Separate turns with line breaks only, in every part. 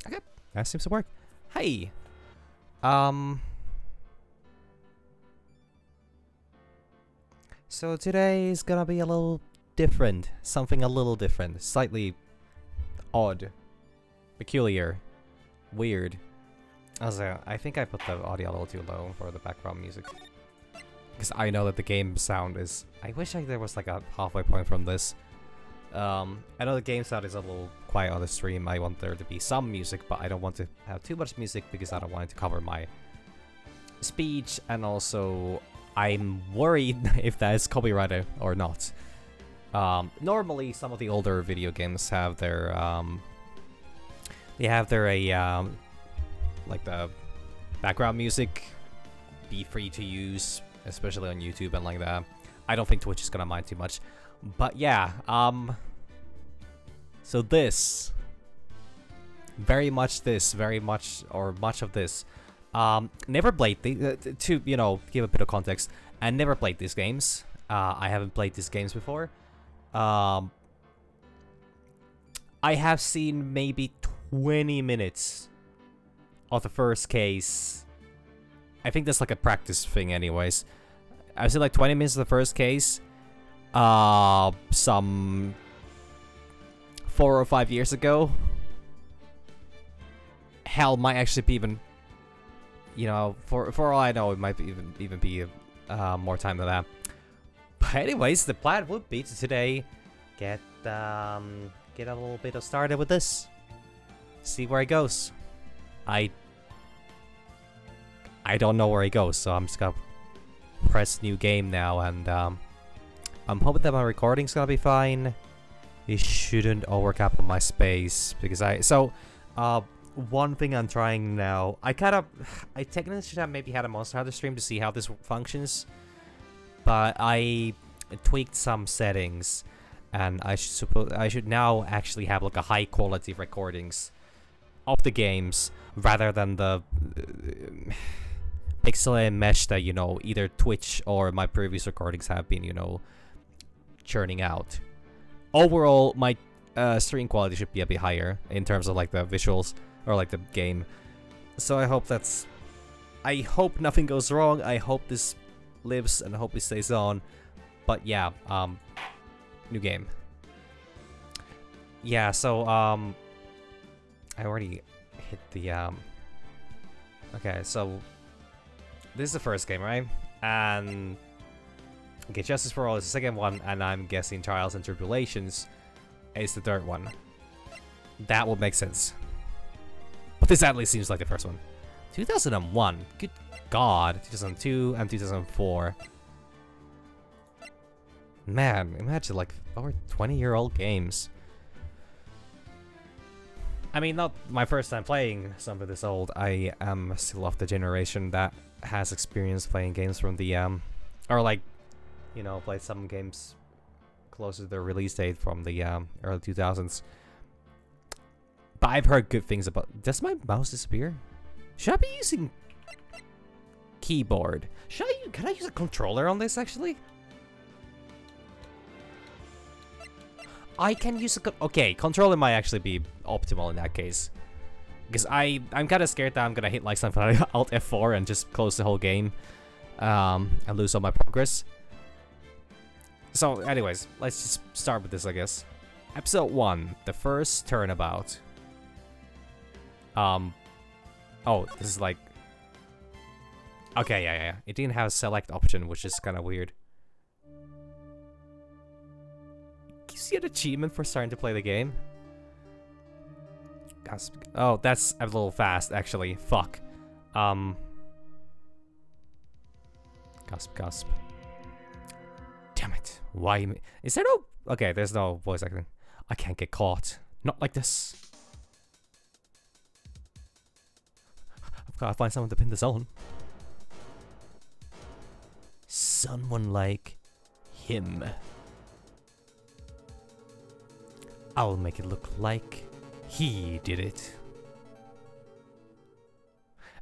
Okay, that seems to work. Hey, so today is gonna be a little different. Something a little different. Slightly odd. Peculiar. Weird. Also, I think I put the audio a little too low for the background music. Because I know that the game sound is... I wish there was like a halfway point from this. I know the game sound is a little quiet on the stream. I want there to be some music, but I don't want to have too much music because I don't want it to cover my speech, and also I'm worried if that is copyrighted or not. Normally, some of the older video games have their like the background music be free to use, especially on YouTube and like that. I don't think Twitch is gonna mind too much, but yeah. So this, very much of this. Never played to give a bit of context. I never played these games. I haven't played these games before. I have seen maybe 20 minutes of the first case. I think that's like a practice thing, anyways. I've seen like 20 minutes of the first case. Some 4 or 5 years ago. Hell, might actually be even. For all I know, it might be even be more time than that. But anyways, the plan would be to today get a little bit of started with this. See where it goes. I don't know where it goes, so I'm just gonna press new game now, and I'm hoping that my recording's gonna be fine. It shouldn't overcap on my space because one thing I'm trying now, I technically should have maybe had a Monster Hunter stream to see how this functions, but I tweaked some settings, and I should now actually have like a high quality recordings of the games rather than the pixelated mesh that either Twitch or my previous recordings have been churning out. Overall, my stream quality should be a bit higher in terms of like the visuals or like the game. So I hope nothing goes wrong. I hope this lives and I hope it stays on. But yeah, new game. Yeah, so I already hit the okay, so this is the first game, right? And okay, Justice for All is the second one, and I'm guessing Trials and Tribulations is the third one. That would make sense. But this at least seems like the first one. 2001. Good God. 2002 and 2004. Man, imagine like over 20-year-old games. I mean, not my first time playing something this old. I am still of the generation that has experience playing games from the or like, played some games closer to the release date from the early 2000s. But I've heard good things about... Does my mouse disappear? Should I be using keyboard? Can I use a controller on this, actually? I can use okay, controller might actually be optimal in that case. Because I'm kind of scared that I'm going to hit like something like Alt F4 and just close the whole game. And lose all my progress. So, anyways, let's just start with this, I guess. Episode 1, the first turnabout. Oh, this is like... Okay, yeah. It didn't have a select option, which is kind of weird. Gives you an achievement for starting to play the game. Gasp. Oh, that's a little fast, actually. Fuck. Gasp. Damn it. Why me? Is there no... Okay, there's no voice acting. I can't get caught. Not like this. I've got to find someone to pin this on. Someone like him. I'll make it look like he did it.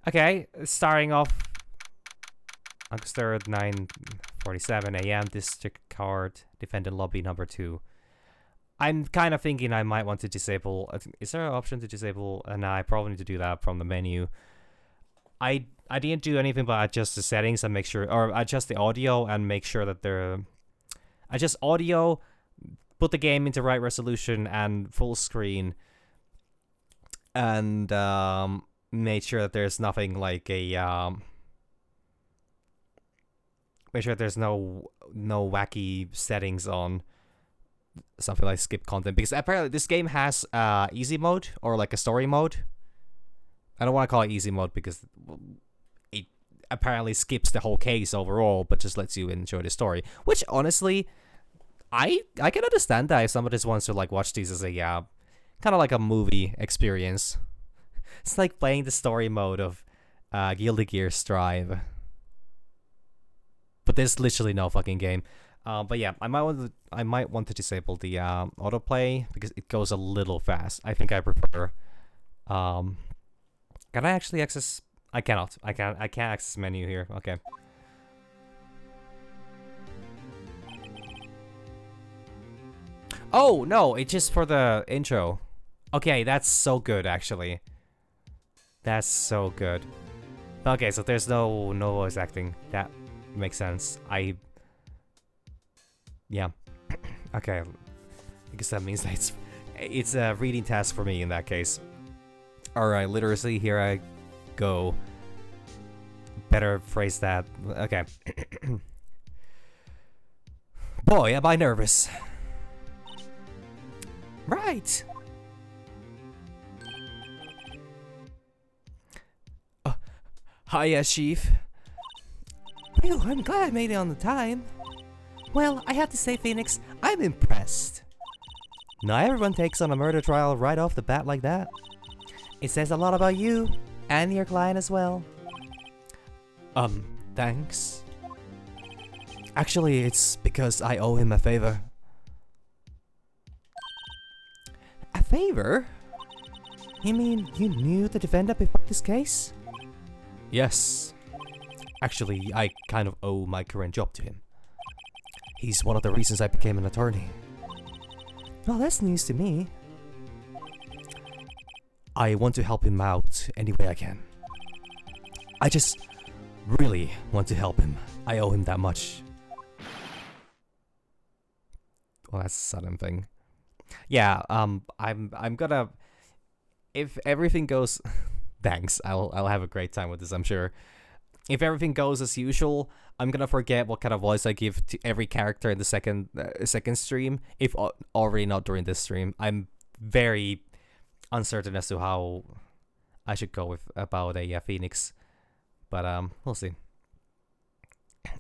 Okay, starting off August 3rd, 9:47 a.m. District Court, Defendant Lobby number 2. I'm kind of thinking I might want to disable. Is there an option to disable? No, I probably need to do that from the menu. I didn't do anything but adjust the settings and make sure, or adjust the audio and make sure that they're adjust audio, put the game into right resolution and full screen, and made sure that there's nothing like a make sure that there's no wacky settings on something like skip content, because apparently this game has easy mode or like a story mode. I don't want to call it easy mode because it apparently skips the whole case overall, but just lets you enjoy the story. Which honestly, I can understand that if somebody just wants to like watch these as a kind of like a movie experience. It's like playing the story mode of Guilty Gear Strive. But there's literally no fucking game. But yeah, I might want to disable the autoplay because it goes a little fast. I think I prefer. Can I actually access? I cannot. I can't access menu here. Okay. Oh no! It's just for the intro. Okay, that's so good actually. That's so good. Okay, so there's no voice acting. That makes sense. Yeah. Okay. I guess that means that it's a reading task for me in that case. Alright, literacy, here I go. Better phrase that. Okay. Boy, am I nervous. Right! Hiya, Chief. Phew, I'm glad I made it on the time. Well, I have to say, Phoenix, I'm impressed. Not everyone takes on a murder trial right off the bat like that. It says a lot about you, and your client as well. Thanks. Actually, it's because I owe him a favor. A favor? You mean you knew the defendant before this case? Yes. Actually, I kind of owe my current job to him. He's one of the reasons I became an attorney. Well, that's news to me. I want to help him out any way I can. I just really want to help him. I owe him that much. Well, that's a sudden thing. Yeah, I'm gonna, if everything goes thanks, I'll have a great time with this, I'm sure. If everything goes as usual, I'm gonna forget what kind of voice I give to every character in the second stream, if already not during this stream. I'm very uncertain as to how I should go with about a Phoenix, but we'll see.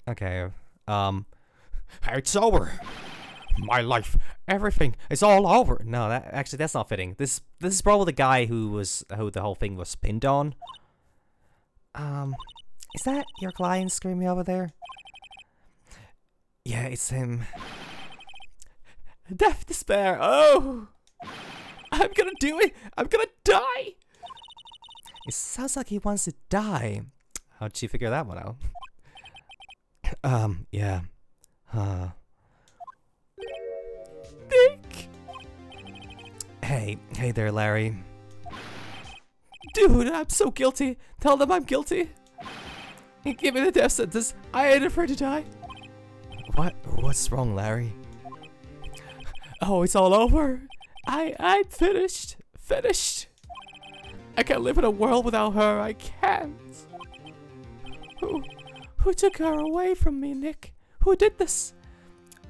Okay, it's over. My life, everything, it's all over. No, that's not fitting. This is probably the guy who the whole thing was pinned on. Is that your client screaming over there? Yeah, it's him. Death, despair. Oh, I'm gonna do it. I'm gonna die. It sounds like he wants to die. How'd she figure that one out? Yeah. Nick. Hey there, Larry. Dude, I'm so guilty. Tell them I'm guilty. Give me the death sentence. I ain't afraid to die. What's wrong, Larry? Oh, it's all over. I'm finished. Finished. I can't live in a world without her. I can't. Who took her away from me, Nick? Who did this?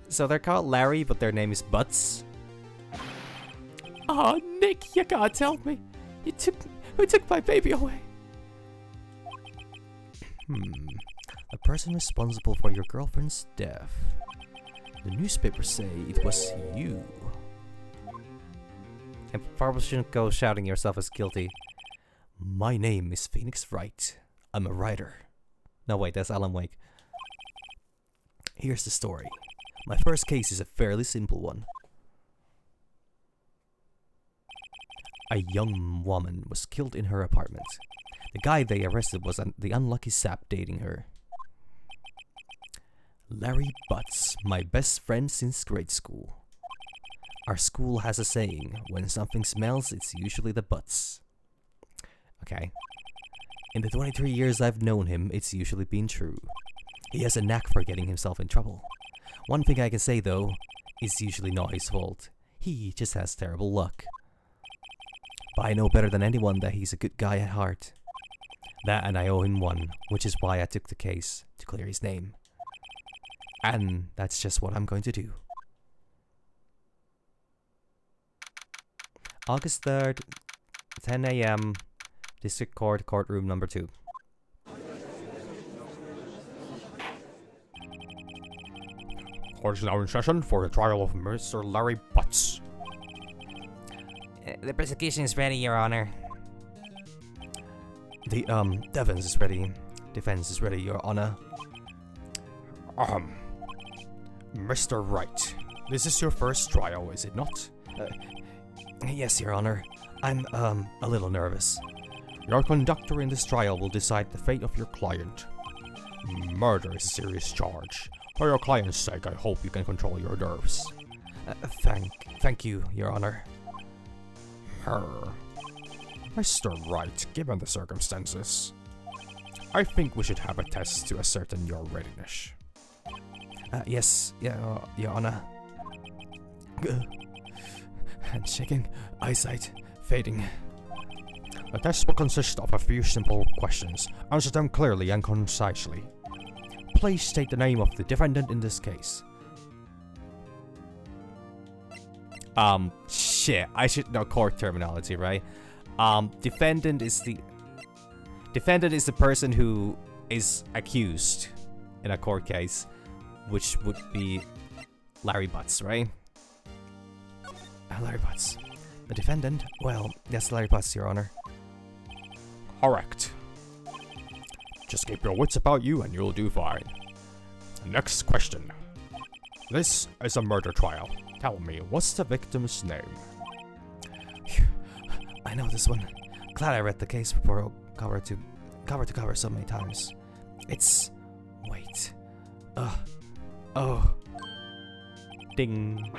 So they're called Larry, but their name is Butts. Oh, Nick, you gotta tell me. Who took my baby away? The person responsible for your girlfriend's death. The newspapers say it was you. And probably shouldn't go shouting yourself as guilty. My name is Phoenix Wright. I'm a writer. No, wait, that's Alan Wake. Here's the story. My first case is a fairly simple one. A young woman was killed in her apartment. The guy they arrested was the unlucky sap dating her. Larry Butts, my best friend since grade school. Our school has a saying, when something smells, it's usually the butts. Okay. In the 23 years I've known him, it's usually been true. He has a knack for getting himself in trouble. One thing I can say though, it's usually not his fault. He just has terrible luck. But I know better than anyone that he's a good guy at heart. That and I owe him one, which is why I took the case, to clear his name. And that's just what I'm going to do. August 3rd, 10 a.m., District Court, courtroom number 2.
Court is now in session for the trial of Mr. Larry Butts.
The prosecution is ready, Your Honor. The, defense is ready. Defense is ready, Your Honor.
Mr. Wright, this is your first trial, is it not?
Yes, Your Honor. I'm, a little nervous.
Your conductor in this trial will decide the fate of your client. Murder is a serious charge. For your client's sake, I hope you can control your nerves.
Thank you, Your Honor.
Mr. Wright, given the circumstances, I think we should have a test to ascertain your readiness.
Yes, yeah, Your Honor. Handshaking, eyesight fading.
The test will consist of a few simple questions. Answer them clearly and concisely. Please state the name of the defendant in this case.
Shit, I should know court terminology, right? Defendant is the person who is accused in a court case, which would be Larry Butts, right? Larry Butts. The defendant? Well, yes, Larry Butts, Your Honor.
Correct. Just keep your wits about you and you'll do fine. Next question. This is a murder trial. Tell me, what's the victim's name?
I know this one. Glad I read the case report cover to cover so many times. It's... wait. Oh. Ding.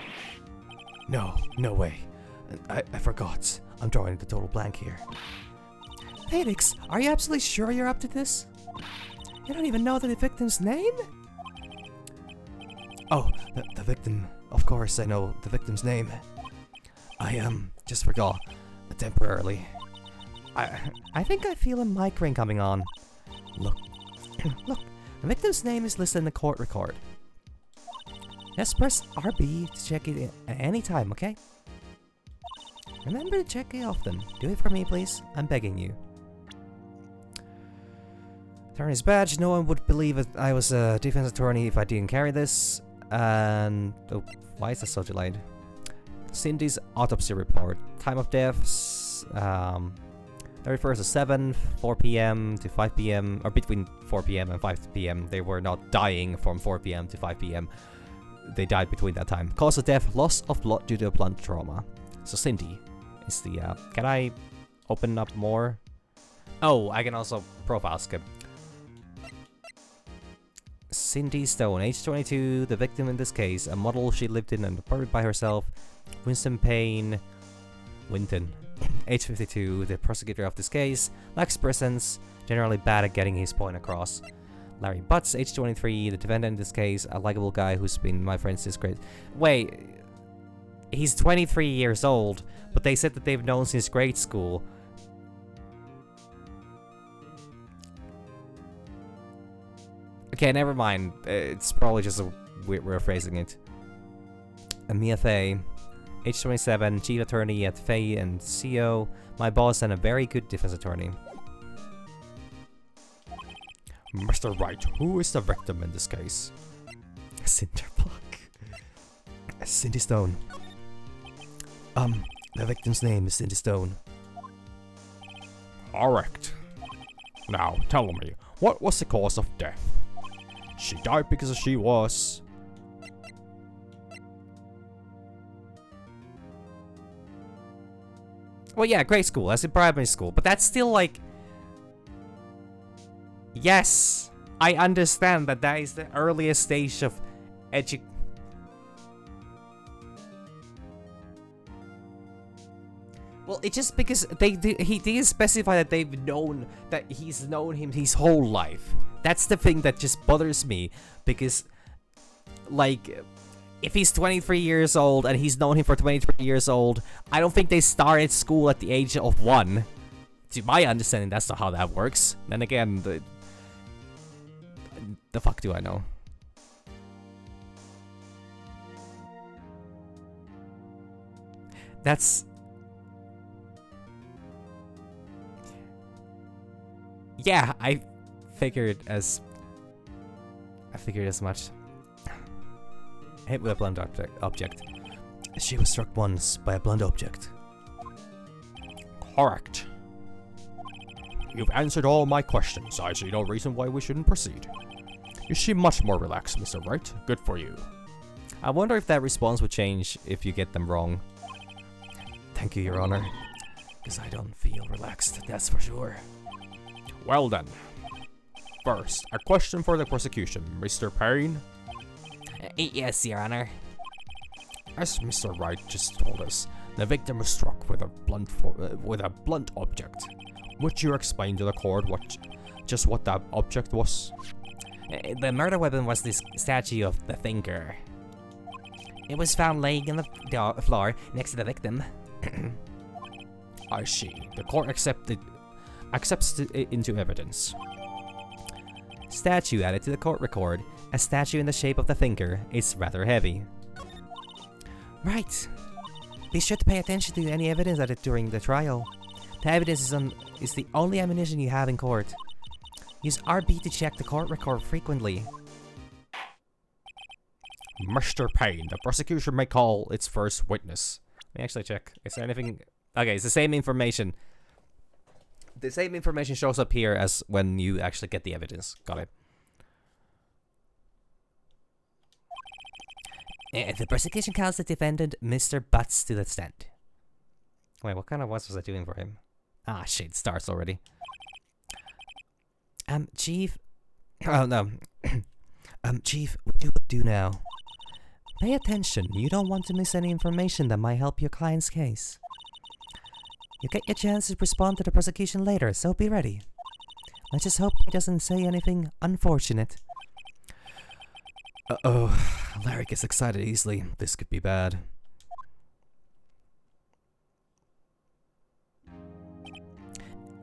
No way. I forgot. I'm drawing the total blank here. Felix, are you absolutely sure you're up to this? You don't even know the victim's name? Oh, the victim. Of course I know the victim's name. I just forgot. Temporarily. I think I feel a mic ring coming on. Look. Look, the victim's name is listed in the court record. Just press RB to check it at any time, okay? Remember to check it often. Do it for me, please. I'm begging you. Attorney's badge. No one would believe that I was a defense attorney if I didn't carry this. And... oh, why is that so delayed? Cindy's autopsy report. Time of deaths... 31st of 7, 4 p.m. to 5 p.m. or between 4 p.m. and 5 p.m. They were not dying from 4 p.m. to 5 p.m. They died between that time. Cause of death, loss of blood due to a blunt trauma. So Cindy is the, can I open up more? Oh, I can also profile skip. Cindy Stone, age 22, the victim in this case, a model she lived in an apartment by herself. Winston Payne, Winton, age 52, the prosecutor of this case, lacks presence, generally bad at getting his point across. Larry Butts, age 23, the defendant in this case, a likable guy who's been my friend since grade... Wait, he's 23 years old, but they said that they've known since grade school. Okay, never mind. It's probably just a weird way of phrasing it. Mia Fey, age 27, chief attorney at Fey and CO, my boss and a very good defense attorney.
Mr. Wright, who is the victim in this case?
Cinderblock. Cindy Stone. The victim's name is Cindy Stone.
Correct. Now, tell me, what was the cause of death? She died because she was...
Well, yeah, grade school, as in primary school, but that's still like... Yes, I understand that that is the earliest stage of Well, it's just because he didn't specify that he's known him his whole life. That's the thing that just bothers me, because, like, if he's 23 years old and he's known him for 23 years old, I don't think they started school at the age of 1. To my understanding, that's not how that works. Then again, the fuck do I know? That's... Yeah, I figured as much. Hit with a blunt object. She was struck once by a blunt object.
Correct. You've answered all my questions. I see no reason why we shouldn't proceed. You seem much more relaxed, Mr. Wright. Good for you.
I wonder if that response would change if you get them wrong. Thank you, Your Honor. Because I don't feel relaxed, that's for sure.
Well then. First, a question for the prosecution, Mr. Payne.
Yes, Your Honor.
As Mr. Wright just told us, the victim was struck with a blunt object. Would you explain to the court what that object was?
The murder weapon was this statue of the Thinker. It was found laying on the floor next to the victim.
I see. The court accepts it into evidence.
Statue added to the court record. A statue in the shape of the Thinker is rather heavy. Right. Be sure to pay attention to any evidence added during the trial. The evidence is the only ammunition you have in court. Use RB to check the court record frequently.
Mr. Payne, the prosecution may call its first witness.
Let me actually check. Is there anything... Okay, it's the same information. The same information shows up here as when you actually get the evidence. Got it. The prosecution calls the defendant Mr. Butts to the stand. Wait, what kind of voice was I doing for him? Ah, shit, it starts already. Chief... Oh, no. Chief, what do you do now? Pay attention. You don't want to miss any information that might help your client's case. You get your chance to respond to the prosecution later, so be ready. Let's just hope he doesn't say anything unfortunate. Uh-oh. Larry gets excited easily. This could be bad.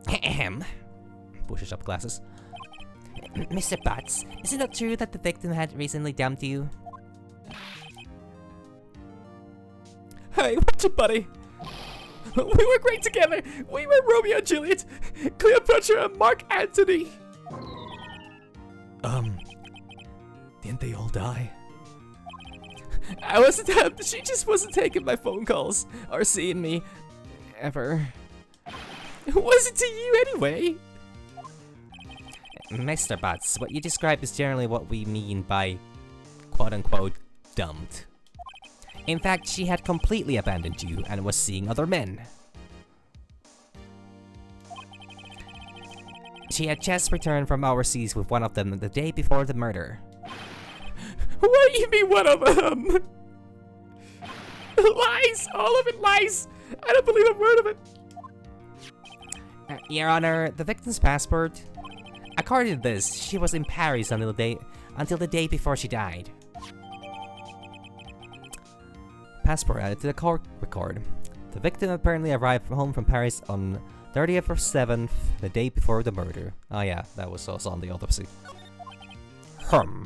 Ahem. Pushes up glasses. Mr. Butts, is it not true that the victim had recently dumped you?
Hey, what's up, buddy? We were great together. We were Romeo and Juliet, Cleopatra and Mark Antony.
Didn't they all die?
I wasn't happy. She just wasn't taking my phone calls or seeing me. Ever. Was it to you anyway?
Mr. Butts, what you describe is generally what we mean by quote-unquote dumped. In fact, she had completely abandoned you and was seeing other men. She had just returned from overseas with one of them the day before the murder.
What do you mean one of them? Lies! All of it lies! I don't believe a word of it!
Your Honor, the victim's passport... According to this, she was in Paris until the day before she died. Passport added to the court record. The victim apparently arrived home from Paris on 30th of 7th, the day before the murder. Oh yeah, that was also on the autopsy.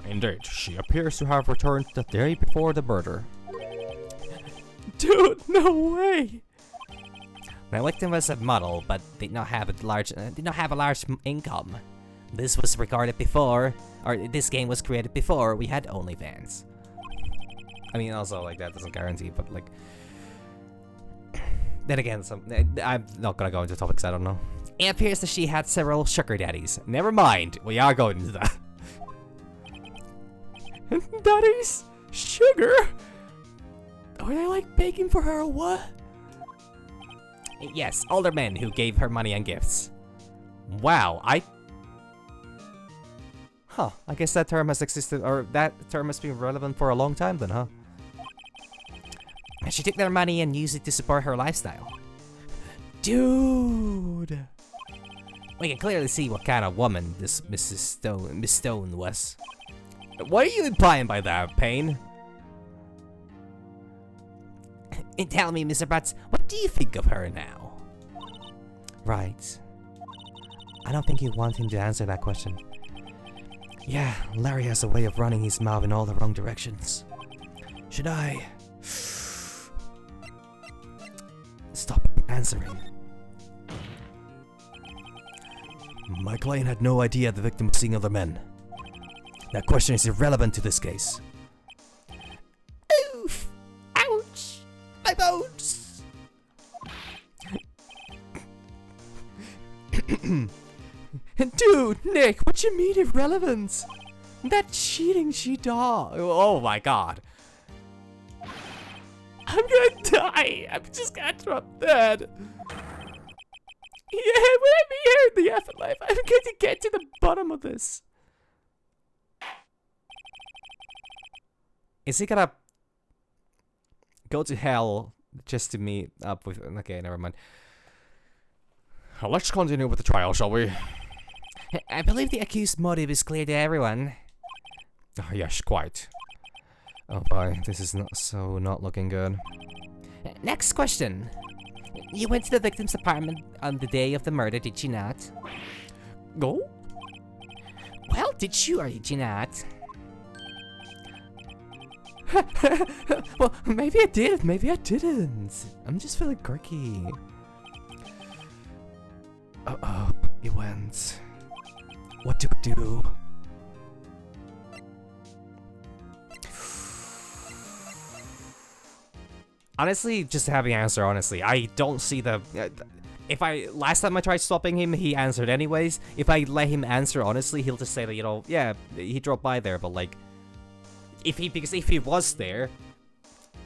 Indeed. She appears to have returned the day before the murder.
Dude, no way!
The victim was a model, but did not have a large income. This was recorded before, or this game was created before we had OnlyFans. I mean, also, like, that doesn't guarantee, but, like... Then again, I'm not gonna go into topics I don't know. It appears that she had several sugar daddies. Never mind, we are going into that.
Daddies? Sugar? Are they, like, begging for her or what?
Yes, older men who gave her money and gifts. Wow, Huh, I guess that term has existed, or that term has been relevant for a long time then, huh? She took their money and used it to support her lifestyle. Dude! We can clearly see what kind of woman this Miss Stone was. What are you implying by that, Payne? And tell me, Mr. Butts, what do you think of her now? Right. I don't think you want him to answer that question. Yeah, Larry has a way of running his mouth in all the wrong directions. Should I stop answering? My client had no idea the victim was seeing other men. That question is irrelevant to this case. Oof! Ouch! My bones! Dude, Nick, what you mean irrelevant? That cheating she dog. Oh my god. I'm gonna die. I'm just gonna drop dead. Yeah, let me here in the afterlife. I'm going to get to the bottom of this. Is he gonna go to hell just to meet up with... Okay, never mind.
Let's continue with the trial, shall we?
I believe the accused's motive is clear to everyone.
Yes, quite.
Oh boy, this is not looking good. Next question. You went to the victim's apartment on the day of the murder, did you not?
No?
Well, did you or did you not? Well, maybe I did, maybe I didn't. I'm just feeling quirky. Uh-oh, he went. What do we do? Honestly, just having an answer, honestly. I don't see the... last time I tried stopping him, he answered anyways. If I let him answer, honestly, he'll just say that, you know, yeah, he dropped by there, but like... Because if he was there,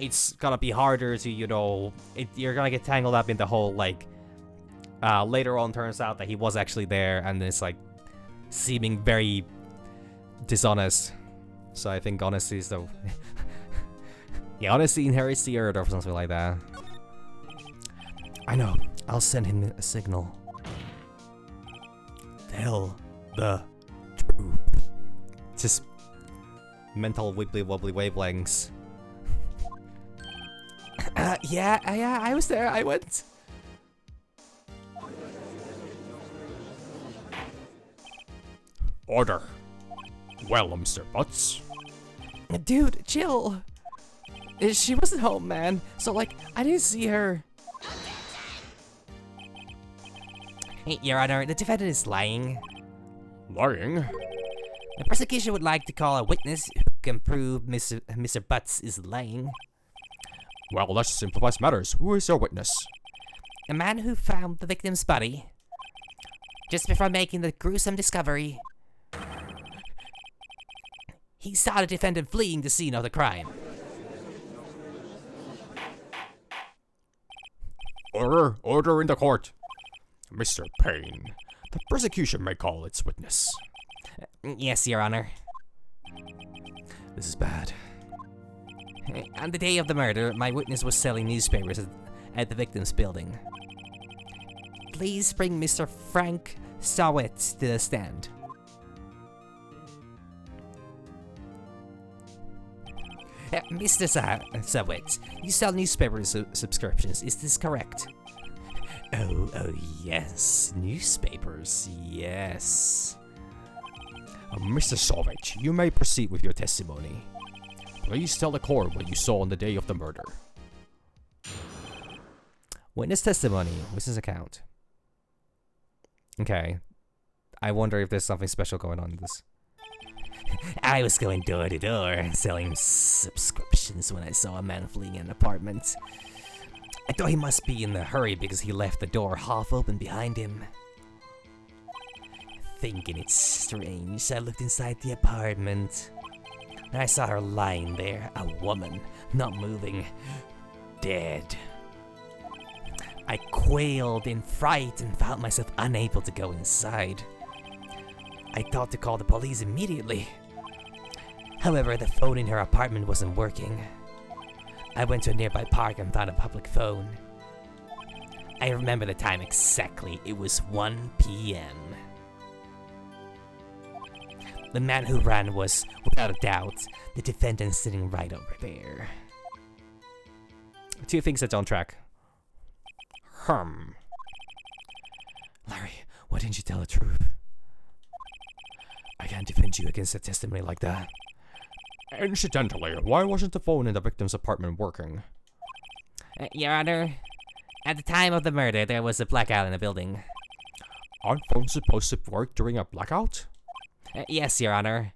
it's gonna be harder to, you know... you're gonna get tangled up in the whole, like... later on turns out that he was actually there, and it's like... seeming very... dishonest. So I think honesty is the... Yeah, honesty inherits the earth or something like that. I know. I'll send him a signal. Tell the truth. Just mental wibbly wobbly wavelengths. Yeah, I was there. I went.
Order. Well, Mr. Butts.
Dude, chill. She wasn't home, man. So, like, I didn't see her. Your Honor, the defendant is lying.
Lying?
The prosecution would like to call a witness who can prove Mr. Butts is lying.
Well, that simplifies matters. Who is your witness?
A man who found the victim's body just before making the gruesome discovery. He saw the defendant fleeing the scene of the crime.
Order! Order in the court! Mr. Payne, the prosecution may call its witness.
Yes, Your Honor. This is bad. On the day of the murder, my witness was selling newspapers at the victim's building. Please bring Mr. Frank Sawit to the stand. Mr. Sawit, you sell newspaper subscriptions, is this correct? Oh yes, newspapers, yes.
Mr. Sawit, you may proceed with your testimony. Please tell the court what you saw on the day of the murder.
Witness testimony, witness account. Okay. I wonder if there's something special going on in this. I was going door to door, selling subscriptions when I saw a man fleeing an apartment. I thought he must be in a hurry because he left the door half open behind him. Thinking it's strange, I looked inside the apartment. And I saw her lying there, a woman, not moving, dead. I quailed in fright and found myself unable to go inside. I thought to call the police immediately. However, the phone in her apartment wasn't working. I went to a nearby park and found a public phone.
I remember the time exactly. It was 1 p.m. The man who ran was, without a doubt, the defendant sitting right over there. 2 things that don't track. Larry, why didn't you tell the truth? I can't defend you against a testimony like that.
Incidentally, why wasn't the phone in the victim's apartment working?
Your Honor, at the time of the murder, there was a blackout in the building.
Aren't phones supposed to work during a blackout?
Yes, Your Honor.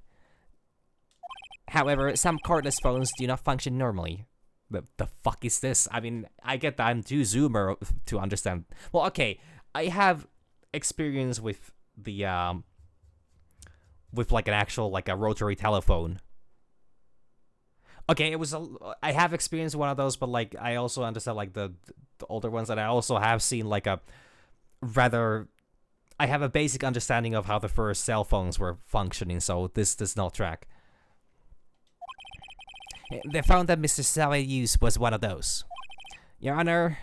However, some cordless phones do not function normally. The fuck is this? I mean, I get that I'm too zoomer to understand. Well, okay, I have experience with the, with like an actual, like a rotary telephone. Okay, I have experienced one of those, but like, I also understand like the older ones, and I also have seen like I have a basic understanding of how the first cell phones were functioning, so this does not track. The phone that Mr. Sawa used was one of those. Your Honor,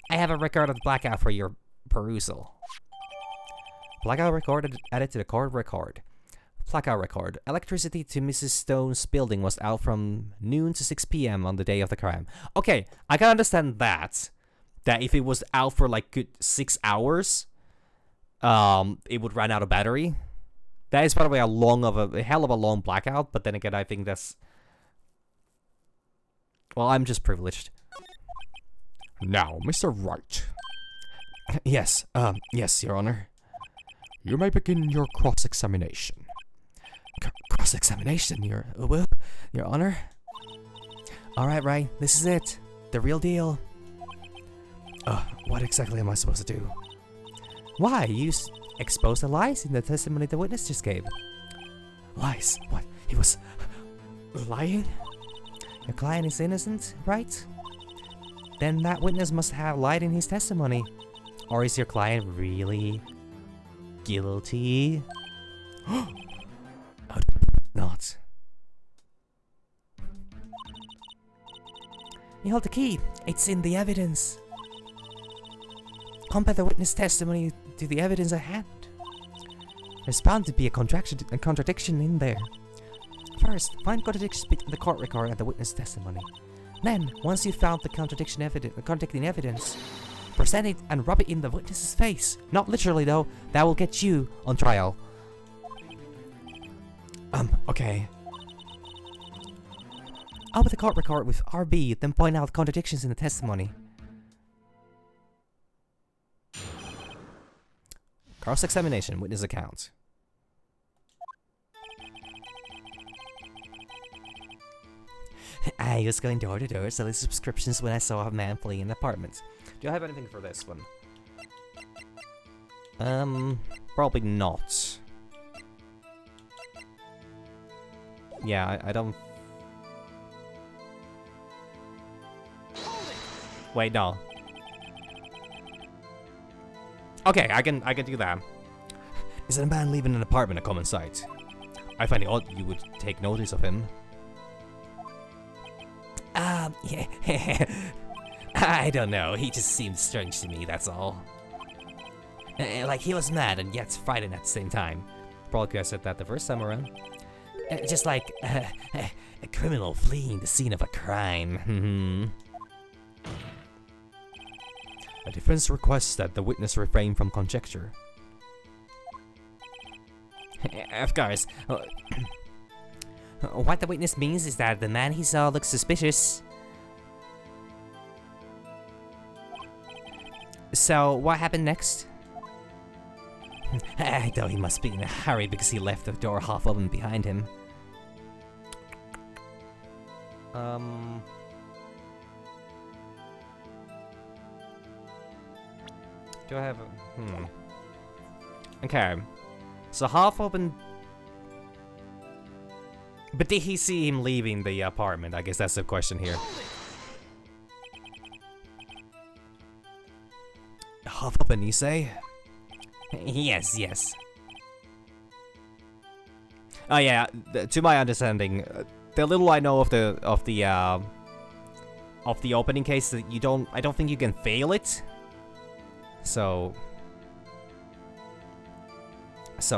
I have a record of the blackout for your perusal.
Blackout record added to the court record. Blackout record. Electricity to Mrs. Stone's building was out from noon to 6 p.m. on the day of the crime. Okay, I can understand that. That if it was out for like good 6 hours, it would run out of battery. That is probably a hell of a long blackout, but then again, I think that's... Well, I'm just privileged.
Now, Mr. Wright.
Yes, Your Honor.
You may begin your cross-examination.
Cross-examination, Your Honor? Alright, Wright, this is it. The real deal. What exactly am I supposed to do? Why? You exposed the lies in the testimony the witness just gave. Lies? What? He was lying? Your client is innocent, right? Then that witness must have lied in his testimony. Or is your client really guilty? Oh, not. You hold the key. It's in the evidence. Compare the witness testimony to the evidence at hand. There's bound to be a contradiction in there. First, find contradiction between the court record and the witness testimony. Then, once you've found the contradicting evidence, present it and rub it in the witness's face. Not literally though, that will get you on trial. Okay. Open the court record with RB, then point out contradictions in the testimony. Cross-examination, witness account. I was going door to door selling subscriptions when I saw a man fleeing an apartment. Do I have anything for this one? Probably not. Yeah, I don't... Wait, no. Okay, I can do that. Is a man leaving an apartment a common sight? I find it odd you would take notice of him. Yeah. I don't know, he just seemed strange to me, that's all. Like he was mad and yet frightened at the same time. Probably could have said that the first time around. Just like a criminal fleeing the scene of a crime.
A defense requests that the witness refrain from conjecture.
Of course. What the witness means is that the man he saw looks suspicious. So, what happened next? I thought he must be in a hurry because he left the door half open behind him.
Do I have a... Okay. So half open... But did he see him leaving the apartment? I guess that's the question here. Half open, you say?
Yes.
Oh yeah, to my understanding, the little I know of the opening case, that I don't think you can fail it.
So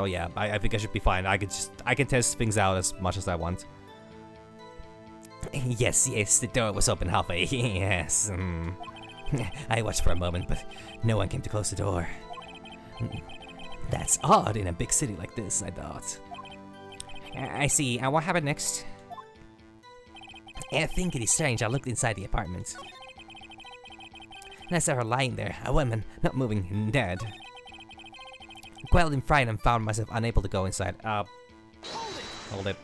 yeah, I think I should be fine. I can test things out as much as I want. Yes, the door was open halfway. Yes. I watched for a moment, but no one came to close the door. That's odd in a big city like this, I thought. I see. What happened next? I think it is strange. I looked inside the apartment. And I saw her lying there, a woman, not moving, dead. Quelled in fright and found myself unable to go inside. Hold it.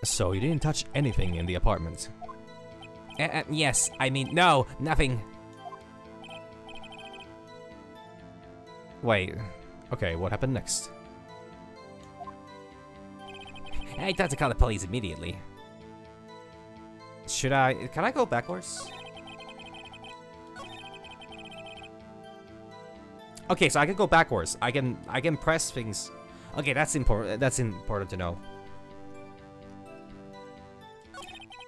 So you didn't touch anything in the apartment?
Yes, I mean, no, nothing.
Wait. Okay, what happened next?
I thought to call the police immediately.
Can I go backwards? Okay, so I can go backwards. I can press things. Okay, that's important. That's important to know.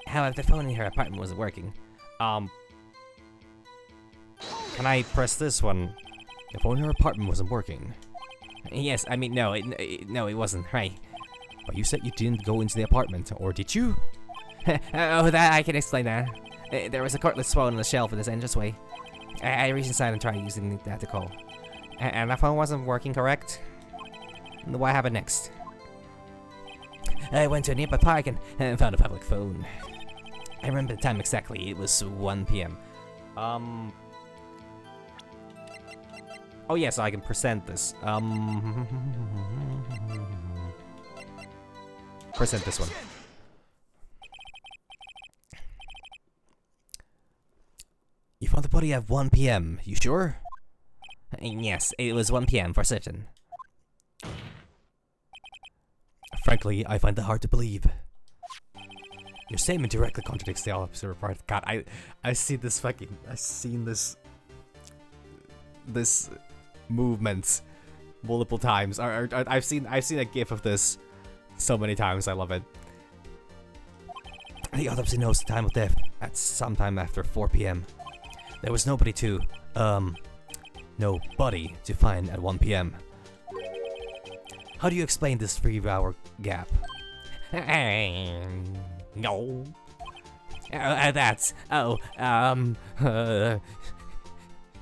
However, the phone in her apartment wasn't working.
Can I press this one?
The phone in her apartment wasn't working.
Yes, I mean, no, it wasn't, right.
But you said you didn't go into the apartment, or did you?
Oh, that I can explain that. There was a cordless phone on the shelf in this entranceway. I reached inside and tried using that to call.
And my phone wasn't working, correct? What happened next?
I went to a nearby park and found a public phone. I remember the time exactly. It was 1 p.m.
Oh yeah, so I can present this. Present this one.
You found the body at 1 p.m. You sure?
Yes, it was 1 p.m. for certain.
Frankly, I find that hard to believe. Your statement directly contradicts the opposite report.
God, I see this fucking. I've seen this movement multiple times. I've seen a gif of this so many times. I love it.
The autopsy notes the time of death at sometime after 4 p.m. There was no body to find at 1 p.m. How do you explain this 3-hour gap?
No.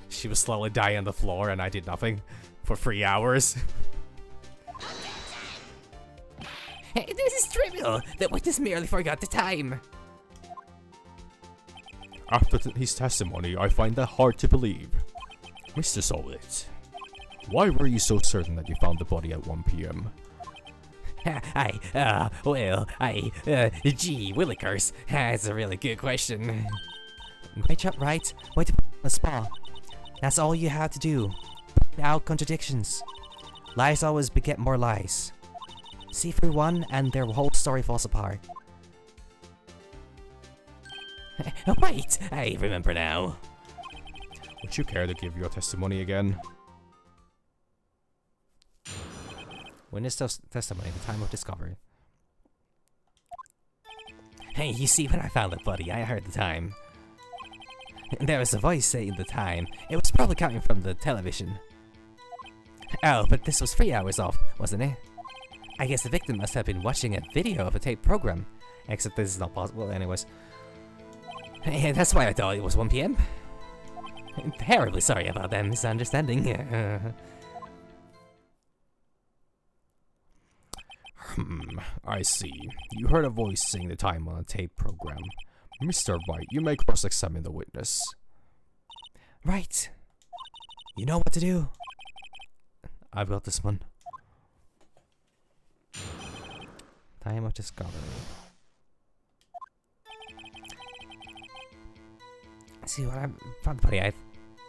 She was slowly dying on the floor and I did nothing for 3 hours.
This is trivial. The witness merely forgot the time.
After his testimony, I find that hard to believe. Mr. Solid, why were you so certain that you found the body at 1 p.m.?
Gee willikers, that's a really good question. Great job, Wright. Way to put on the spot. That's all you have to do. Point out contradictions. Lies always beget more lies. See through one and their whole story falls apart. Wait, I remember now.
Would you care to give your testimony again?
Witness testimony at the time of discovery.
Hey, you see, when I found the body, I heard the time. There was a voice saying the time. It was probably coming from the television. Oh, but this was 3 hours off, wasn't it? I guess the victim must have been watching a video of a tape program.
Except this is not possible, anyways.
Hey, that's why I thought it was 1 p.m. I'm terribly sorry about that misunderstanding.
I see. You heard a voice saying the time on a tape program. Mr. Wright, you may cross-examine the witness.
Right. You know what to do.
I've got this one. Time of discovery.
See, when I found the body, I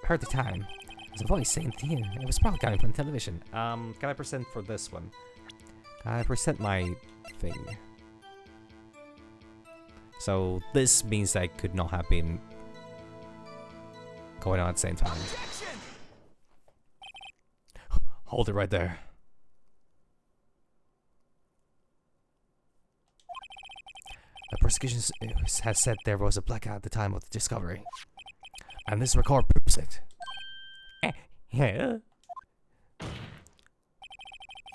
heard the time. There's a voice saying the time. It was probably coming from television.
Can I present for this one? I present my thing. So this means I could not have been going on at the same time.
Hold it right there.
The prosecution has said there was a blackout at the time of the discovery. And this record proves it. Yeah. You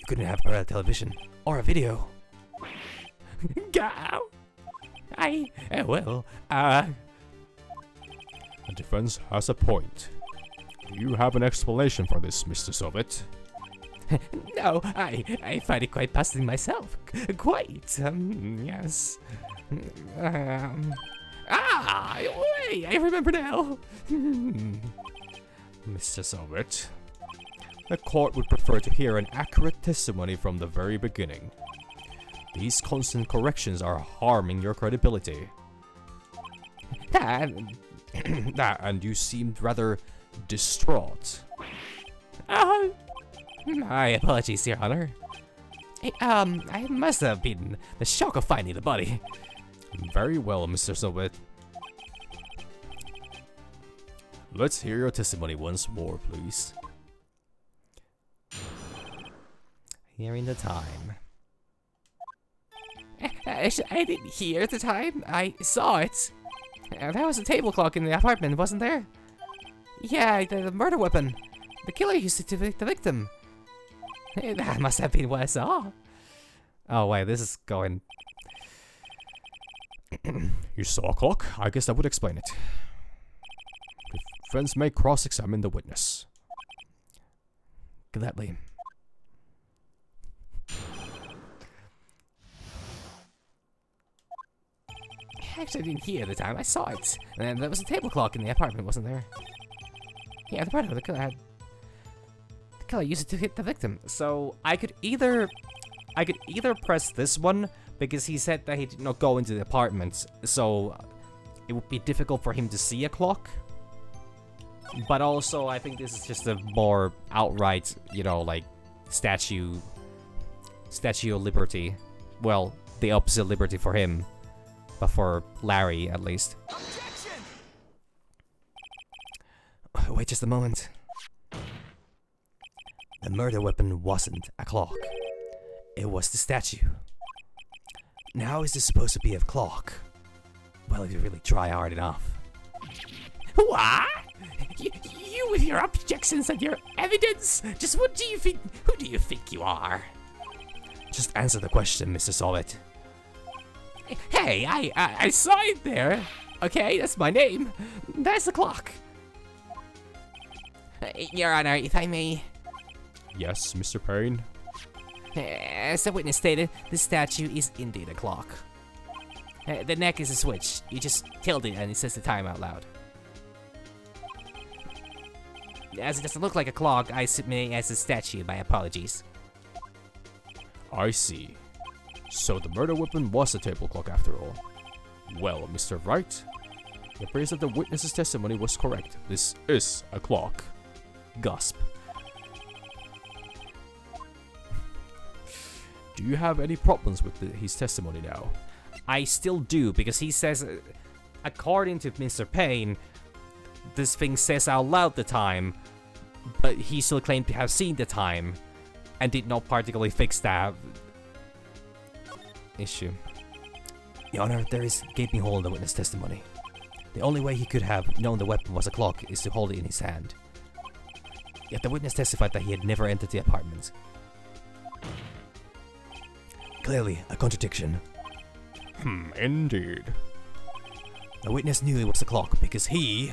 couldn't have heard a television or a video. Go.
The defense has a point. Do you have an explanation for this, Mr. Soviet?
No, I find it quite puzzling myself. Quite, yes. Wait, I remember now.
Mr. Soviet, the court would prefer to hear an accurate testimony from the very beginning. These constant corrections are harming your credibility. And you seemed rather distraught.
My apologies, Your Honor. I must have been the shock of finding the body.
Very well, Mr. Soviet. Let's hear your testimony once more, please.
Hearing the time. I didn't hear the time. I saw it. There was a table clock in the apartment, wasn't there? Yeah, the murder weapon. The killer used it to the victim. That must have been what I saw. Oh wait, this is going...
You saw a clock? I guess that would explain it. Defense may cross-examine the witness.
Gladly. Actually, I didn't hear the time. I saw it. And there was a table clock in the apartment, wasn't there? Yeah, the killer used it to hit the victim. So I could either press this one because he said that he did not go into the apartment, so it would be difficult for him to see a clock. But also, I think this is just a more outright, you know, like Statue of Liberty. Well, the opposite of liberty for him, but for Larry at least. Objection! Wait just a moment. The murder weapon wasn't a clock. It was the statue. Now, how is this supposed to be a clock? Well, if you really try hard enough. What? You with your objections and your evidence? Just what do you think? Who do you think you are? Just answer the question, Mr. Solid. Hey, I saw it there. Okay, that's my name. That's the clock. Your Honor, if I may.
Yes, Mr. Payne?
As the witness stated, the statue is indeed a clock. The neck is a switch. You just tilt it and it says the time out loud. As it doesn't look like a clock, I submit it as a statue. My apologies.
I see. So the murder weapon was a table clock after all. Well, Mr. Wright, the praise of the witness's testimony was correct. This is a clock.
Gasp.
Do you have any problems with his testimony now?
I still do, because he says, according to Mr. Payne, this thing says out loud the time, but he still claimed to have seen the time, and did not particularly fix that issue. Your Honor, there is a gaping hole in the witness testimony. The only way he could have known the weapon was a clock is to hold it in his hand. Yet the witness testified that he had never entered the apartment. Clearly, a contradiction.
Indeed.
The witness knew it was a clock because he...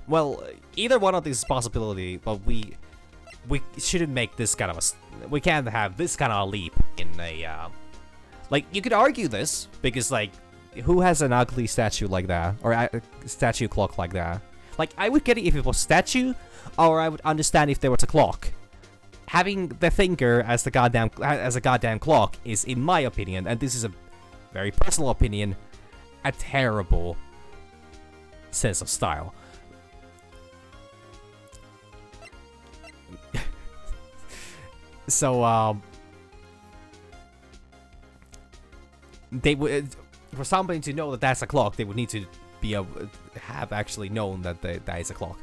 Well, either one of these is a possibility, but we shouldn't make this kind of a... We can't have this kind of a leap in a... Like, you could argue this, because, like, who has an ugly statue like that? Or a statue clock like that? Like, I would get it if it was statue, or I would understand if there was a clock. Having the thinker as a goddamn clock is, in my opinion, and this is a very personal opinion, a terrible sense of style. So, they would, for somebody to know that that's a clock, they would need to be have actually known that that is a clock.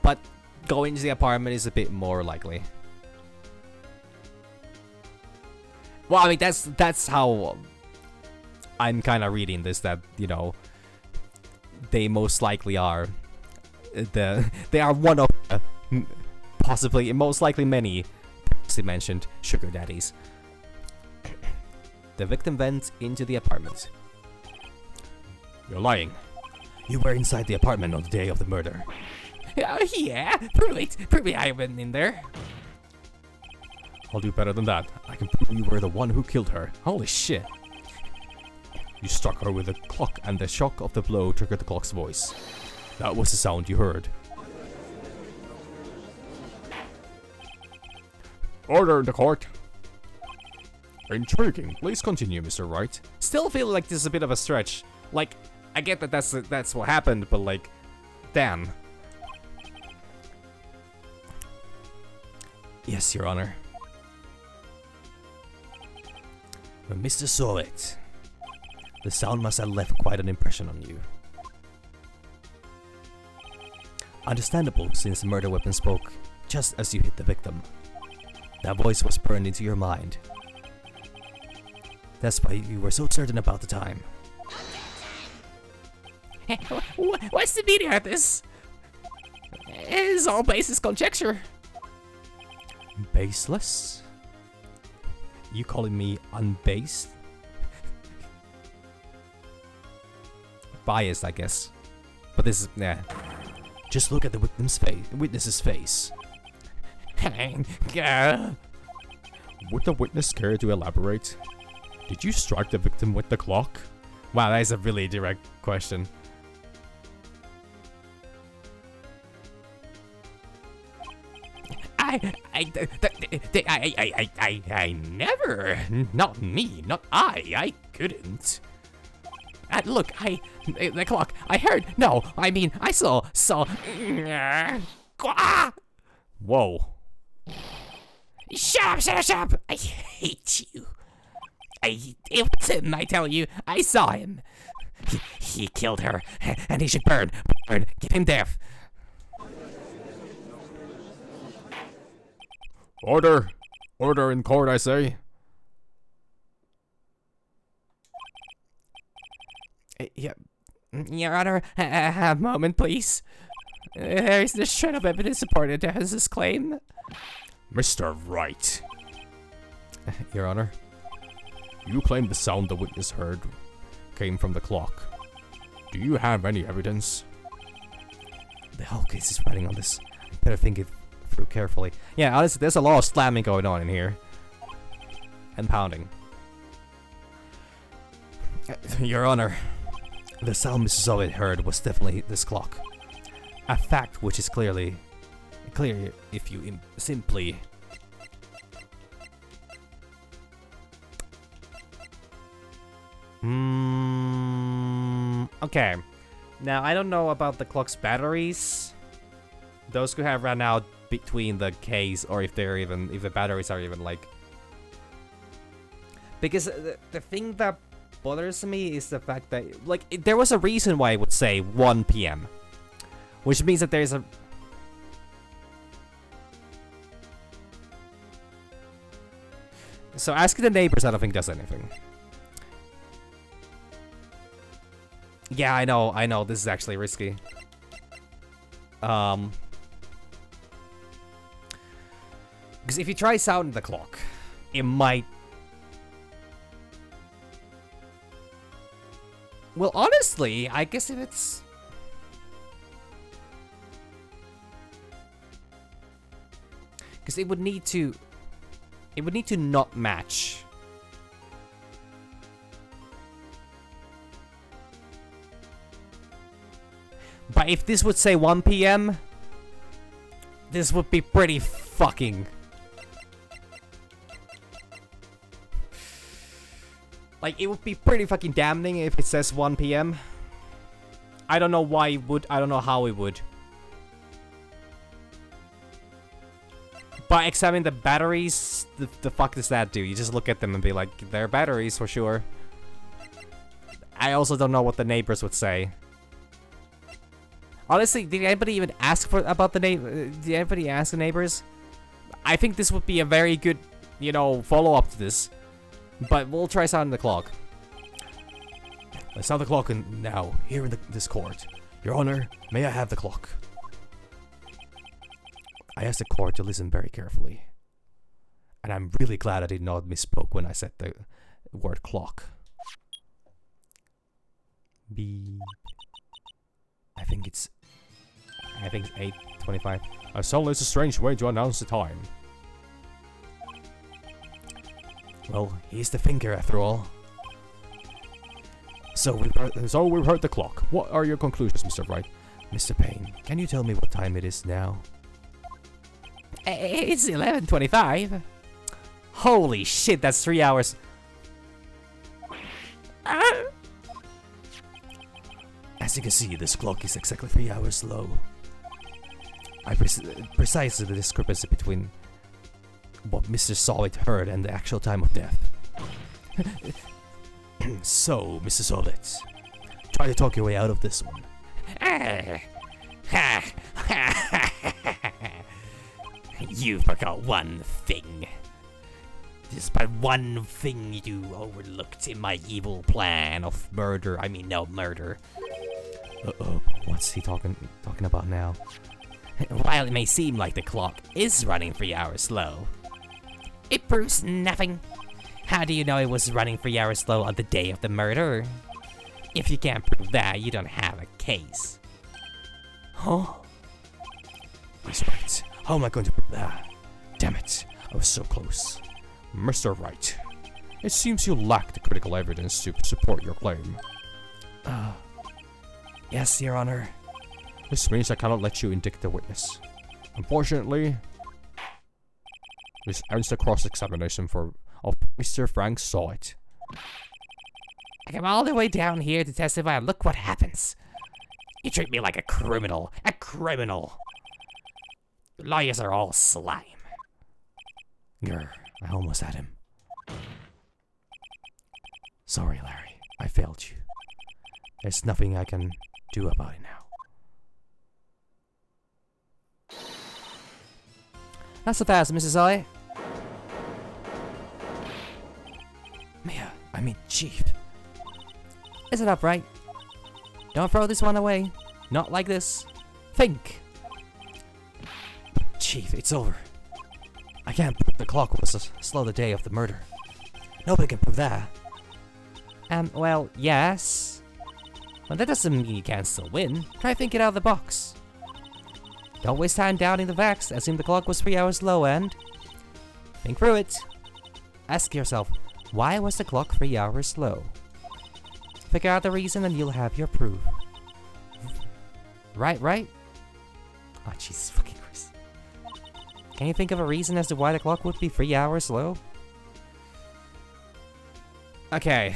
But going to the apartment is a bit more likely. Well, I mean, that's how I'm kind of reading this, that, you know, they most likely are. They are one of possibly, most likely many previously mentioned sugar daddies. The victim went into the apartment.
You're lying.
You were inside the apartment on the day of the murder. Yeah, prove it I went in there.
I'll do better than that. I can prove you were the one who killed her.
Holy shit.
You struck her with a clock, and the shock of the blow triggered the clock's voice. That was the sound you heard. Order in the court. Intriguing. Please continue, Mr. Wright.
Still feel like this is a bit of a stretch. Like, I get that that's what happened, but like, damn. Yes, Your Honor. When Mr. saw it, the sound must have left quite an impression on you. Understandable, since the murder weapon spoke just as you hit the victim. That voice was burned into your mind. That's why you were so certain about the time. What's the meaning of this? It's all baseless conjecture. Baseless? You calling me unbased? Biased, I guess. But this is, nah. Just look at the witness's face.
Would the witness care to elaborate? Did you strike the victim with the clock?
Wow, that is a really direct question. I never. Not me. Not I couldn't. Look, the clock. I heard. No, I mean, I saw. Whoa. Shut up. I hate you. It was him, I tell you. I saw him. He killed her, and he should burn. Give him death.
Order! Order in court, I say.
Yeah, Your Honor, a moment, please. There is the shred of evidence supported to his claim.
Mr. Wright.
Your Honor.
You claim the sound the witness heard came from the clock. Do you have any evidence?
The whole case is riding on this. I better think it through carefully. Yeah, honestly, there's a lot of slamming going on in here. And pounding. Your Honor, the sound Mrs. Ovid heard was definitely this clock. A fact which is clear if you simply... Okay. Now, I don't know about the clock's batteries. Those could have run out between the case, or if the batteries are even like... Because the thing that bothers me is the fact that, like, there was a reason why it would say 1 p.m. Which means that there's a... So asking the neighbors, I don't think does anything. Yeah, I know, this is actually risky. Because if you try sounding the clock, it might... Well, honestly, I guess if it's... Because it would need to... It would need to not match. But if this would say 1 p.m., this would be pretty fucking... Like, it would be pretty fucking damning if it says 1 p.m. I don't know why it would. I don't know how it would. But examine the batteries, the fuck does that do? You just look at them and be like, they're batteries for sure. I also don't know what the neighbors would say. Honestly, did anybody even ask about the neighbor? Did anybody ask the neighbors? I think this would be a very good, follow-up to this. But we'll try sounding the clock.
Let's have the clock now, here in this court. Your Honor, may I have the clock? I asked the court to listen very carefully. And I'm really glad I did not misspoke when I said the word clock. Beep. I think it's 8:25. Suddenly it's a strange way to announce the time. Well, he's the thinker after all. So we've heard the clock. What are your conclusions, Mr. Wright? Mr. Payne, can you tell me what time it is now?
It's 11:25. Holy shit, that's 3 hours.
As you can see, this clock is exactly 3 hours slow. I precisely the discrepancy between what Mr. Solid heard and the actual time of death. So, Mr. Solid, try to talk your way out of this one.
You forgot one thing. There's but one thing you overlooked in my evil plan of murder. I mean, no, murder.
Uh-oh, what's he talking about now?
While it may seem like the clock is running 3 hours slow, it proves nothing. How do you know it was running 3 hours slow on the day of the murder? If you can't prove that, you don't have a case.
Huh? He's right. How am I going to prove that? Damn it, I was so close. Mr. Wright, it seems you lack the critical evidence to support your claim.
Yes, Your Honor.
This means I cannot let you indict the witness. Unfortunately, this ends the cross-examination of Mr. Frank Solid.
I come all the way down here to testify, and look what happens. You treat me like a criminal. A criminal. Lawyers are all slime.
Grr, I almost had him. Sorry, Larry. I failed you. There's nothing I can do about it now.
Not so fast, Mrs. I.
I mean, Chief.
Is it up, right? Don't throw this one away. Not like this. Think.
Chief, it's over. I can't prove the clock was slow the day of the murder. Nobody can prove that.
Well, yes. But that doesn't mean you can't still win. Try thinking out of the box. Don't waste time doubting the facts. Assume the clock was 3 hours slow and think through it. Ask yourself, why was the clock 3 hours slow? Figure out the reason and you'll have your proof. Right? Oh, Jesus fucking Christ. Can you think of a reason as to why the clock would be 3 hours slow? Okay.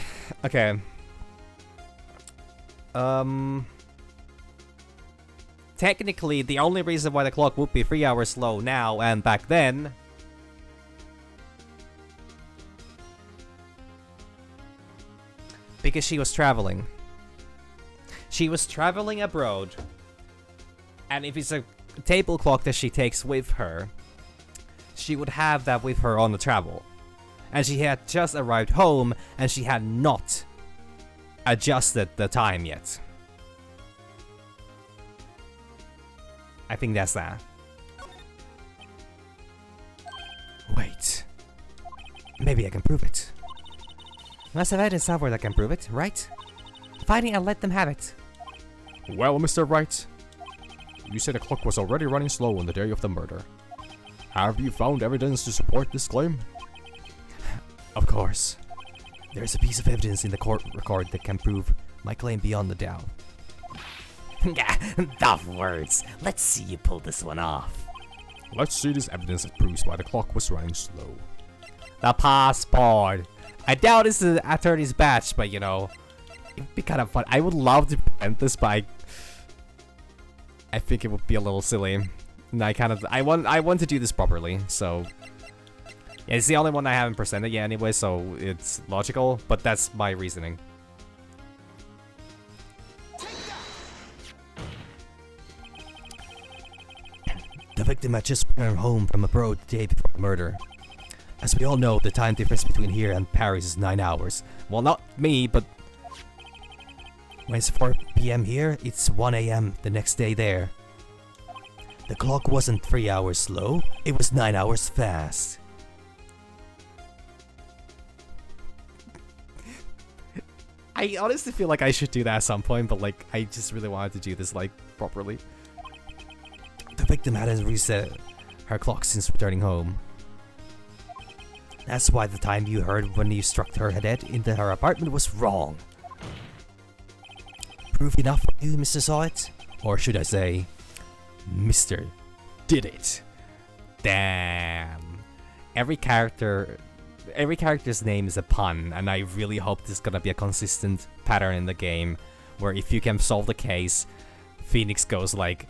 Technically, the only reason why the clock would be 3 hours slow now and back then because she was traveling. She was traveling abroad. And if it's a table clock that she takes with her, she would have that with her on the travel. And she had just arrived home and she had not adjusted the time yet. I think that's that.
Wait. Maybe I can prove it.
Must have evidence somewhere that can prove it, right? Find it and let them have it.
Well, Mr. Wright, you said the clock was already running slow on the day of the murder. Have you found evidence to support this claim?
Of course. There's a piece of evidence in the court record that can prove my claim beyond the doubt.
Tough words. Let's see you pull this one off.
Let's see this evidence that proves why the clock was running slow.
The passport. I doubt it's the attorney's badge, but you know, it'd be kind of fun. I would love to present this, but I think it would be a little silly. And I want to do this properly, so yeah, it's the only one I haven't presented yet anyway, so it's logical, but that's my reasoning.
The victim had just returned home from abroad the day before the murder. As we all know, the time difference between here and Paris is 9 hours.
Well, not me, but
When it's 4 p.m. here, it's 1 a.m. the next day there. The clock wasn't 3 hours slow, it was 9 hours fast.
I honestly feel like I should do that at some point, but like, I just really wanted to do this like properly.
The victim hadn't reset her clock since returning home. That's why the time you heard when you struck her head into her apartment was wrong. Proof enough for you, Mr. Saw It? Or should I say, Mr. Did It?
Damn. Every character's name is a pun, and I really hope this is gonna be a consistent pattern in the game, where if you can solve the case, Phoenix goes like,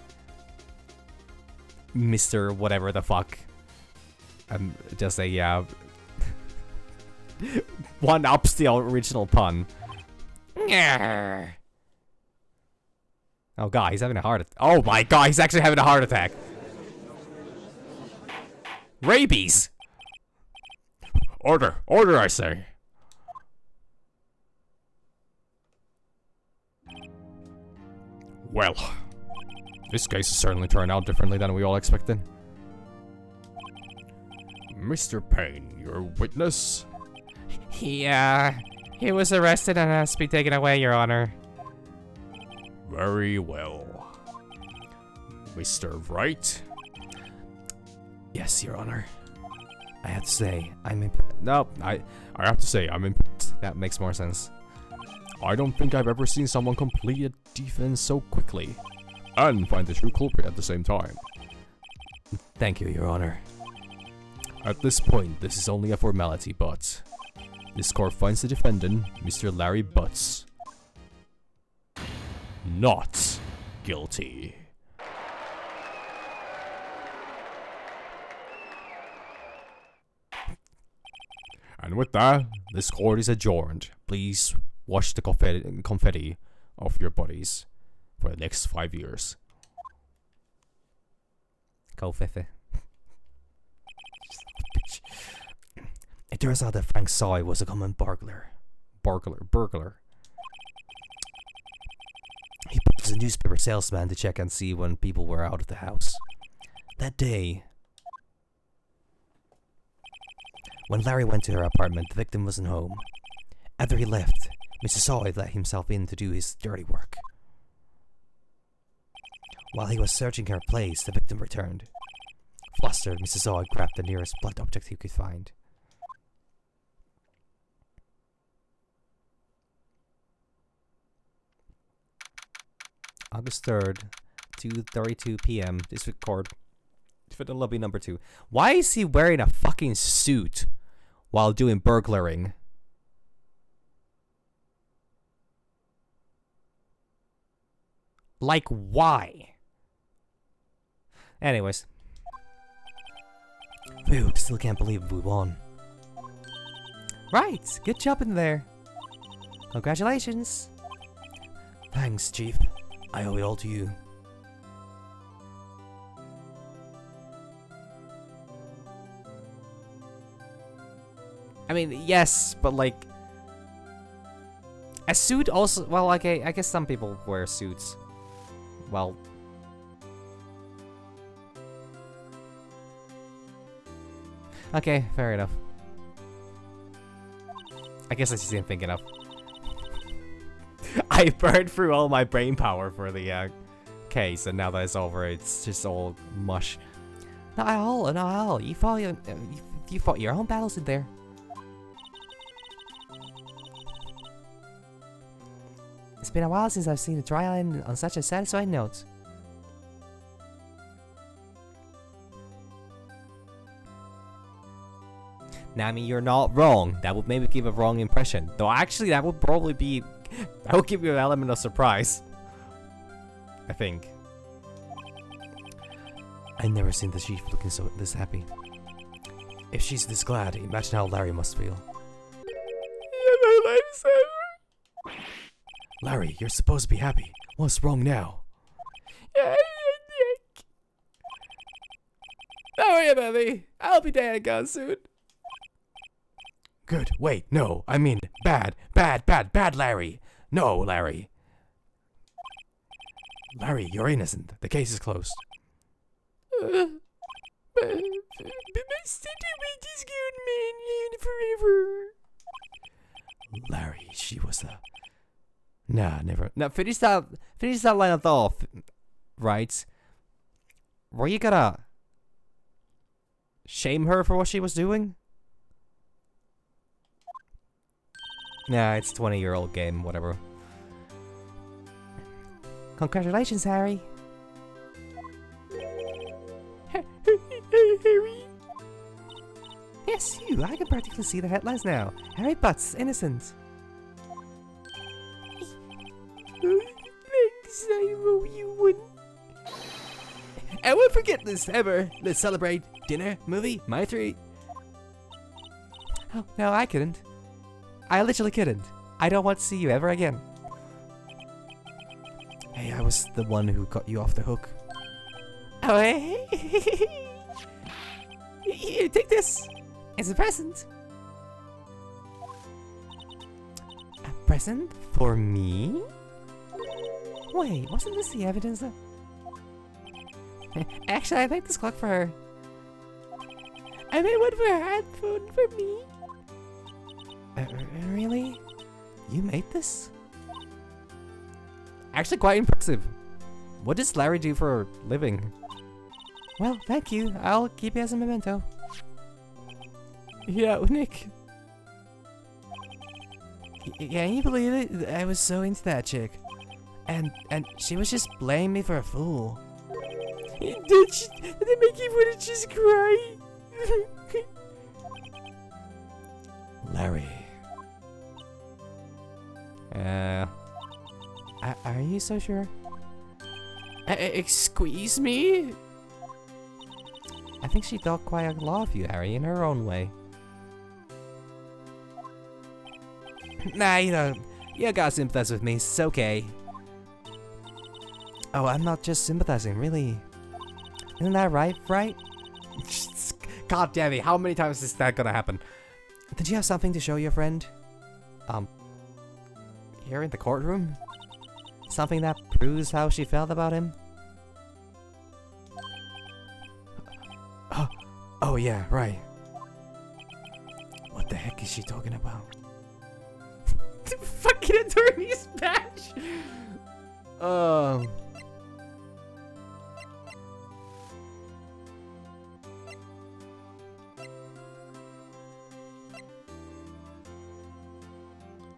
Mr. whatever the fuck. Just a, one-ups the original pun. Oh god, he's having a heart attack. Oh my god, he's actually having a heart attack. Rabies!
Order! Order, I say! Well, this case has certainly turned out differently than we all expected. Mr. Payne, your witness?
He was arrested and has to be taken away, Your Honor.
Very well. Mr. Wright?
Yes, Your Honor. I have to say,
No,
I have to say, I'm impressed.
that makes more sense.
I don't think I've ever seen someone complete a defense so quickly. And find the true culprit at the same time.
Thank you, Your Honor.
At this point, this is only a formality, but this court finds the defendant, Mr. Larry Butts, not guilty. And with that, this court is adjourned. Please wash the confetti off your bodies for the next 5 years.
Go, Fifi.
It turns out that Frank Soy was a common burglar. He was a newspaper salesman to check and see when people were out of the house. That day, when Larry went to her apartment, the victim wasn't home. After he left, Mr. Soy let himself in to do his dirty work. While he was searching her place, the victim returned. Flustered, Mr. Soy grabbed the nearest blunt object he could find.
August 3rd, 2:32 p.m. District Court. For the lobby number 2. Why is he wearing a fucking suit while doing burglaring? Like, why? Anyways.
Phew, still can't believe we won.
Right, good job in there. Congratulations.
Thanks, Chief. I owe it all to you.
I mean, yes, but like... A suit also... Well, okay, I guess some people wear suits. Well... Okay, fair enough. I guess that's the same thinking of. I burned through all my brain power for the case, and now that it's over, it's just all mush. Not at all, not at all. You fought your own battles in there. It's been a while since I've seen a trial end on such a satisfying note. Now, I mean, you're not wrong. That would maybe give a wrong impression. Though, actually, that would probably be... That would give you an element of surprise. I think.
I've never seen the chief looking this happy. If she's this glad, imagine how Larry must feel. Larry, you're supposed to be happy. What's wrong now?
Don't worry about me. I'll be dead and gone soon.
Good. Wait, no. I mean, bad Larry. No, Larry.
Larry, you're innocent. The case is closed.
But my sentiment is good, man, forever.
Larry, she was a... Nah, never.
Now finish that line of thought, right? Were you gonna shame her for what she was doing? Nah, it's a 20-year-old game, whatever. Congratulations, Harry. Harry? Yes, you. I can practically see the headlines now. Harry Butts, innocent. Thanks, I owe you one. I won't forget this ever. Let's celebrate. Dinner, movie, my treat. Oh, no, I couldn't. I literally couldn't. I don't want to see you ever again.
Hey, I was the one who got you off the hook.
Oh, hey. Here, take this. It's a present. A present for me? Wait, wasn't this the evidence that... Actually, I made this clock for her. I made one for her and one for me.
Really? You made this?
Actually, quite impressive. What does Larry do for a living? Well, thank you. I'll keep it as a memento. Yeah, Nick.
Can you believe it? I was so into that chick. And she was just blaming me for a fool.
Did they make you want to just cry?
Larry. Are you so sure?
Excuse me?
I think she thought quite a lot of you, Harry, in her own way.
Nah, you gotta sympathize with me. It's okay.
Oh, I'm not just sympathizing, really. Isn't that right, Wright?
God damn it, how many times is that gonna happen?
Did you have something to show your friend?
Here in the courtroom?
Something that proves how she felt about him? Oh yeah, right. What the heck is she talking about?
The fucking attorney's badge!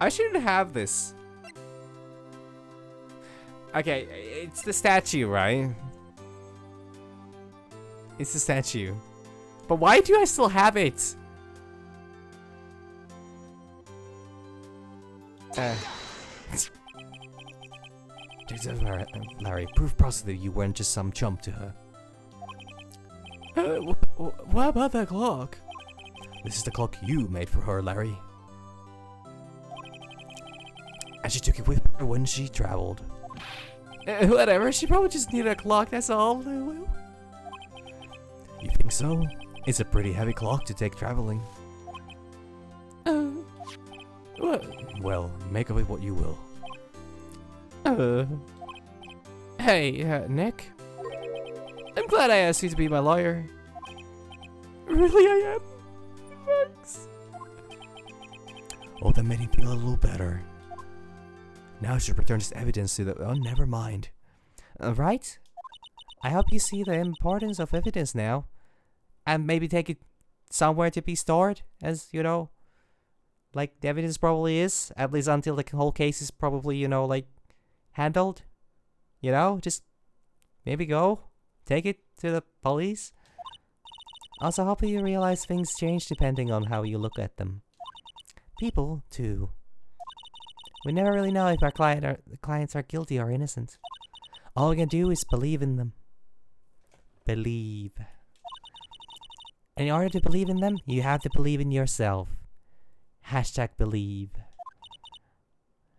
I shouldn't have this. Okay, it's the statue, right? It's the statue. But why do I still have it?
Larry, prove positive you weren't just some chump to her.
What about that clock?
This is the clock you made for her, Larry. And she took it with her when she traveled.
Whatever, she probably just needed a clock, that's all.
You think so? It's a pretty heavy clock to take traveling.
What?
Well, make of it what you will.
Hey, Nick. I'm glad I asked you to be my lawyer. Really, I am. Thanks.
Oh, that made me feel a little better. Now I should return this evidence to the... Oh, never mind.
Right? I hope you see the importance of evidence now. And maybe take it somewhere to be stored, as, like the evidence probably is. At least until the whole case is probably, like, handled. Just maybe go. Take it to the police. Also, hope you realize things change depending on how you look at them. People, too. We never really know if our clients are guilty or innocent. All we can do is believe in them. Believe. And in order to believe in them, you have to believe in yourself. Hashtag believe.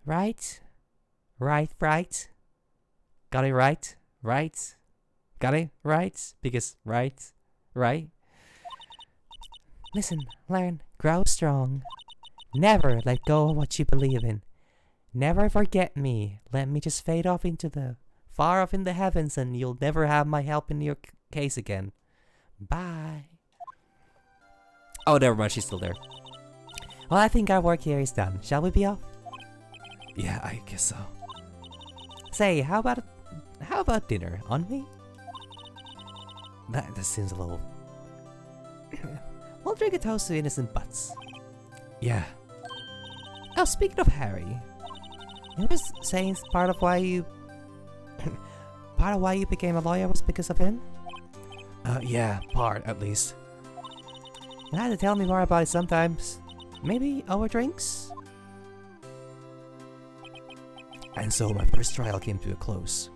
Right? Right? Got it right? Right? Got it right? Because right? Listen, learn, grow strong. Never let go of what you believe in. Never forget me. Let me just fade off into the far off in the heavens, and you'll never have my help in your case again. Bye. Oh, never mind. She's still there. Well, I think our work here is done. Shall we be off?
Yeah, I guess so.
Say, how about dinner on me?
That seems a little...
We'll drink a toast to innocent butts.
Yeah.
Oh, speaking of Harry, you were saying part of why you became a lawyer was because of him?
Yeah, part at least.
You have to tell me more about it sometimes. Maybe over drinks?
And so my first trial came to a close.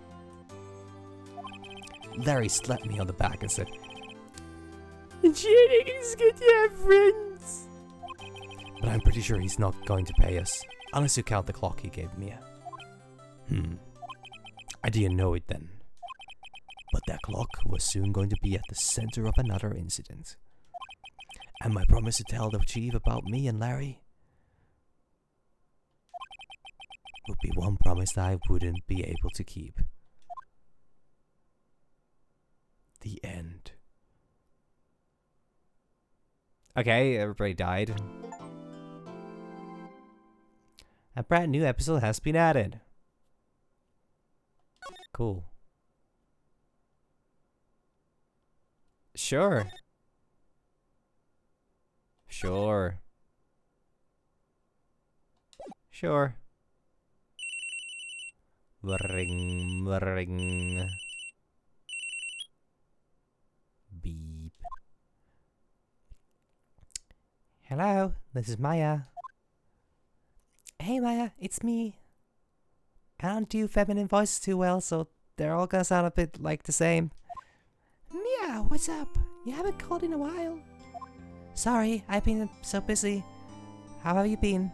Larry slapped me on the back and said,
Cheating is good to have friends.
but I'm pretty sure he's not going to pay us, unless you count the clock he gave me. I didn't know it then. But that clock was soon going to be at the center of another incident. And my promise to tell the chief about me and Larry would be one promise that I wouldn't be able to keep. The end.
Okay, everybody died. A brand new episode has been added. Cool. Sure. Sure. Sure. Ring, ring. Beep. Hello, this is Maya. Hey Maya, it's me. I don't do feminine voices too well, so they're all gonna sound a bit like the same. Mia, what's up? You haven't called in a while. Sorry, I've been so busy. How have you been?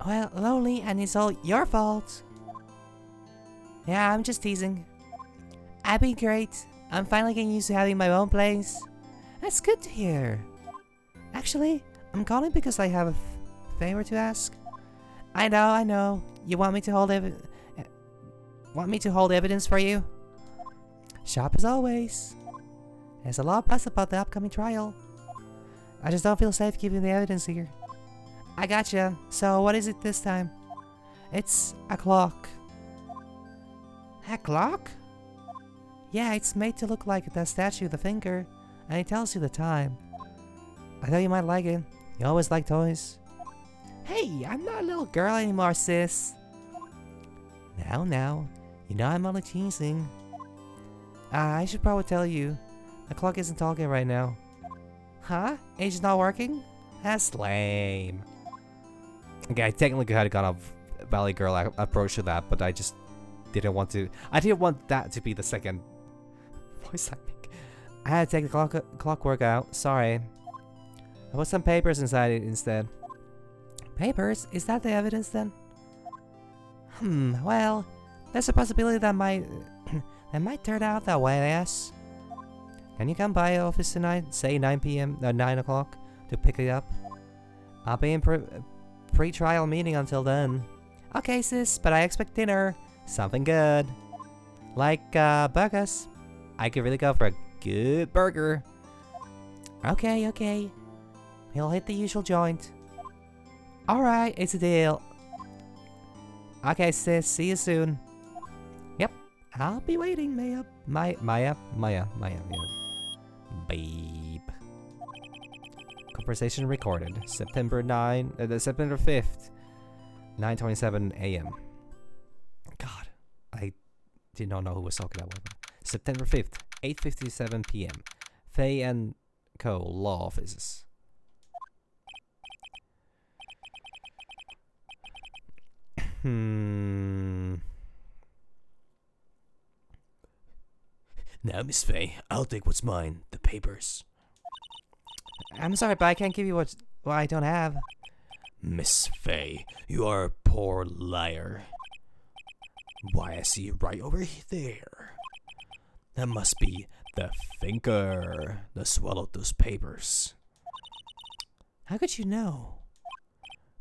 Well, lonely, and it's all your fault. Yeah, I'm just teasing. I've been great. I'm finally getting used to having my own place. That's good to hear. Actually, I'm calling because I have a favor to ask. I know. You want me to hold evidence for you? Sharp as always. There's a lot of buzz about the upcoming trial. I just don't feel safe giving the evidence here. I gotcha. So what is it this time? It's a clock. A clock? Yeah, it's made to look like the statue of the thinker, and it tells you the time. I thought you might like it. You always like toys. Hey, I'm not a little girl anymore, sis. Now, you know I'm only teasing. I should probably tell you, the clock isn't talking right now. Huh? It's not working? That's lame. Okay, I technically had gone off Valley Girl approach to that, but I just didn't want to. I didn't want that to be the second voice I make. I had to take the clockwork out. Sorry. I put some papers inside it instead. Papers? Is that the evidence then? Well, there's a possibility that might turn out that way, yes. Can you come by office tonight, say 9 p.m. 9 o'clock, to pick it up? I'll be in pre-trial meeting until then. Okay, sis, but I expect dinner. Something good. Like, burgers. I could really go for a good burger. Okay. We'll hit the usual joint. Alright, it's a deal. Okay, sis, see you soon. Yep, I'll be waiting, Maya. Maya. Beep. Conversation recorded. September 5th, 9:27 a.m. God, I did not know who was talking about. September 5th, 8:57 p.m. Fay and Co. Law Offices.
Now, Miss Fay, I'll take what's mine, the papers.
I'm sorry, but I can't give you what I don't have.
Miss Fay, you are a poor liar. Why, I see you right over there. That must be the thinker that swallowed those papers.
How could you know?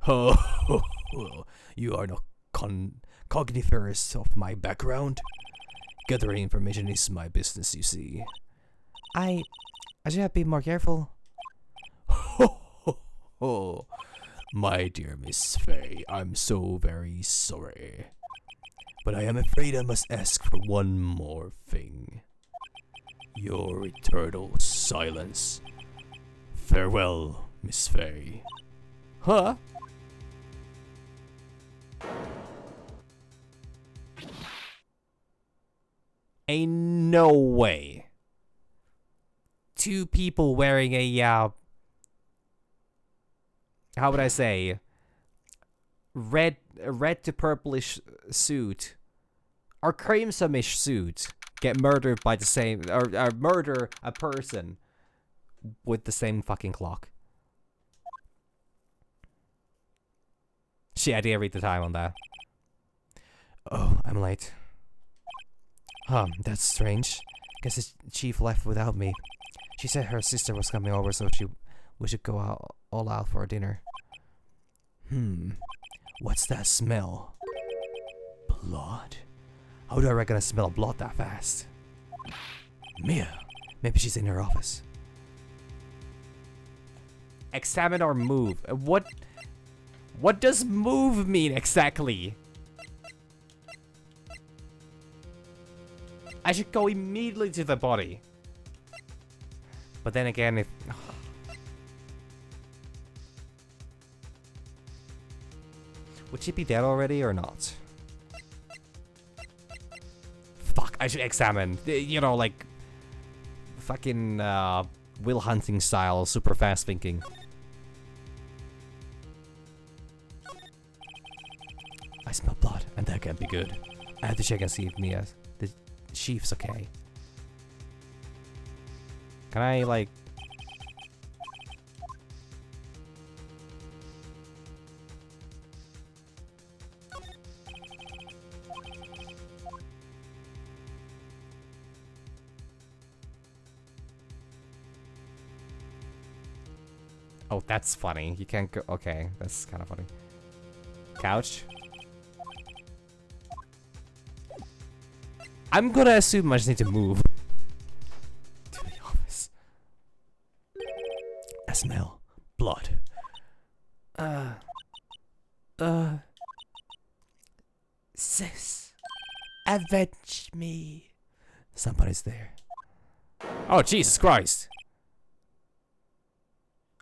Oh, you are not cogniferous of my background. Gathering information is my business, you see. I should have been more careful. Ho ho ho. My dear Miss Faye, I'm so very sorry. But I am afraid I must ask for one more thing. Your eternal silence. Farewell, Miss Faye.
Huh? Ain't no way. Two people wearing a, how would I say? Red to purplish suit. Or crimsonish suit. Get murdered by the same, or murder a person with the same fucking clock. Shit, I didn't read the time on that.
Oh, I'm late. Huh, that's strange. Guess the chief left without me. She said her sister was coming over, so we should go out all out for dinner. What's that smell? Blood? How do I reckon I smell blood that fast? Mia, maybe she's in her office.
Examine or move. What does move mean exactly? I should go immediately to the body. But then again, if... Would she be dead already or not? Fuck, I should examine. You know, like... Fucking, Will Hunting style, super fast thinking.
I smell blood, and that can't be good. I have to check and see if Mia... the chief's okay.
Can I, like... Oh, that's funny. You can't go... Okay, that's kind of funny. Couch? I'm gonna assume I just need to move to the office.
I smell blood. Sis, avenge me. Somebody's there.
Oh, Jesus Christ.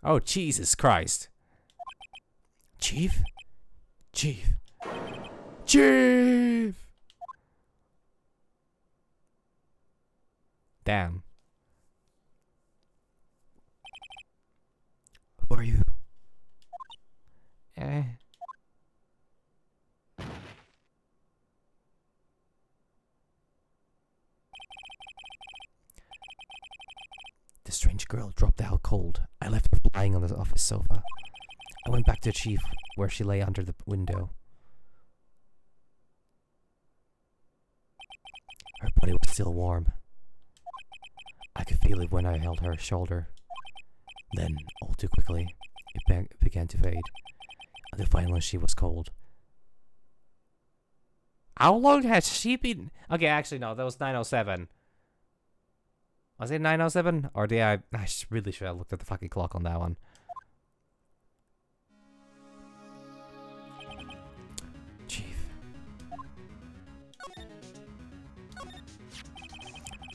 Oh, Jesus Christ.
Chief? Chief. Chief!
Damn.
Who are you? The strange girl dropped out cold. I left her lying on the office sofa. I went back to the chief, where she lay under the window. Her body was still warm. I could feel it when I held her shoulder. Then, all too quickly, it began to fade, until finally she was cold.
How long has she been... Okay, actually, no, that was 9:07. Was it 9:07? Or did I really should have looked at the fucking clock on that one.
Chief.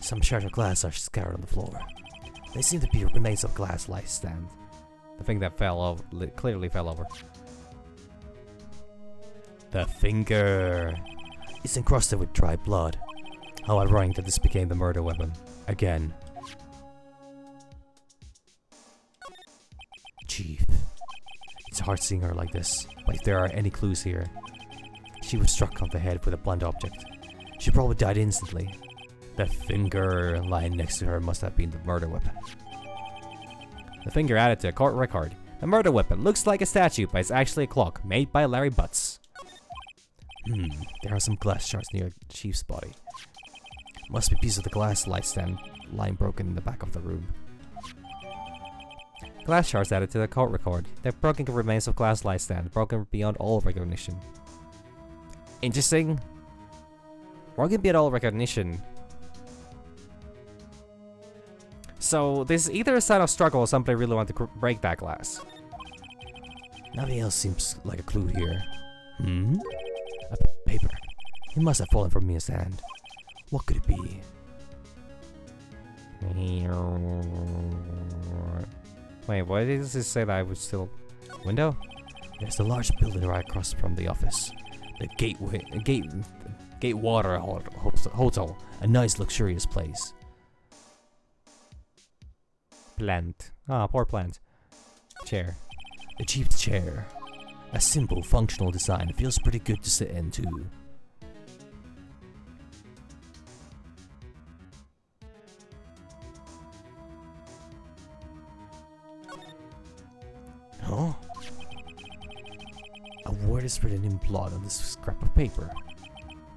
Some shards of glass are scattered on the floor. They seem to be remains of glass light stand.
The thing that fell over, clearly fell over.
The finger. It's encrusted with dry blood. How ironic that this became the murder weapon. Again. Chief. It's hard seeing her like this, but if there are any clues here. She was struck on the head with a blunt object. She probably died instantly. The finger lying next to her must have been the murder weapon.
The finger added to a court record. The murder weapon looks like a statue, but it's actually a clock made by Larry Butts.
There are some glass shards near the chief's body. Must be a piece of the glass light stand lying broken in the back of the room.
Glass shards added to the court record. The broken remains of glass light stand, broken beyond all recognition. Interesting. We're gonna get all recognition. So this is either a sign of struggle or somebody really want to break that glass.
Nothing else seems like a clue here. A paper. It must have fallen from Mia's hand. What could it be?
Wait, why does this say that I was still... Window?
There's a large building right across from the office. The Gatewater Hotel. A nice luxurious place.
Plant. Ah, poor plant. Chair.
The chief's chair. A simple, functional design. It feels pretty good to sit in too. Huh? A word is written in blood on this scrap of paper.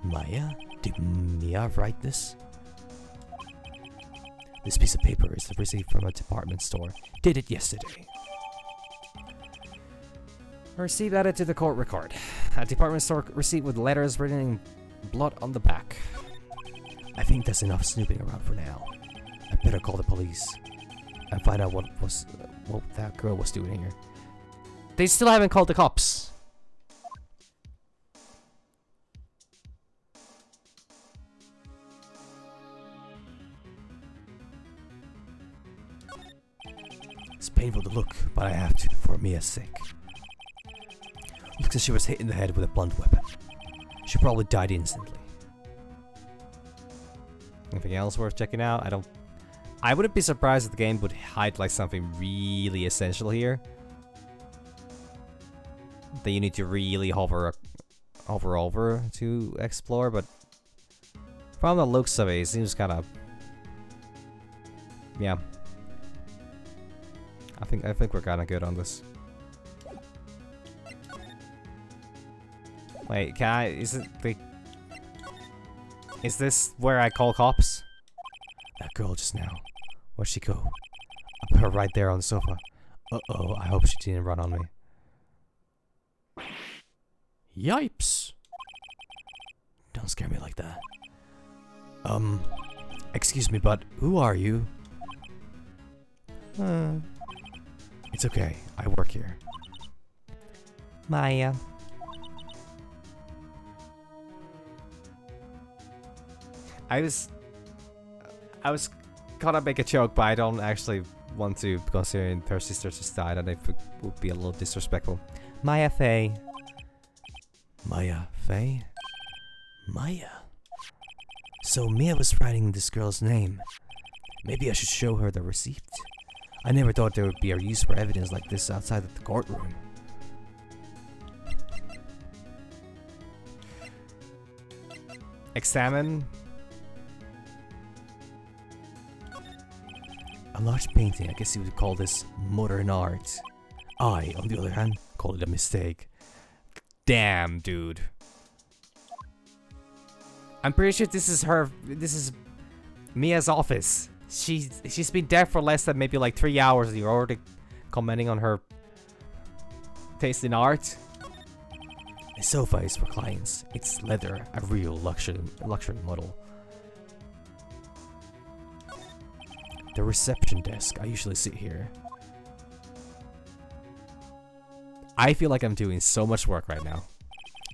Maya? Did Mia write this? This piece of paper is received from a department store. Did it yesterday.
Receipt added to the court record. A department store receipt with letters written in blood on the back.
I think that's enough snooping around for now. I better call the police and find out what that girl was doing here.
They still haven't called the cops.
It's painful to look, but I have to, for Mia's sake. Looks as she was hit in the head with a blunt weapon. She probably died instantly.
Anything else worth checking out? I wouldn't be surprised if the game would hide like something really essential here. That you need to really hover over to explore, but from the looks of it, it seems kind of... Yeah. I think we're kind of good on this. Wait, can I... Is this where I call cops?
That girl just now. Where'd she go? I put her right there on the sofa. Uh-oh, I hope she didn't run on me. Yipes! Don't scare me like that. Excuse me, but who are you? It's okay, I work here.
Maya. I was gonna make a joke, but I don't actually want to, considering her sister just died, and it would be a little disrespectful. Maya Faye.
Maya Faye? Maya? So Mia was writing this girl's name. Maybe I should show her the receipt. I never thought there would be a use for evidence like this outside of the courtroom.
Examine.
A large painting, I guess you would call this modern art. I, on the other hand, call it a mistake.
Damn, dude. I'm pretty sure this is Mia's office. She's been there for less than maybe like 3 hours and you're already commenting on her taste in art.
The sofa is for clients. It's leather, a real luxury model. The reception desk. I usually sit here.
I feel like I'm doing so much work right now.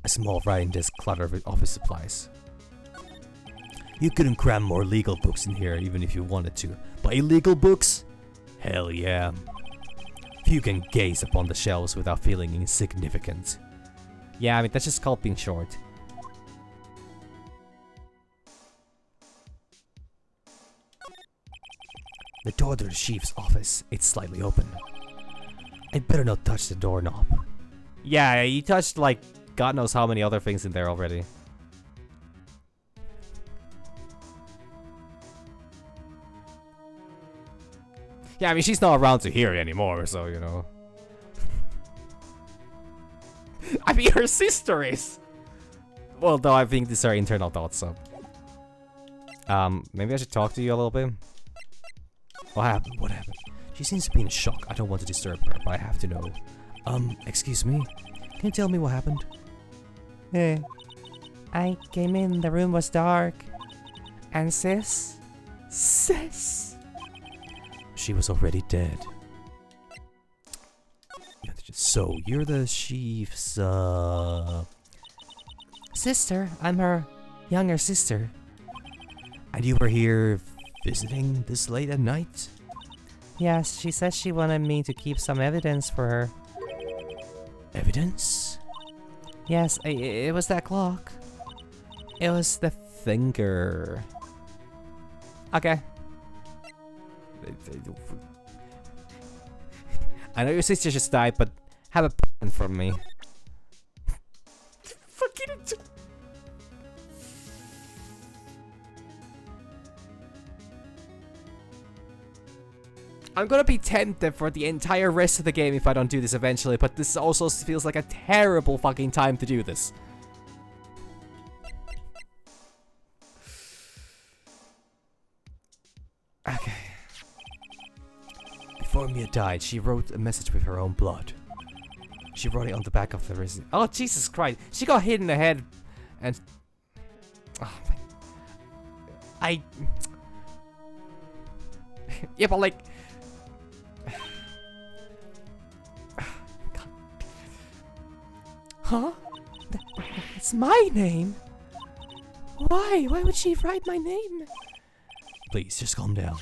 A small writing desk cluttered with office supplies. You couldn't cram more legal books in here even if you wanted to. But illegal books? Hell yeah. Few can gaze upon the shelves without feeling insignificant.
Yeah, I mean, that's just called being short.
The door to the chief's office, it's slightly open. I'd better not touch the doorknob.
Yeah, you touched like God knows how many other things in there already. Yeah, I mean, she's not around to hear it anymore, so, you know. I mean, her sister is. Well, though, I think these are internal thoughts, so. Maybe I should talk to you a little bit.
What happened? What happened? She seems to be in shock. I don't want to disturb her, but I have to know. Excuse me? Can you tell me what happened?
Eh. I came in, the room was dark. And sis?
She was already dead. So, you're the chief's,
Sister, I'm her younger sister.
And you were here visiting this late at night?
Yes, she said she wanted me to keep some evidence for her.
Evidence?
Yes, it was that clock. It was the
Finger.
Okay.
I know your sister just died, but have a present from me.
Fucking. I'm gonna be tempted for the entire rest of the game if I don't do this eventually, but this also feels like a terrible fucking time to do this.
Okay. Before Mia died, she wrote a message with her own blood. She wrote it on the back of the wrist.
Oh, Jesus Christ. She got hit in the head and... Oh, my... Yeah, but like... Huh? It's my name? Why? Why would she write my name?
Please, just calm down.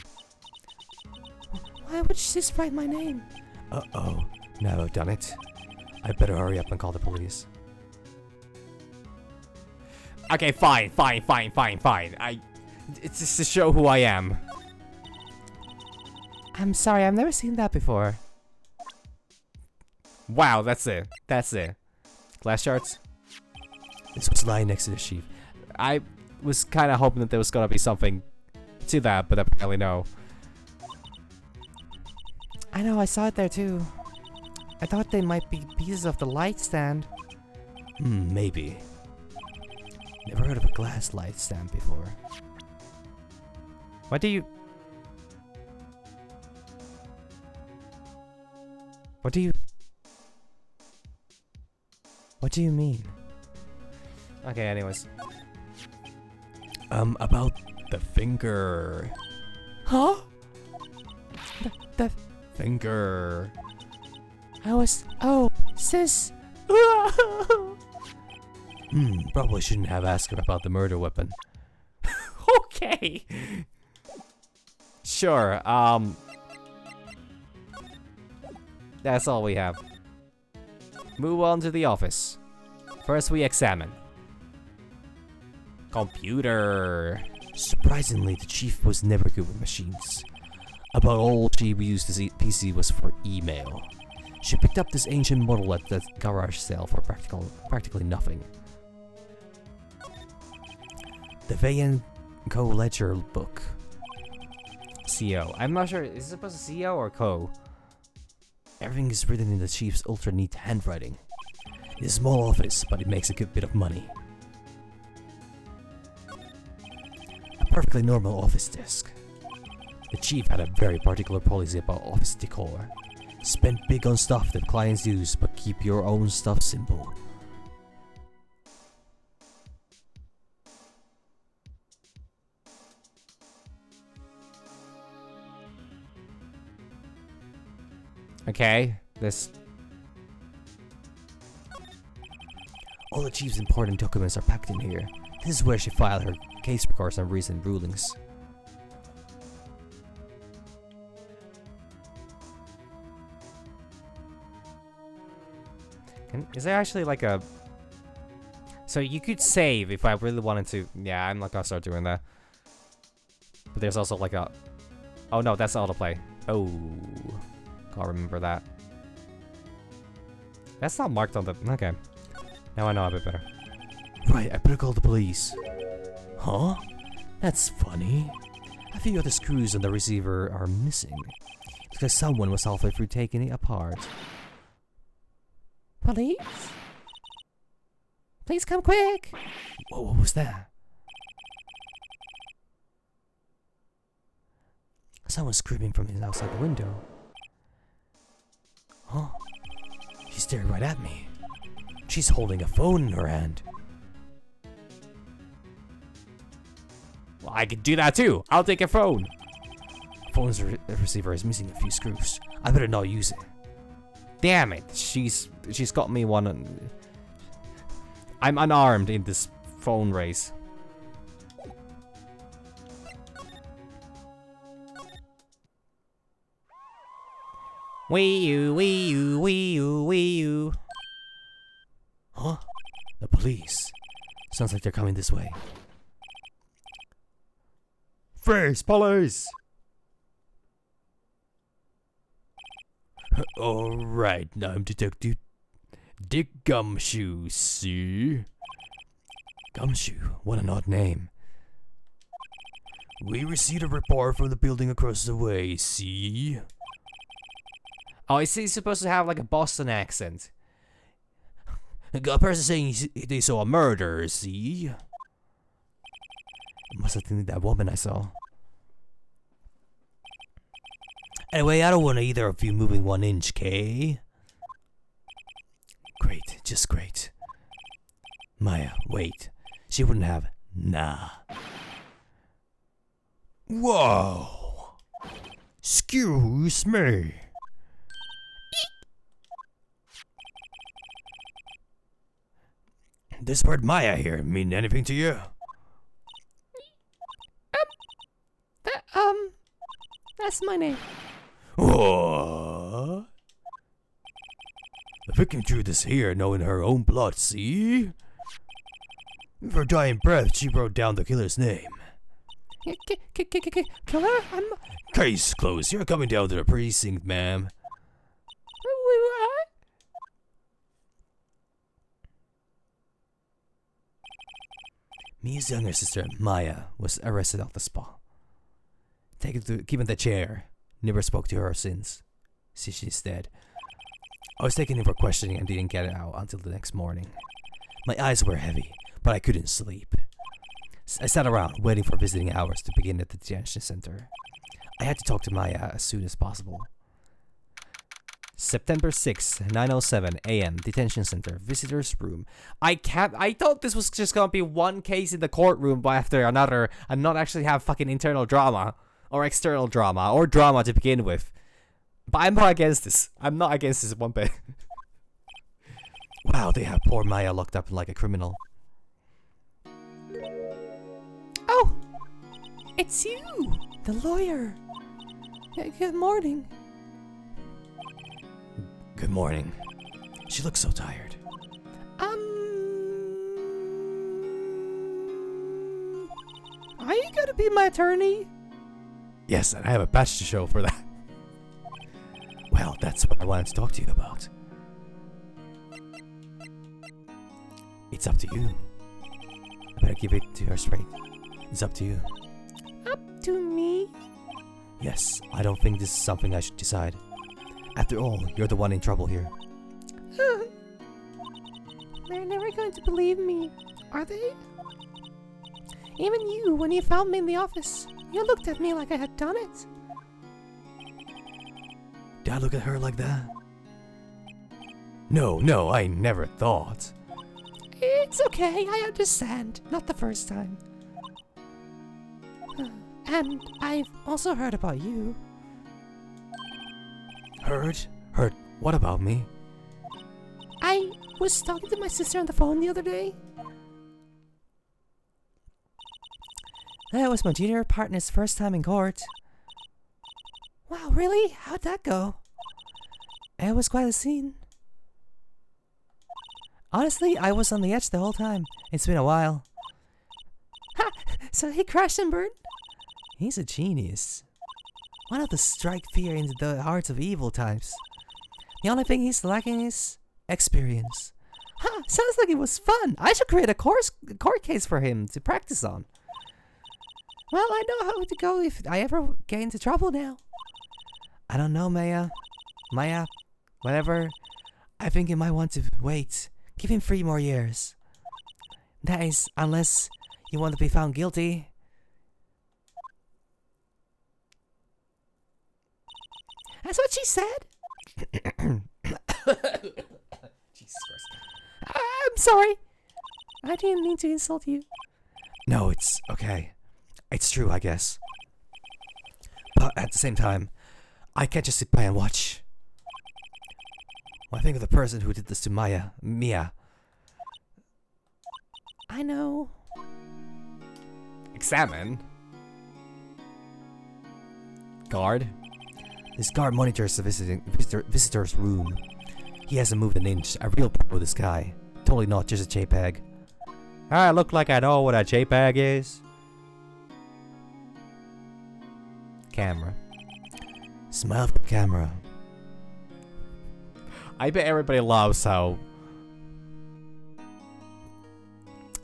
Why would she just write my name?
Uh-oh. Now I've done it. I better hurry up and call the police.
Okay, fine. It's just to show who I am. I'm sorry, I've never seen that before. Wow, that's it. Glass shards?
This was lying next to the sheep.
I was kind of hoping that there was gonna be something to that, but apparently no. I know, I saw it there too. I thought they might be pieces of the light stand.
Maybe. Never heard of a glass light stand before.
What do you mean? Okay, anyways.
About the finger.
Huh? The
Finger.
Oh, sis.
Probably shouldn't have asked her about the murder weapon.
Okay. Sure, that's all we have. Move on to the office. First we examine. Computer.
Surprisingly, the chief was never good with machines. About all she used the PC was for email. She picked up this ancient model at the garage sale for practically nothing. The Vey & Co. ledger book.
CO. I'm not sure, is it supposed to CO or Co?
Everything is written in the chief's ultra neat handwriting. It's a small office, but it makes a good bit of money. A perfectly normal office desk. The chief had a very particular policy about office decor. Spend big on stuff that clients use, but keep your own stuff simple.
Okay, this...
All the chief's important documents are packed in here. This is where she filed her case records and recent rulings.
Is there actually like a... So you could save if I really wanted to... Yeah, I'm not gonna start doing that. But there's also like a... Oh no, that's autoplay. Oh... Can't remember that. That's not marked on the... Okay. Now I know a bit better.
Right, I better call the police. Huh? That's funny. A few of the screws on the receiver are missing. It's because someone was halfway through taking it apart.
Police? Please come quick!
What was that? Someone's screaming from outside the window. Huh? She's staring right at me. She's holding a phone in her hand.
Well, I could do that too. I'll take your phone. Phone's receiver is missing a few screws. I better not use it. Damn it. She's got me one. I'm unarmed in this phone race. Wee you. Huh? The police. Sounds like they're coming this way.
Freeze, police!
Alright, now I'm Detective Dick Gumshoe, see? Gumshoe, what an odd name. We received a report from the building across the way, see? Oh, is he supposed to have like a Boston accent? A person saying they saw a murder, see? It must have been that woman I saw. Anyway, I don't want either of you moving 1 inch, Kay. Great, just great. Maya, wait. She wouldn't have. Nah.
Whoa! Excuse me.
This word Maya here mean anything to you? That's my name. What? The victim drew this here knowing her own blood, see? With her dying breath, she wrote down the killer's name. Killer? Case closed. You're coming down to the precinct, ma'am. Mia's younger sister, Maya, was arrested on the spot. Given the chair. Never spoke to her since. She's dead. I was taken in for questioning and didn't get out until the next morning. My eyes were heavy, but I couldn't sleep. I sat around waiting for visiting hours to begin at the detention center. I had to talk to Maya as soon as possible. September 6th, 9:07 a.m. Detention center, visitors room. I thought this was just gonna be one case in the courtroom after another and not actually have fucking internal drama or external drama or drama to begin with. But I'm not against this. I'm not against this one bit. Wow, they have poor Maya locked up like a criminal. Oh, it's you, the lawyer. Good morning. Good morning. She looks so tired. Are you gonna be my attorney? Yes, and I have a badge to show for that. Well, that's what I wanted to talk to you about. It's up to you. I better give it to her straight. It's up to you. Up to me? Yes, I don't think this is something I should decide. After all, you're the one in trouble here. They're never going to believe me, are they? Even you, when you found me in the office, you looked at me like I had done it. Did I look at her like that? No, I never thought. It's okay, I understand. Not the first time. And I've also heard about you. Heard? Heard what about me? I was talking to my sister on the phone the other day. That was my junior partner's first time in court. Wow, really? How'd that go? It was quite a scene. Honestly, I was on the edge the whole time. It's been a while. Ha! So he crashed and burned? He's a genius. One of the strike fear into the hearts of evil types. The only thing he's lacking is experience. Huh, sounds like it was fun. I should create a court case for him to practice on. Well, I know how to go if I ever get into trouble now. I don't know, Maya, whatever. I think you might want to wait. Give him 3 more years. That is, unless you want to be found guilty. That's what she said. Jesus Christ. I'm sorry. I didn't mean to insult you. No, it's okay.
It's true, I guess. But at the same time, I can't just sit by and watch. When I think of the person who did this to Mia. I know.
Examine. Guard.
This guard monitors the visitor's room. He hasn't moved an inch. A real pro, this guy. Totally not just a JPEG.
I look like I know what a JPEG is.
Camera. Smile for the camera.
I bet everybody loves how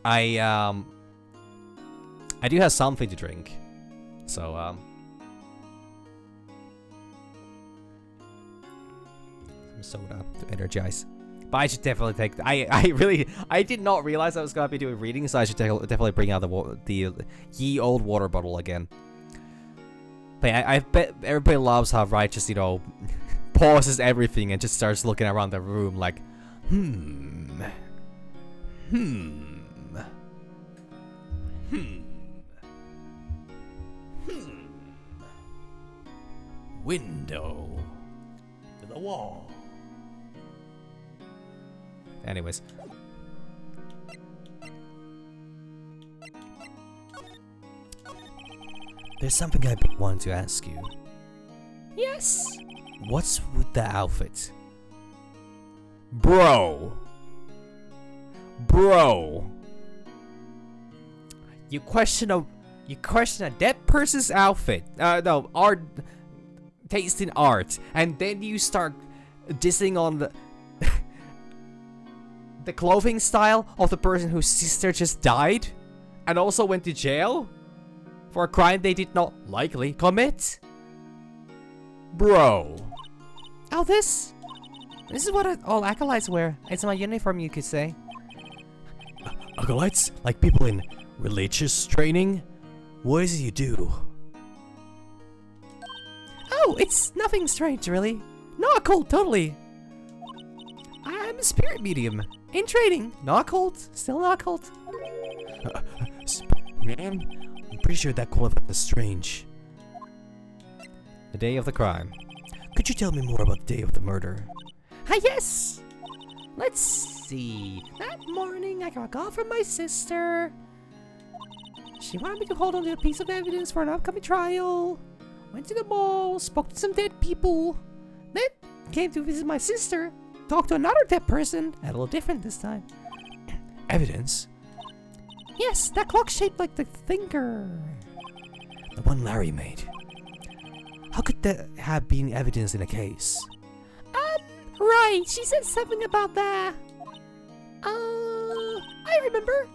I do have something to drink. So some soda to energize. But I should definitely take I did not realize I was gonna be doing reading, so I should definitely bring out the ye old water bottle again. But I bet everybody loves how Wright just, pauses everything and just starts looking around the room like, window to the wall. Anyways.
There's something I wanted to ask you.
Yes.
What's with the outfit?
Bro. You question a dead person's outfit. No, art, taste in art, and then you start dissing on the clothing style of the person whose sister just died, and also went to jail for a crime they did not likely commit. Bro.
Oh, this is what all acolytes wear. It's my uniform, you could say. Acolytes? Like people in religious training? What is it you do? Oh, it's nothing strange, really. Not occult, totally. I'm a spirit medium. In training. Not occult. Still not occult. Man, I'm pretty sure that qualifies as strange.
The day of the crime.
Could you tell me more about the day of the murder?
Ah, yes! Let's see. That morning, I got a call from my sister. She wanted me to hold on to a piece of evidence for an upcoming trial. Went to the mall, spoke to some dead people. Then came to visit my sister. Talked to another dead person. A little different this time.
Evidence?
Yes, that clock shaped like the thinker.
The one Larry made. How could that have been evidence in a case?
Right, she said something about that. I remember.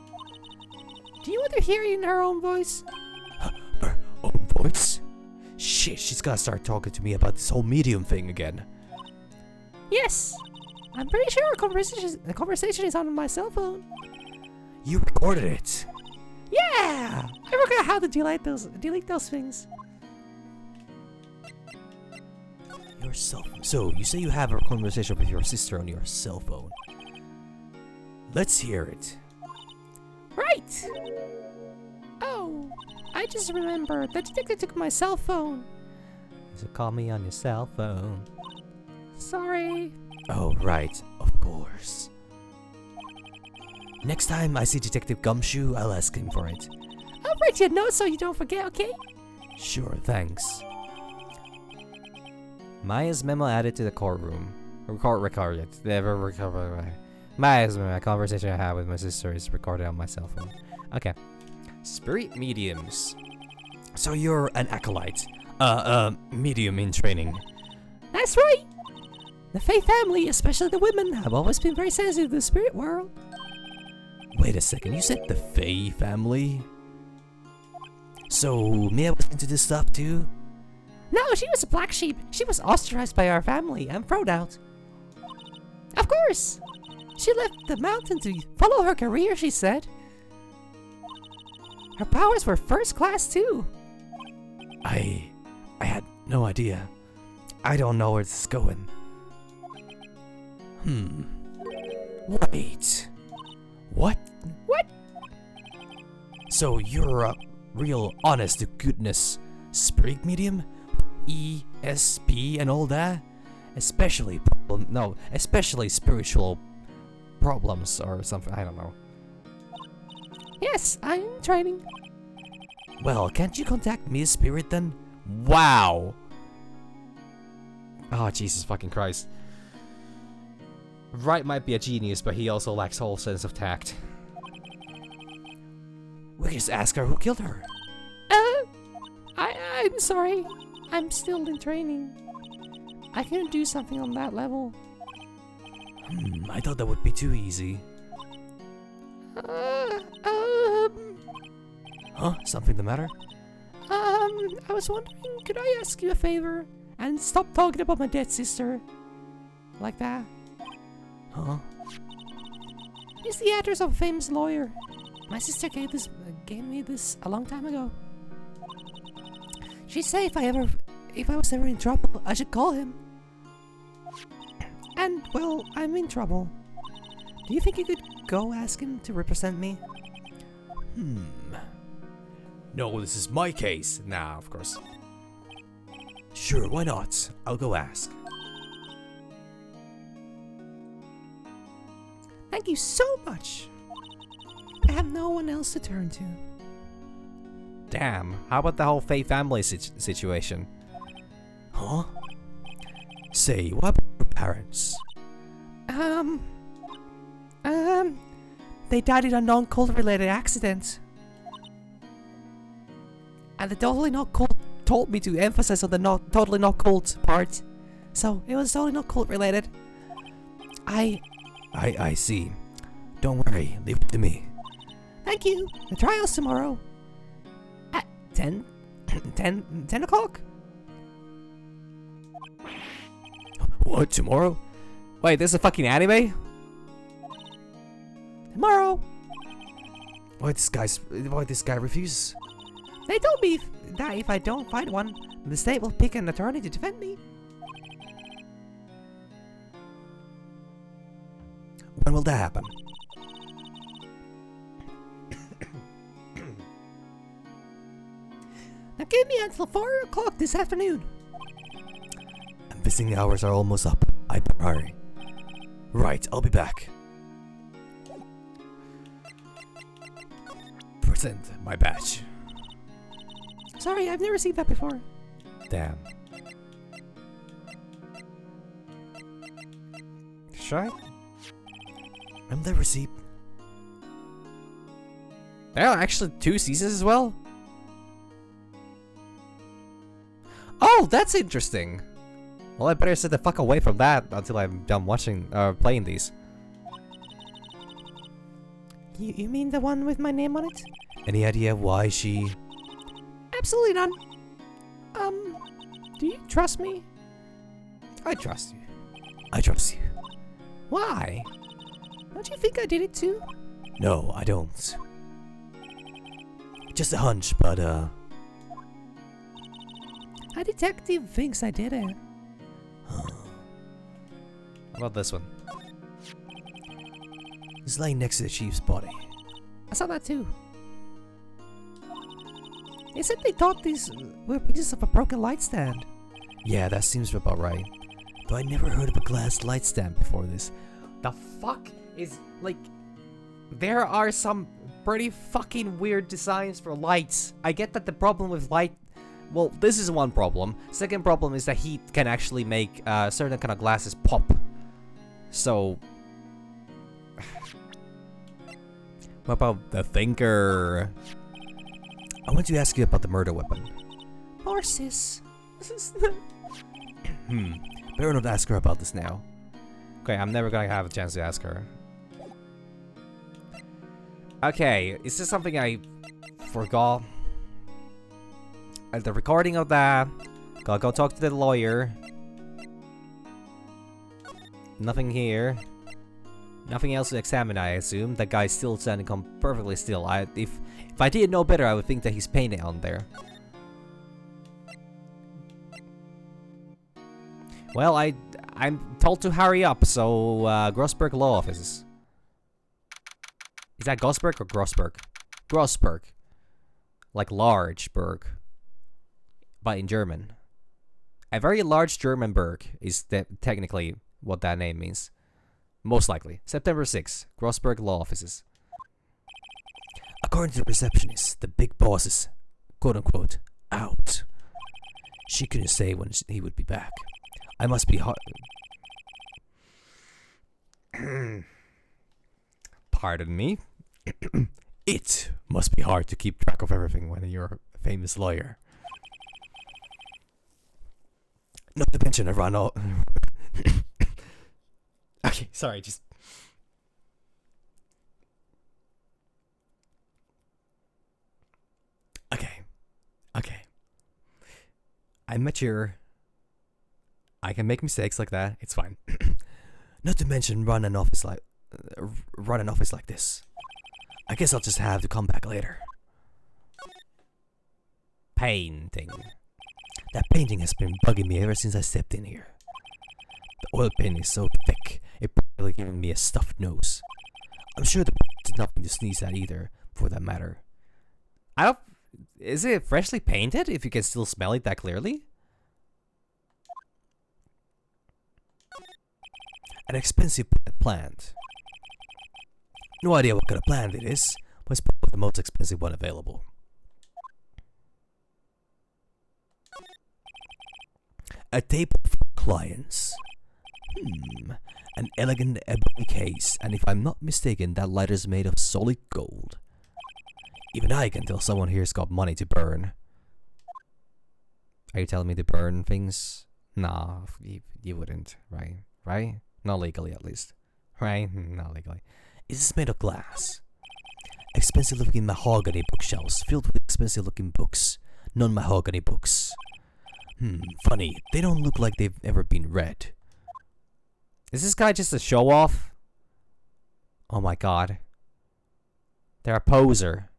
Do you want to hear it in her own voice?
Her own voice? Shit, she's gotta start talking to me about this whole medium thing again.
Yes. I'm pretty sure the conversation is on my cell phone.
You recorded it.
Yeah! I forgot how to delete those things.
Your cell phone. So, you say you have a conversation with your sister on your cell phone. Let's hear it.
Right! Oh, I just remembered. The detective took my cell phone.
So call me on your cell phone.
Sorry.
Oh, right. Of course. Next time I see Detective Gumshoe, I'll ask him for it.
I'll write you a note so you don't forget, okay?
Sure, thanks.
Maya's memo added to the courtroom. Recorded. Maya's memo, a conversation I had with my sister is recorded on my cell phone. Okay. Spirit mediums.
So you're an acolyte. Medium in training.
That's right. The Fae family, especially the women, have always been very sensitive to the spirit world.
Wait a second, you said the Fae family? So, Mia was into this stuff too?
No, she was a black sheep. She was ostracized by our family and thrown out. Of course! She left the mountain to follow her career, she said. Her powers were first class too.
I had no idea. I don't know where this is going. Wait. What?
What?
So you're a
real honest to goodness spirit medium, ESP and all that, especially especially spiritual problems or something. I don't know.
Yes, I'm training.
Well, can't you contact me as spirit then? Wow. Oh, Jesus fucking Christ. Wright might be a genius, but he also lacks whole sense of tact. We can just ask her who killed her.
I'm sorry. I'm still in training. I can't do something on that level.
I thought that would be too easy. Huh? Something the matter?
I was wondering, could I ask you a favor? And stop talking about my dead sister. Like that.
Huh?
He's the address of a famous lawyer. My sister gave me this a long time ago. She said if I was ever in trouble, I should call him. And, well, I'm in trouble. Do you think you could go ask him to represent me?
No, this is my case. Nah, of course. Sure, why not? I'll go ask.
Thank you so much. I have no one else to turn to.
Damn, how about the whole Faye family situation?
Huh? Say, what about your parents?
They died in a non-cult related accident. And the totally not cult told me to emphasize on the totally not cult part. So, it was totally not cult related.
I see. Don't worry, leave it to me.
Thank you. The trial's tomorrow. At 10 o'clock?
What, tomorrow?
Wait, this is a fucking anime?
Tomorrow.
Why this guy refuses?
They told me that if I don't find one, the state will pick an attorney to defend me.
When will that happen?
Now give me until 4 o'clock this afternoon.
And visiting hours are almost up. I better hurry. Right, I'll be back. Present my badge.
Sorry, I've never seen that before.
Damn.
Should I?
Remember the receipt?
There are actually 2 seasons as well? Oh, that's interesting. Well, I better sit the fuck away from that until I'm done watching or playing these.
You mean the one with my name on it?
Any idea why she...
Absolutely none. Do you trust me?
I trust you.
I trust you.
Why? Don't you think I did it too?
No, I don't. Just a hunch, but
A detective thinks I did it.
How about this one?
it's lying next to the chief's body.
I saw that too. They said they thought these were pieces of a broken light stand.
Yeah, that seems about right. Though I never heard of a glass light stand before this.
The fuck is, like, there are some pretty fucking weird designs for lights. I get that the problem with light, well, this is one problem. Second problem is that heat can actually make certain kind of glasses pop. So, what about the thinker?
I want to ask you about the murder weapon.
Horses.
Better not ask her about this now.
Okay, I'm never gonna have a chance to ask her. Okay, is this something I forgot? At the recording of that, gotta go talk to the lawyer. Nothing here. Nothing else to examine, I assume. That guy's still standing perfectly still. If I didn't know better, I would think that he's painted on there. Well, I'm told to hurry up, so Grossberg Law Offices. Is that Grossberg or Grossberg? Grossberg.
like large burg, but in German. A very large German burg is technically what that name means. Most likely. September 6th, Grossberg Law Offices.
According to the receptionist, the big boss is, quote unquote, out. She couldn't say when he would be back. I must be hard.
Pardon me?
It must be hard to keep track of everything when you're a famous lawyer. Not to mention around all.
Okay, sorry, just.
Okay. I'm mature. I can make mistakes like that. It's fine. Not to mention run an office like this. I guess I'll just have to come back later.
Painting.
That painting has been bugging me ever since I stepped in here. The oil paint is so thick, it probably giving me a stuffed nose. I'm sure there's nothing to sneeze at either, for that matter.
Is it freshly painted if you can still smell it that clearly?
An expensive plant. No idea what kind of plant it is, but it's probably the most expensive one available. A table for clients. An elegant ebony case, and if I'm not mistaken, that lighter is made of solid gold. Even I can tell someone here's got money to burn.
Are you telling me to burn things? Nah, you wouldn't, right? Right? Not legally, at least. Right? Not legally.
It is made of glass. Expensive looking mahogany bookshelves filled with expensive looking books. Non-mahogany books. Funny, they don't look like they've ever been read.
Is this guy just a show-off? Oh my god. They're a poser.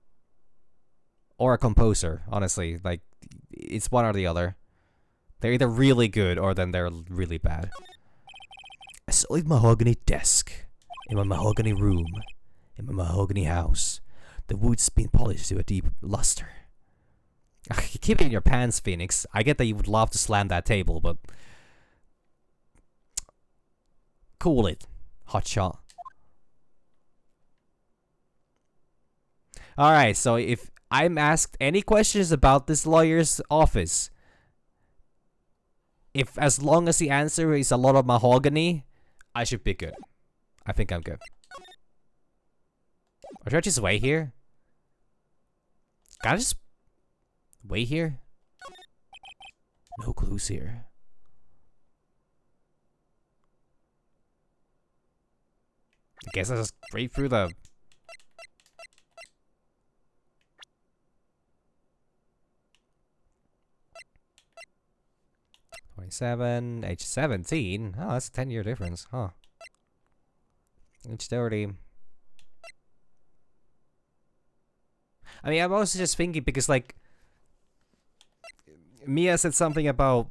Or a composer, honestly. Like, it's one or the other. They're either really good or then they're really bad.
A solid mahogany desk. In my mahogany room. In my mahogany house. The wood's been polished to a deep luster.
Keep it in your pants, Phoenix. I get that you would love to slam that table, but... cool it, hotshot. Alright, so if I'm asked any questions about this lawyer's office, if as long as the answer is a lot of mahogany, I should be good. I think I'm good. Or should I just wait here? Can I just wait here?
No clues here.
I guess I just read through the... age 17. Oh, that's a 10-year difference, huh? Age 30. I mean, I'm also just thinking because, like, Mia said something about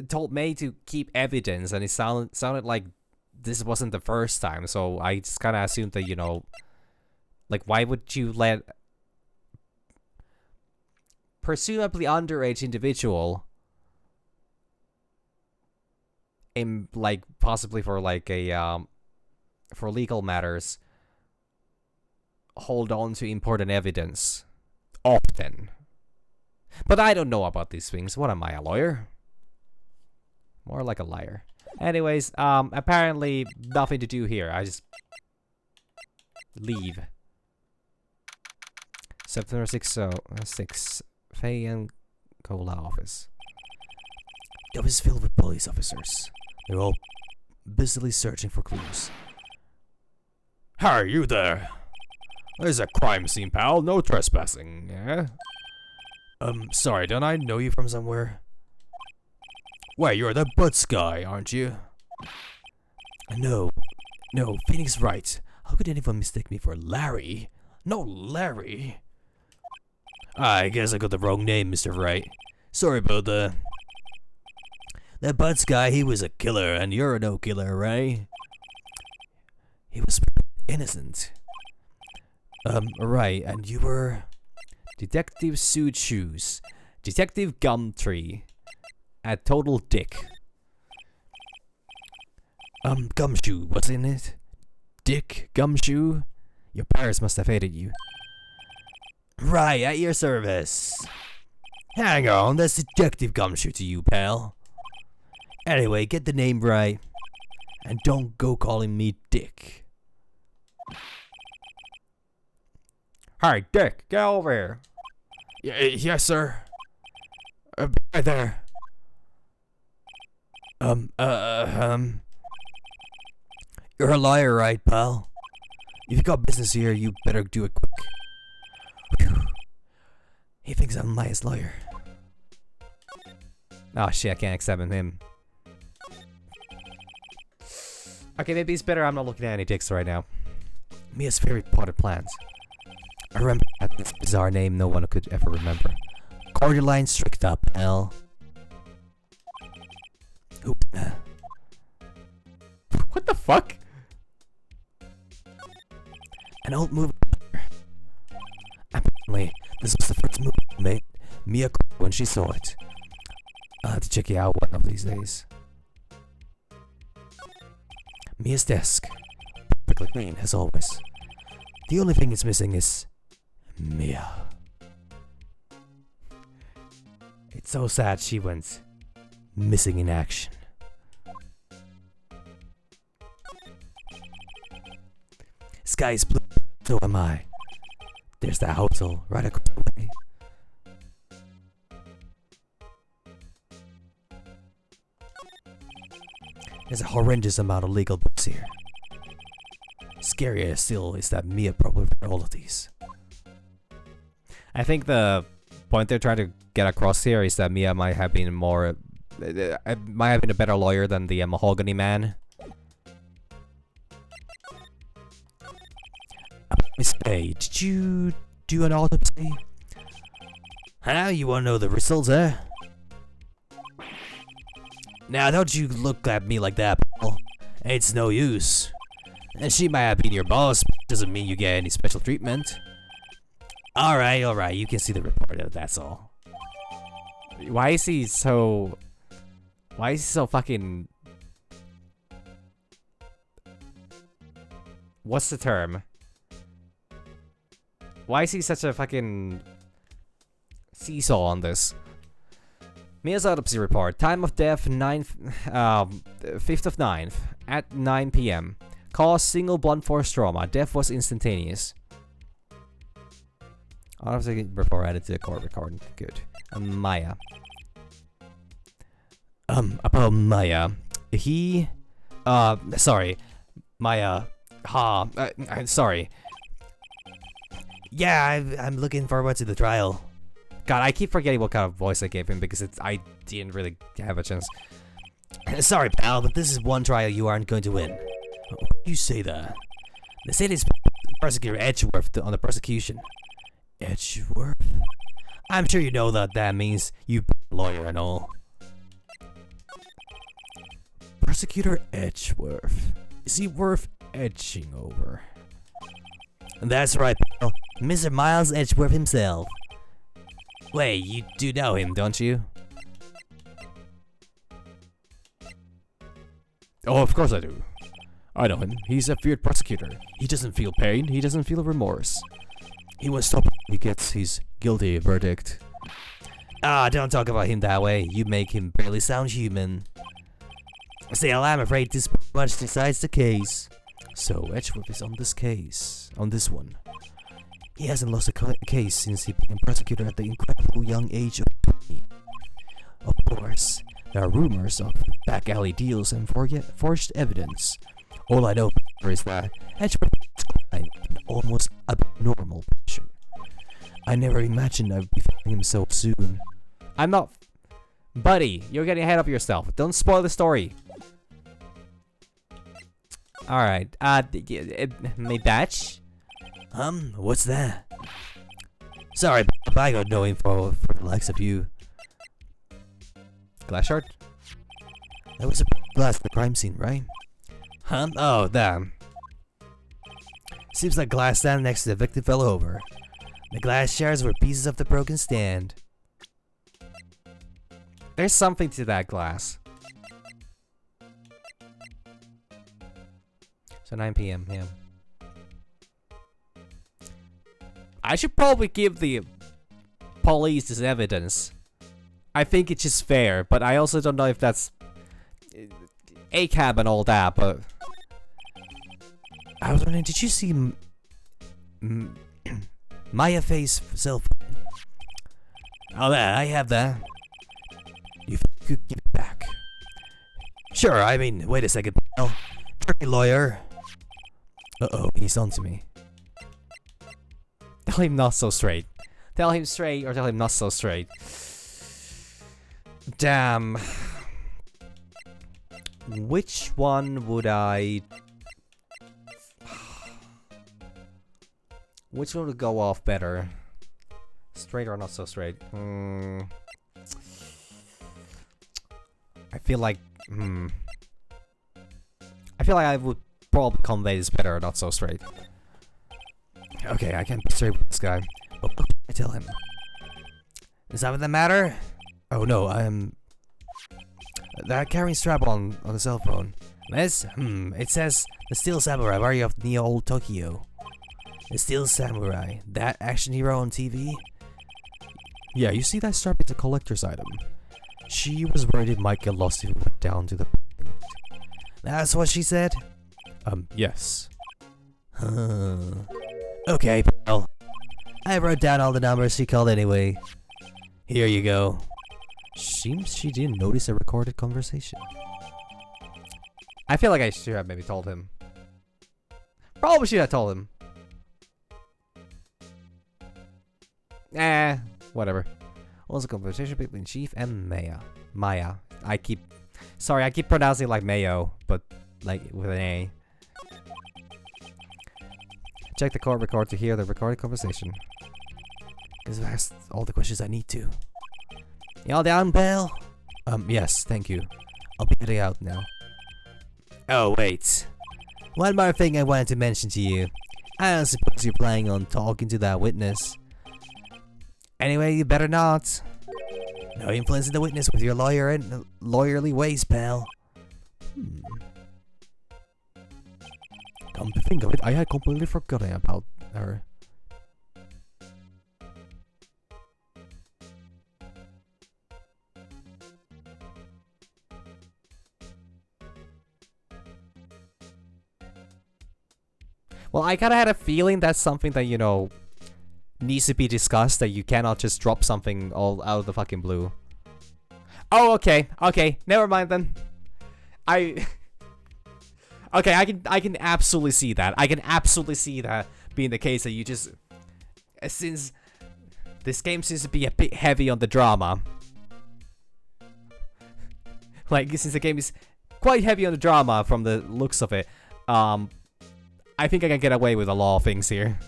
told May to keep evidence, and it sounded like this wasn't the first time. So I just kind of assumed that, you know, like, why would you let presumably underage individual in, like, possibly for like a for legal matters hold on to important evidence often? But I don't know about these things. What am I, a lawyer? More like a liar. Anyways, apparently nothing to do here. I just leave. September 6th, Faye and Cola office.
The office is filled with police officers. They're all busily searching for clues.
Hey, you there? There's a crime scene, pal. No trespassing, yeah?
Sorry, don't I know you from somewhere?
Wait, you're the Butts guy, aren't you?
No, Phoenix Wright. How could anyone mistake me for Larry? No, Larry. I guess I got the wrong name, Mr. Wright. Sorry about that. That Butts guy, he was a killer, and you're no killer, right? He was innocent. Right, and you were...
Detective Suit Shoes, Detective Gumtree, a total dick.
Gumshoe, what's in it? Dick, Gumshoe? Your parents must have hated you. Right, at your service. Hang on, that's Detective Gumshoe to you, pal. Anyway, get the name right. And don't go calling me Dick.
Hey, Dick, get over here.
Yes, sir. Right there.
You're a liar, right, pal? If you got business here, you better do it quick. Whew. He thinks I'm Maya's lawyer.
Oh shit, I can't examine him. Okay, maybe it's better I'm not looking at any dicks right now.
Mia's favorite potted plant. I remember that bizarre name no one could ever remember. Cordyline stricta, pal. Oop.
What the fuck?
An old movie. Apparently, this was the first movie made Mia cried when she saw it. I'll have to check it out one of these days. Mia's desk. Perfectly clean, as always. The only thing it's missing is Mia. It's so sad she went missing in action. Sky's blue, so am I. There's that hotel right across the way. There's a horrendous amount of legal books here. Scarier still is that Mia probably read all of these.
I think the point they're trying to get across here is that Mia might have been more, might have been a better lawyer than the Mahogany Man.
Miss Bay, did you do an autopsy? Huh? You wanna know the results, eh? Now, don't you look at me like that, pal. It's no use. And she might have been your boss, but doesn't mean you get any special treatment. Alright, you can see the report, that's all.
Why is he so fucking... What's the term? Why is he such a fucking seesaw on this? Mia's autopsy report. Time of death 5th of 9th at 9 p.m. Cause single blunt force trauma. Death was instantaneous. Autopsy report added to the court recording. Good. Maya.
About Maya. Sorry. Maya. Sorry. Yeah, I'm looking forward to the trial.
God, I keep forgetting what kind of voice I gave him because I didn't really have a chance.
Sorry, pal, but this is one trial you aren't going to win. Why do you say that? They said it's prosecutor Edgeworth on the prosecution. Edgeworth? I'm sure you know that means you lawyer and all. Prosecutor Edgeworth. Is he worth edging over? That's right, pal. Mr. Miles Edgeworth himself. Wait, you do know him, don't you?
Oh, of course I do. I know him. He's a feared prosecutor. He doesn't feel pain. He doesn't feel remorse.
He won't stop when he gets his guilty verdict. Ah, don't talk about him that way. You make him barely sound human. Still, I'm afraid this pretty much decides the case. So, Edgeworth is on this case. On this one. He hasn't lost a case since he became prosecutor at the incredible young age of 20. Of course, there are rumors of back alley deals and forged evidence. All I know is that Edgeworth is an almost abnormal patient. I never imagined I'd be finding him so soon.
I'm not... Buddy, you're getting ahead of yourself. Don't spoil the story. Alright, my batch?
What's that? Sorry, I got no info for the likes of you.
Glass shard?
That was a glass at the crime scene, right? Oh, damn. Seems like glass standing next to the victim fell over.
The glass shards were pieces of the broken stand.
There's something to that glass.
So 9 p.m. Yeah.
I should probably give the police this evidence. I think it's just fair, but I also don't know if that's ACAB and all that, but
I was wondering, did you see Maya Faye's cell phone? Oh, I have that. You could give it back. Sure, I mean, wait a second, pal. Attorney lawyer. Uh-oh, he's on to me.
tell him not so straight. Tell him straight or tell him not so straight. Damn. Which one would I... Which one would go off better? Straight or not so straight? I feel like... I feel like I would probably convey this better or not so straight.
Okay, I can't be straight with this guy. But what can I tell him? Is that what the matter? Oh no, that carrying strap on the cell phone. This? It says the Steel Samurai warrior of Neo Old Tokyo. The Steel Samurai, that action hero on TV?
Yeah, you see that strap is a collector's item. She was worried it might get lost if it went down to the...
That's what she said?
Yes.
Okay, pal. I wrote down all the numbers she called anyway. Here you go.
Seems she didn't notice a recorded conversation.
I feel like I should have maybe told him. Probably should have told him. Whatever. What was a conversation between Chief and Maya? Maya. I keep pronouncing it like Mayo, but like with an A. Check the court record to hear the recorded conversation.
Because I've asked all the questions I need to. You all down, pal?
Yes, thank you.
I'll be heading out now. Oh, wait. One more thing I wanted to mention to you. I don't suppose you're planning on talking to that witness. Anyway, you better not. No influencing the witness with your lawyer and lawyerly ways, pal.
Come to think of it, I had completely forgotten about her.
Well, I kinda had a feeling that's something that, you know, needs to be discussed, that you cannot just drop something all out of the fucking blue. Oh, okay, never mind then. Okay, I can absolutely see that. I can absolutely see that being the case, that you just... Since this game seems to be a bit heavy on the drama. Like, since the game is quite heavy on the drama from the looks of it, I think I can get away with a lot of things here.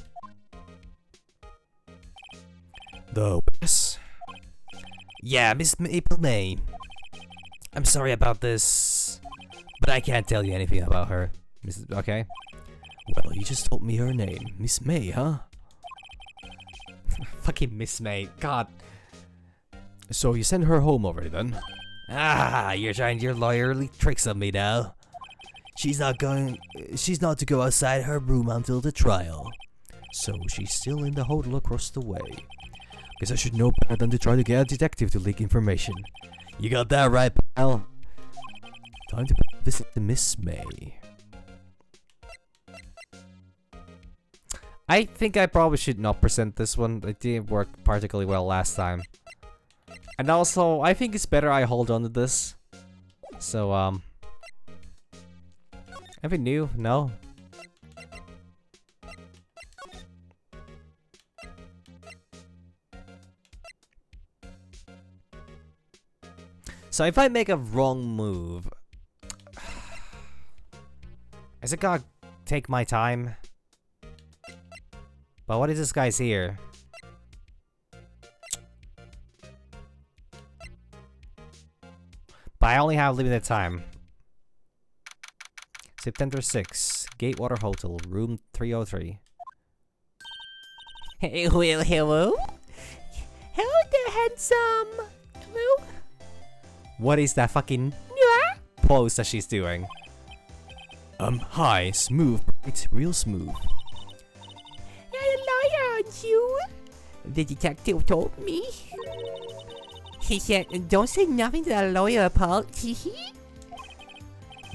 The witness?
Yeah, Miss Maple May. I'm sorry about this, but I can't tell you anything about her.
Okay.
Well, you just told me her name. Miss May, huh?
Fucking Miss May. God.
So you sent her home already then?
Ah, you're trying your lawyerly tricks on me now. She's not to go outside her room until the trial.
So she's still in the hotel across the way. Guess I should know better than to try to get a detective to leak information.
You got that right, pal.
Time to visit the Miss May.
I think I probably should not present this one. It didn't work particularly well last time. And also, I think it's better I hold on to this. So, anything new? No? So if I make a wrong move... Is it gonna take my time? But what is this guy's here? But I only have limited time. September 6th, Gatewater Hotel, room 303.
Well, hello? Hello there, handsome. Hello?
What is that fucking pose that she's doing?
Hi, smooth, it's real smooth.
You're a liar, aren't you? The detective told me. He said, don't say nothing to that lawyer, Paul. Hee.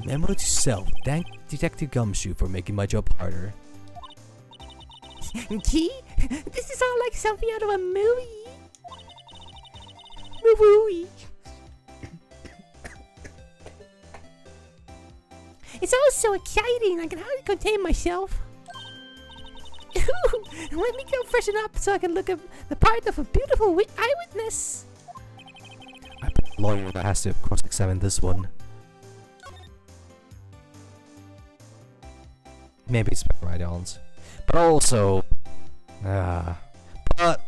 Memo to self, thank Detective Gumshoe for making my job harder.
Gee, this is all like something out of a movie. Movie. It's all so exciting, I can hardly contain myself. Let me go freshen up so I can look at the part of a beautiful eyewitness.
I bet the lawyer that has to cross-examine this one.
Maybe it's right on. But also... but...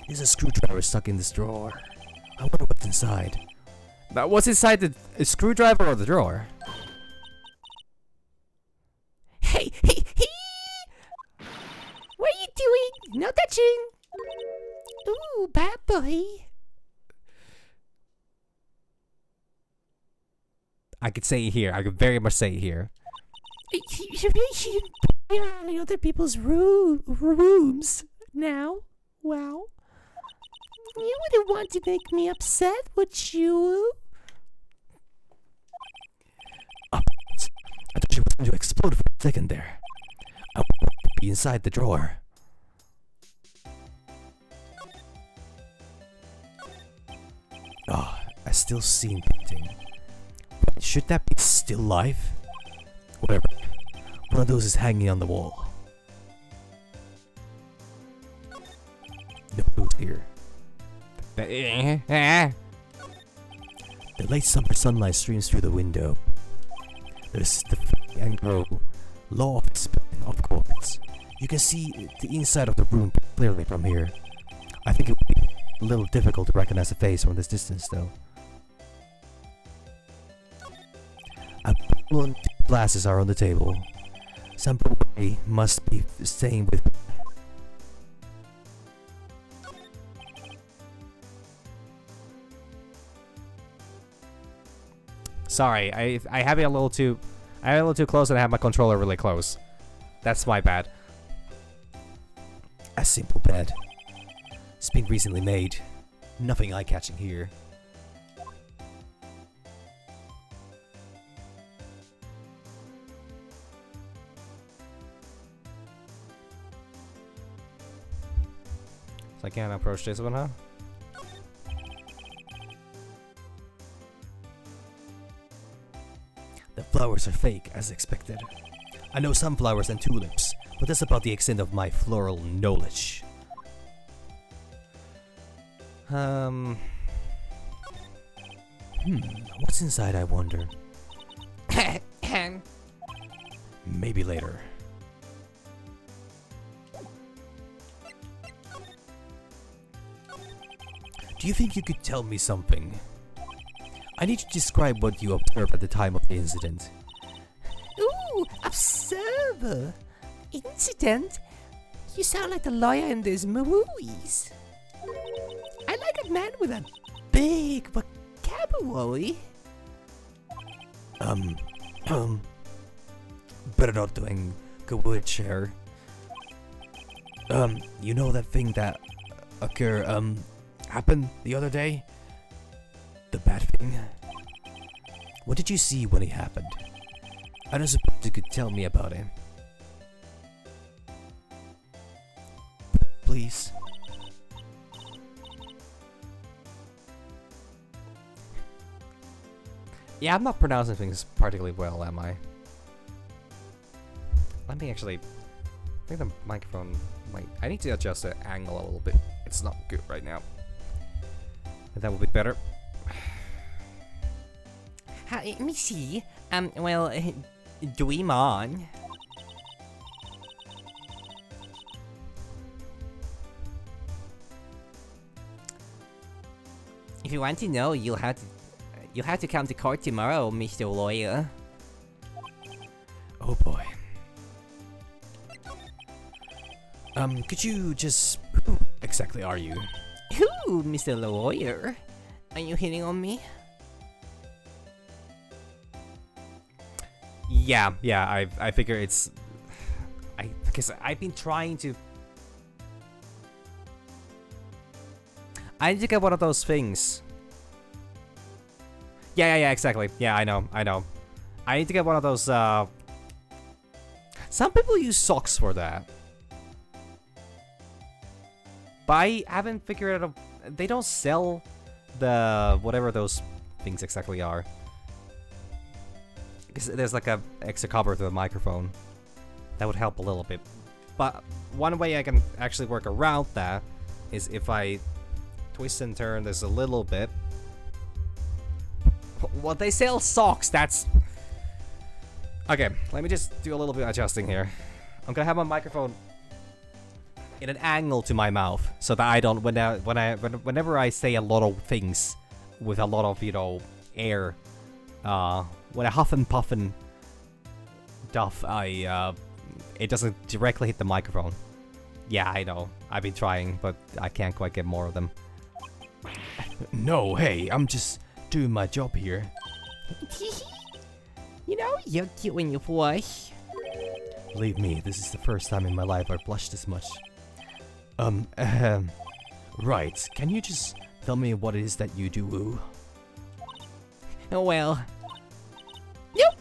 There's a screwdriver stuck in this drawer. I wonder what's inside.
That was inside the screwdriver or the drawer?
Hey! What are you doing? No touching! Ooh, bad boy.
I could say it here. I could very much say it here.
You really shouldn't put on in other people's rooms now. Wow. You wouldn't want to make me upset, would you?
I thought you were going to explode for a second there. I want to be inside the drawer. I still see him painting. Should that be still life? Whatever. One of those is hanging on the wall. No clues here. The late summer sunlight streams through the window. There's the and grow law office building, of course. You can see the inside of the room clearly from here. I think it would be a little difficult to recognize a face from this distance, though. Two glasses are on the table. Some boy must be staying with.
Sorry, I have it a little too close and I have my controller really close. That's my bad.
A simple bed. It's been recently made. Nothing eye-catching here.
So I can't approach this one, huh?
The flowers are fake, as expected. I know sunflowers and tulips, but that's about the extent of my floral knowledge. What's inside, I wonder? Maybe later. Do you think you could tell me something? I need to describe what you observed at the time of the incident.
Ooh, observer. Incident? You sound like the lawyer in those movies. I like a man with a big vocabulary.
Better not doing good with share. You know that thing that happened the other day? The bad thing? What did you see when it happened? I don't suppose you could tell me about it. Please.
Yeah, I'm not pronouncing things particularly well, am I? Let me actually... I think the microphone might... I need to adjust the angle a little bit. It's not good right now. That will be better.
Let me see. Well, dream on. If you want to know, you'll have to come to court tomorrow, Mr. Lawyer.
Oh boy.
Could you just... Who exactly are you?
Ooh, Mr. Lawyer. Are you hitting on me?
Yeah, I figure it's... Because I've been trying to... I need to get one of those things. Yeah, exactly. Yeah, I know. I need to get one of those, Some people use socks for that. But I haven't figured out... They don't sell the... whatever those things exactly are. Because there's like a extra cover to the microphone. That would help a little bit. But one way I can actually work around that is if I twist and turn this a little bit. Well, they sell socks, that's... Okay, let me just do a little bit of adjusting here. I'm gonna have my microphone in an angle to my mouth so that I don't... Whenever I say a lot of things with a lot of, you know, air, when I huff and puff and duff, it doesn't directly hit the microphone. Yeah, I know. I've been trying, but I can't quite get more of them.
No, hey, I'm just doing my job here.
You know, you're cute when you blush.
Believe me, this is the first time in my life I've blushed this much. Right, can you just tell me what it is that you do?
Oh, well. Nope.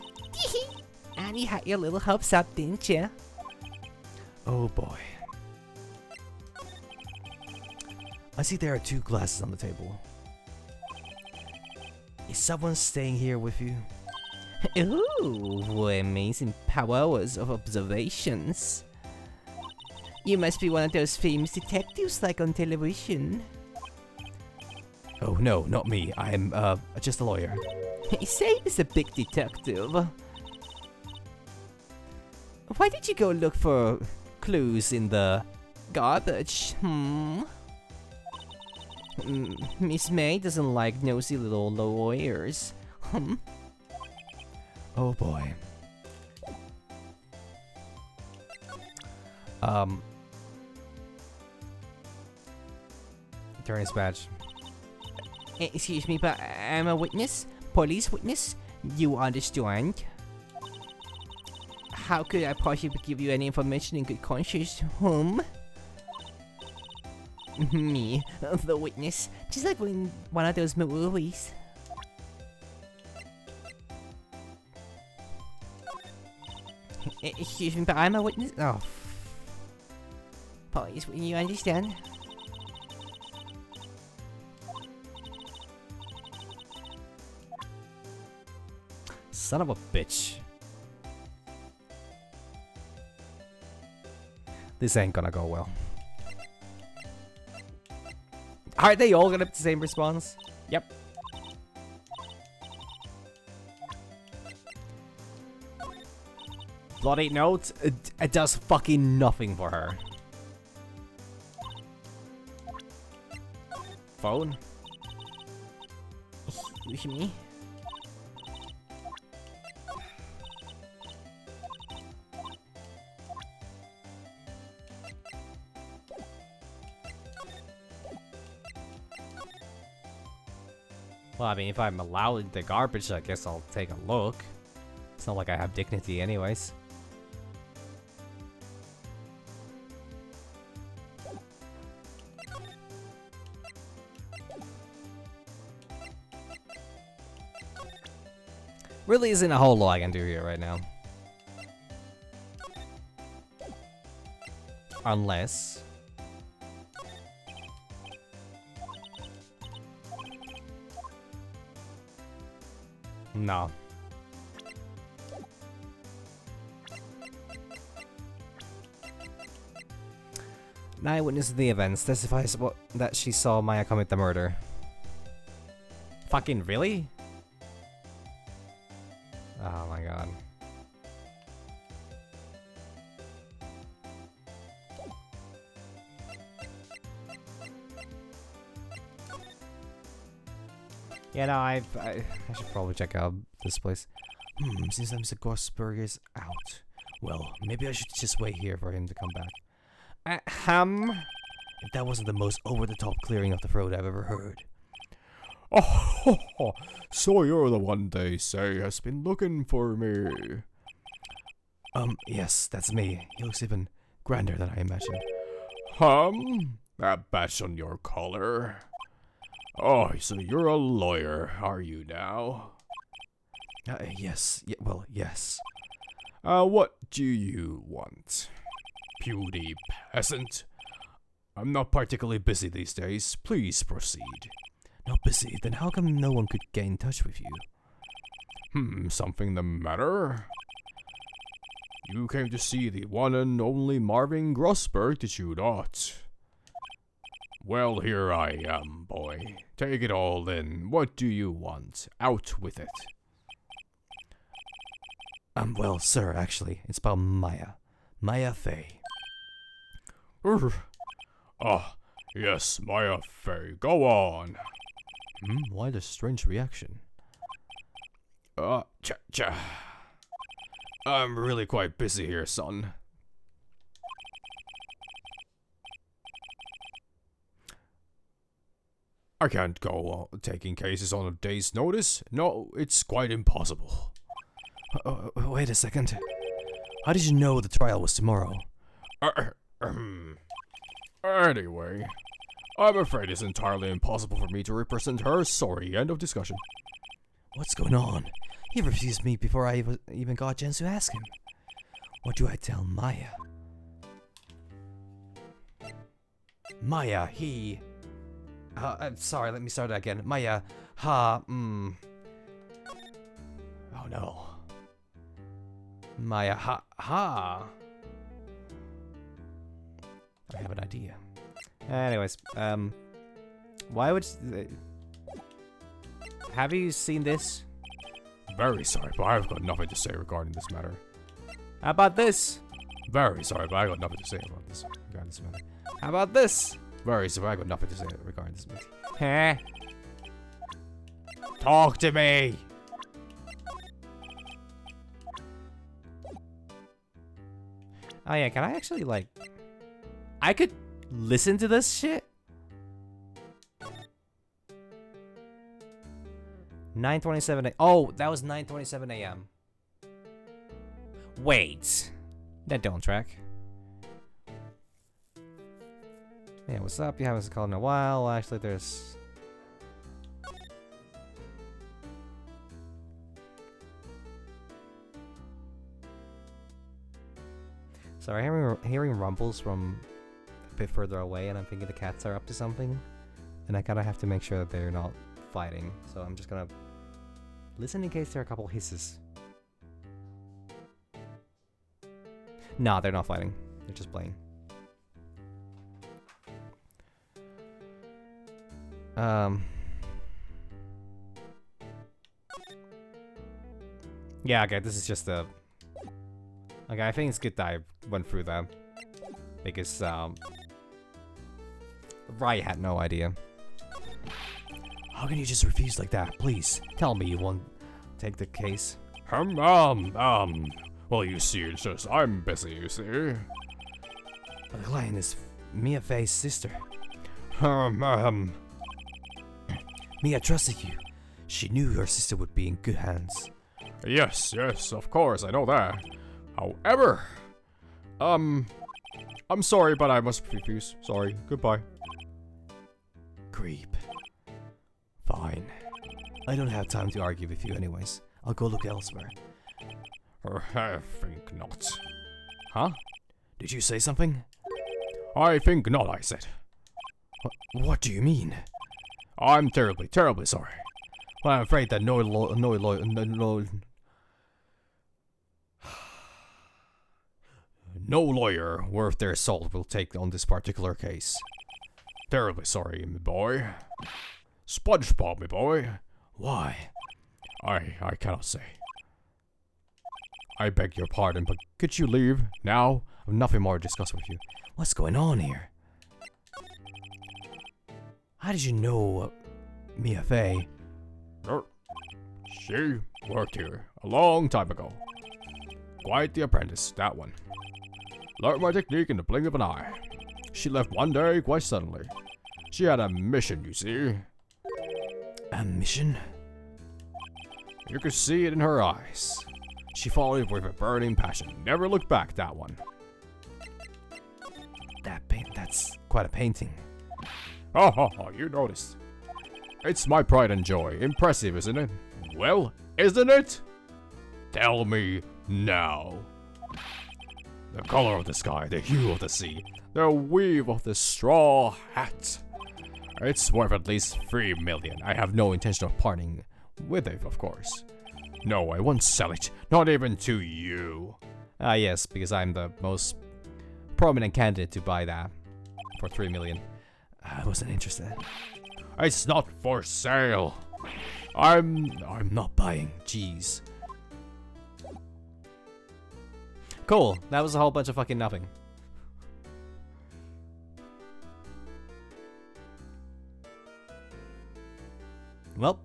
And you had your little hopes up, didn't you?
Oh boy. I see there are 2 glasses on the table. Is someone staying here with you?
Ooh, amazing powers of observations. You must be one of those famous detectives like on television.
Oh no, not me. I'm just a lawyer.
Say he's a big detective. Why did you go look for clues in the garbage? Miss May doesn't like nosy little lawyers.
Oh boy.
Attorney's badge.
Excuse me, but I'm a witness? Police witness? You understand? How could I possibly give you any information in good conscience? Me, the witness. Just like in one of those movies. Excuse me, but I'm a witness. Oh. Police, you understand?
Son of a bitch. This ain't gonna go well. Are they all gonna have the same response? Yep. Bloody note, it does fucking nothing for her. Phone?
Excuse me?
Well, I mean, if I'm allowed the garbage, I guess I'll take a look. It's not like I have dignity anyways. Really isn't a whole lot I can do here right now. Unless... No. An eyewitness of the events testifies that she saw Maya commit the murder. Fucking really? Oh my god. Yeah, no, I should probably check out this place.
Since Mr. Gosberg is out, well, maybe I should just wait here for him to come back. If that wasn't the most over-the-top clearing of the throat I've ever heard.
Oh, so you're the one they say has been looking for me.
Yes, that's me. He looks even grander than I imagined.
That badge on your collar. Oh, so you're a lawyer, are you now?
Yes. Well, yes.
What do you want? Puny peasant? I'm not particularly busy these days. Please proceed.
Not busy? Then how come no one could get in touch with you?
Something the matter? You came to see the one and only Marvin Grossberg, did you not? Well, here I am, boy. Take it all in. What do you want? Out with it.
Well, sir, actually, it's about Maya. Maya Fey.
Yes, Maya Fey. Go on.
Why the strange reaction?
I'm really quite busy here, son. I can't go taking cases on a day's notice. No, it's quite impossible.
Wait a second. How did you know the trial was tomorrow?
Anyway, I'm afraid it's entirely impossible for me to represent her. Sorry, end of discussion.
What's going on? He refused me before I even got a chance to ask him. What do I tell Maya? Maya, he... I'm sorry, let me start that again. Maya, Oh no. Maya, I have an idea.
Anyways, why would... have you seen this?
Very sorry, but I've got nothing to say regarding this matter.
How about this?
Very sorry, but I got nothing to say about this regarding this matter.
How about this?
Very sorry, I got nothing to say regarding this matter.
Huh?
Talk to me!
Oh yeah, can I actually, like... I could listen to this shit? 9:27 a.m. Oh, that was 9:27 a.m. Wait. That don't track. Yeah, what's up? You haven't called in a while. Actually, there's... Sorry, hearing rumbles from a bit further away, and I'm thinking the cats are up to something. And I kind of have to make sure that they're not fighting. So I'm just gonna listen in case there are a couple hisses. Nah, they're not fighting. They're just playing. Yeah, okay, this is just a... Okay, I think it's good that I went through that. Because, Wright had no idea.
How can you just refuse like that? Please, tell me you won't take the case.
Well, you see, it's just, I'm busy, you see.
But the client is Mia Fey's sister. Mia trusted you. She knew your sister would be in good hands.
Yes, of course, I know that. However, I'm sorry, but I must refuse. Sorry, goodbye.
Creep. Fine. I don't have time to argue with you anyways. I'll go look elsewhere.
I think not.
Huh? Did you say something?
I think not, I said.
What do you mean?
I'm terribly, terribly sorry.
Well, I'm afraid that no lawyer worth their salt will take on this particular case.
Terribly sorry, me boy. SpongeBob, me boy.
Why?
I cannot say. I beg your pardon, but could you leave now? I've nothing more to discuss with you.
What's going on here? How did you know Mia Fey?
She worked here a long time ago. Quite the apprentice, that one. Learned my technique in the blink of an eye. She left one day quite suddenly. She had a mission, you see.
A mission?
You could see it in her eyes. She followed it with a burning passion. Never looked back, that one.
That's quite a painting.
Ha ha ha, you noticed. It's my pride and joy. Impressive, isn't it? Well, isn't it? Tell me now. The color of the sky, the hue of the sea, the weave of the straw hat. It's worth at least 3 million. I have no intention of parting with it, of course. No, I won't sell it. Not even to you.
Ah, yes, because I'm the most prominent candidate to buy that for 3 million. I wasn't interested.
It's not for sale.
I'm not buying. Jeez. Cool. That was a whole bunch of fucking nothing. Well.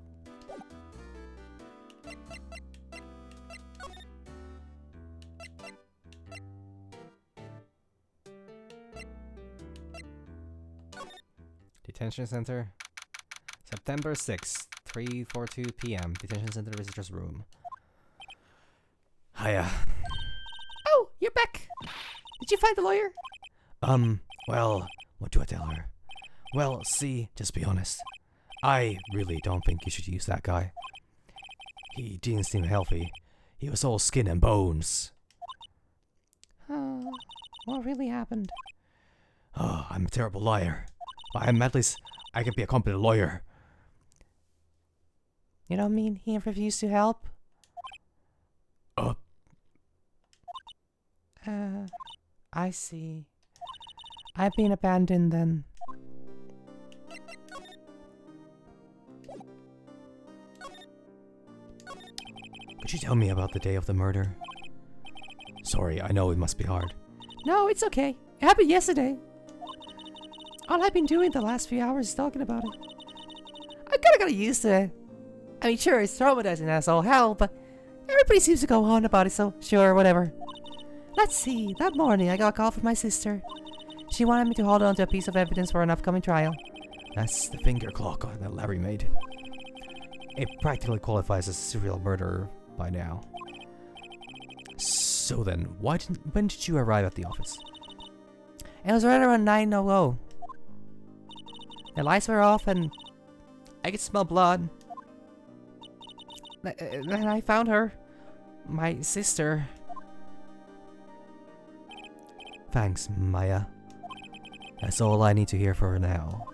Detention Center. September 6th, 3:42 p.m. Detention Center Visitors Room. Hiya.
Oh, you're back. Did you find the lawyer?
Well, what do I tell her? Well, see, just be honest. I really don't think you should use that guy. He didn't seem healthy. He was all skin and bones.
What really happened?
Oh, I'm a terrible liar. But at least I can be a competent lawyer.
You don't mean he refused to help? I see. I've been abandoned then.
Could you tell me about the day of the murder? Sorry, I know it must be hard.
No, it's okay. It happened yesterday. All I've been doing the last few hours is talking about it. I kinda got used to it. I mean, sure, it's traumatizing as all hell, but everybody seems to go on about it, so sure, whatever. Let's see, that morning I got a call from my sister. She wanted me to hold on to a piece of evidence for an upcoming trial.
That's the finger clock that Larry made. It practically qualifies as a serial murderer by now. So then, when did you arrive at the office?
It was right around 9:00. The lights were off and I could smell blood. Then I found her. My sister.
Thanks, Maya. That's all I need to hear for now.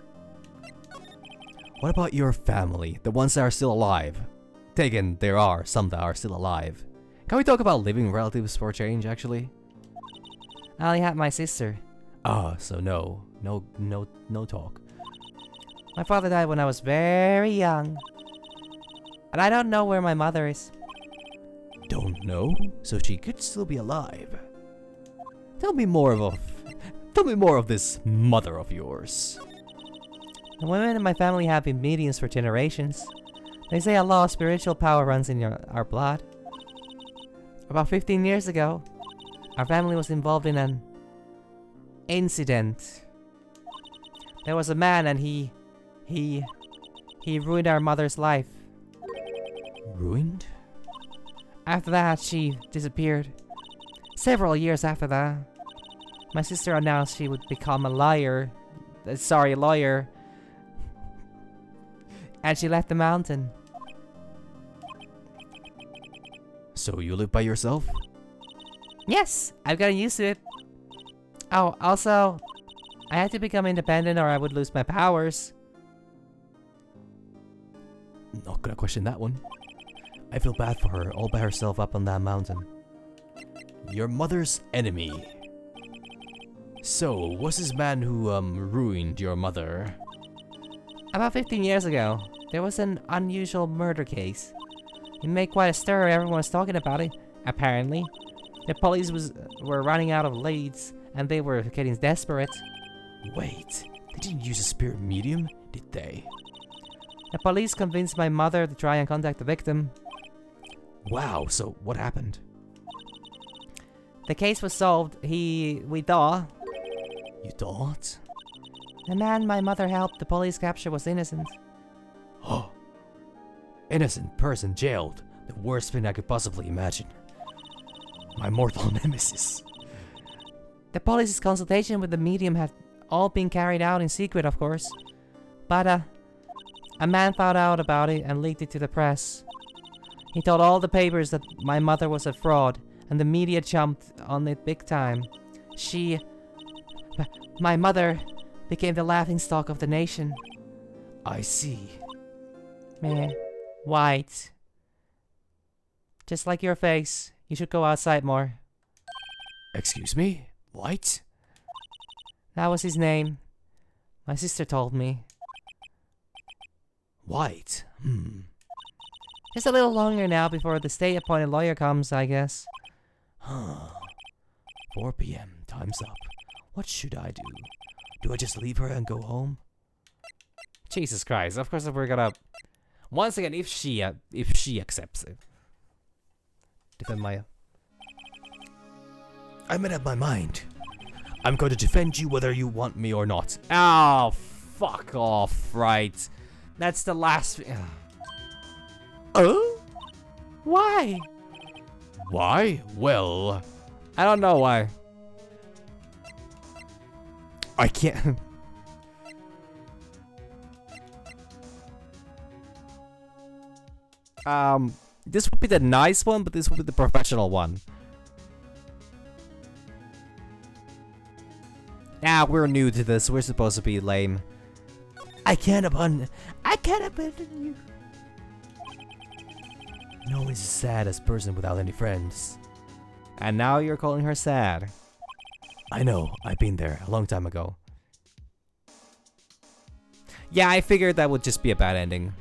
What about your family? The ones that are still alive? Taken, there are some that are still alive. Can we talk about living relatives for a change, actually?
I only had my sister.
Ah, so no talk.
My father died when I was very young. And I don't know where my mother is.
Don't know? So she could still be alive. Tell me more of this mother of yours.
The women in my family have been mediums for generations. They say a lot of spiritual power runs in our blood. About 15 years ago, our family was involved in an incident. There was a man and he ruined our mother's life.
Ruined?
After that, she disappeared. Several years after that, my sister announced she would become a lawyer. And she left the mountain.
So you live by yourself?
Yes, I've gotten used to it. Oh, also, I had to become independent or I would lose my powers.
Not gonna question that one. I feel bad for her, all by herself up on that mountain. Your mother's enemy. So, what's this man who, ruined your mother?
About 15 years ago, there was an unusual murder case. It made quite a stir, everyone was talking about it, apparently. The police were running out of leads, and they were getting desperate.
Wait, they didn't use a spirit medium, did they?
The police convinced my mother to try and contact the victim.
Wow, so what happened?
The case was solved, we thought.
You thought?
The man my mother helped the police capture was innocent.
Oh. Innocent person jailed. The worst thing I could possibly imagine. My mortal nemesis.
The police's consultation with the medium had all been carried out in secret, of course. But, a man found out about it and leaked it to the press. He told all the papers that my mother was a fraud, and the media jumped on it big time. My mother became the laughingstock of the nation.
I see.
Meh. White. Just like your face. You should go outside more.
Excuse me? What?
That was his name. My sister told me.
White?
Just a little longer now before the state-appointed lawyer comes, I guess.
Huh. 4 p.m. Time's up. What should I do? Do I just leave her and go home?
Jesus Christ! Of course, we're gonna. Once again, if she accepts it.
Defend Maya. I made up my mind. I'm going to defend you whether you want me or not.
Oh, fuck off, Wright. That's the last.
Oh?
Why?
Why? Well,
I don't know why.
I can't.
This would be the nice one, but this would be the professional one. We're new to this. We're supposed to be lame.
I can't abandon you. No one's as sad as a person without any friends.
And now you're calling her sad.
I know, I've been there a long time ago.
Yeah, I figured that would just be a bad ending.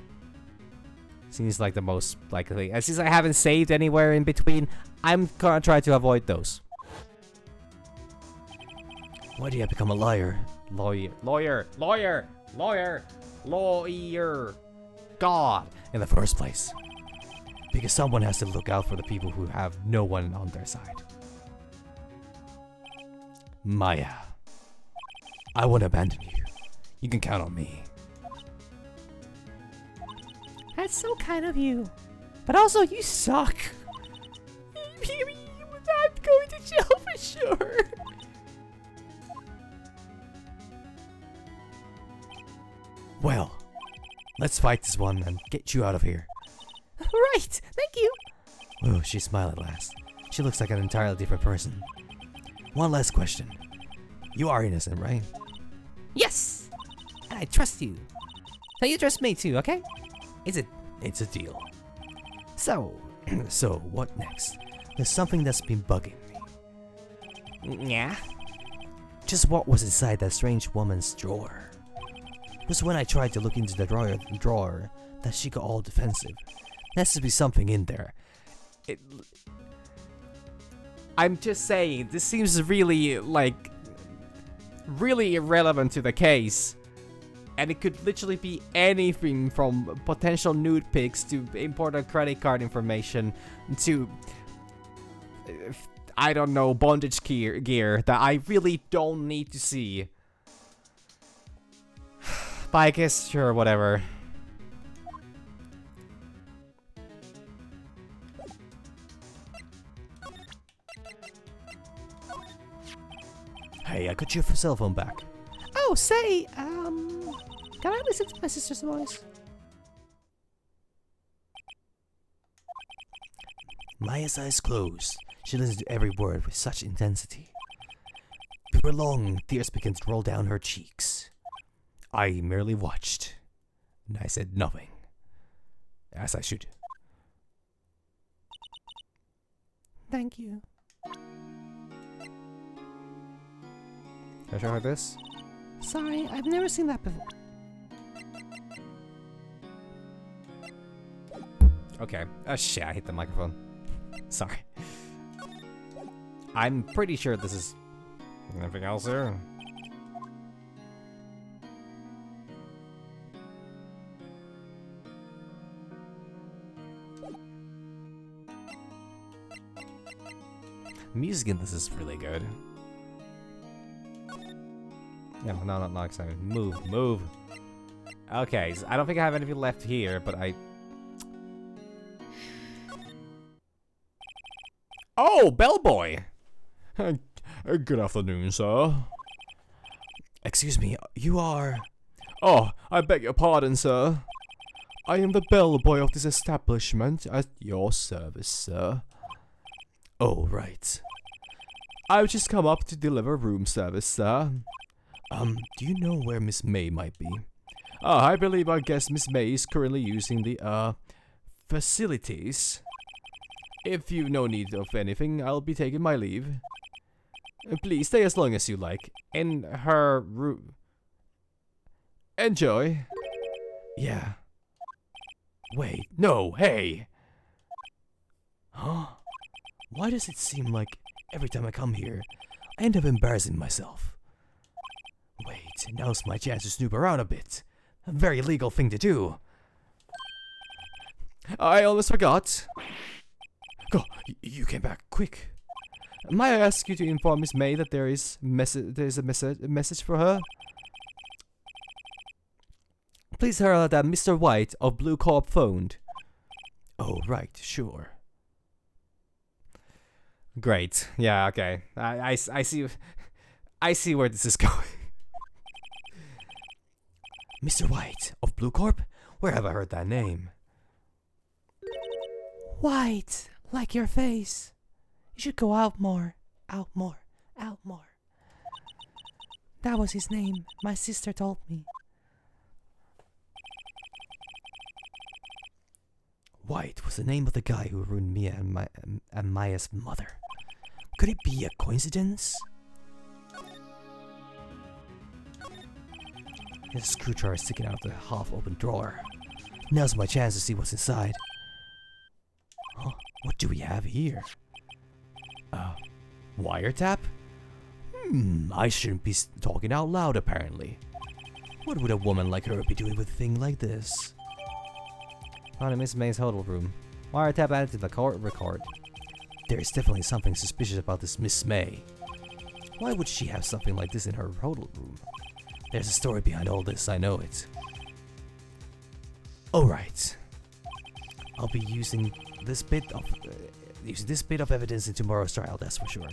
Seems like the most likely. And since I haven't saved anywhere in between, I'm gonna try to avoid those.
Why did I become a liar?
Lawyer. God.
In the first place. Because someone has to look out for the people who have no one on their side. Maya. I won't abandon you. You can count on me.
That's so kind of you. But also, you suck. I'm going to jail for sure.
Well, let's fight this one and get you out of here.
Right, thank you.
Oh, she smiled at last. She looks like an entirely different person. One last question. You are innocent, right?
Yes, and I trust you. So you trust me too, okay?
It's a deal. So, so what next? There's something that's been bugging me.
Yeah?
Just what was inside that strange woman's drawer? It was when I tried to look into the drawer that she got all defensive. There has to be something in there.
I'm just saying, this seems really, really irrelevant to the case. And it could literally be anything from potential nude pics to important credit card information to, I don't know, bondage gear that I really don't need to see. But I guess, sure, whatever.
Hey, I got your cell phone back.
Oh, say, can I listen to my sister's voice?
Maya's eyes closed. She listened to every word with such intensity. Before long, tears began to roll down her cheeks. I merely watched, and I said nothing. As I should.
Thank you.
Can I show her this?
Sorry, I've never seen that before.
Okay. Oh shit, I hit the microphone. Sorry. I'm pretty sure this is... Anything else here? Music in this is really good. No, not excited. Move. Okay, so I don't think I have anything left here, but I... Oh, bellboy!
Good afternoon, sir.
Excuse me, you are...
Oh, I beg your pardon, sir. I am the bellboy of this establishment at your service, sir.
Oh, right.
I've just come up to deliver room service, sir.
Do you know where Miss May might be?
I believe our guest Miss May is currently using the, facilities. If you've no need of anything, I'll be taking my leave. Please stay as long as you like. In her room. Enjoy.
Yeah.
Wait, no, hey!
Huh? Why does it seem like every time I come here, I end up embarrassing myself? Wait, now's my chance to snoop around a bit. A very legal thing to do.
I almost forgot.
Go, you came back quick.
May I ask you to inform Miss May that there is a message for her?
Please tell her that Mr. White of Blue Corp phoned. Oh, right, sure.
Great. Yeah, okay. I see... I see where this is going.
Mr. White of Blue Corp? Where have I heard that name? White, like your face. You should go out more. Out more. Out more. That was his name. My sister told me. White was the name of the guy who ruined Mia and Maya's mother. Could it be a coincidence? There's a screwdriver sticking out of the half-open drawer. Now's my chance to see what's inside. Huh? What do we have here? Wiretap? I shouldn't be talking out loud apparently. What would a woman like her be doing with a thing like this?
Found in Miss May's hotel room. Wiretap added to the court record.
There is definitely something suspicious about this Miss May. Why would she have something like this in her hotel room? There's a story behind all this, I know it. Alright. I'll be using this bit of evidence in tomorrow's trial, that's for sure.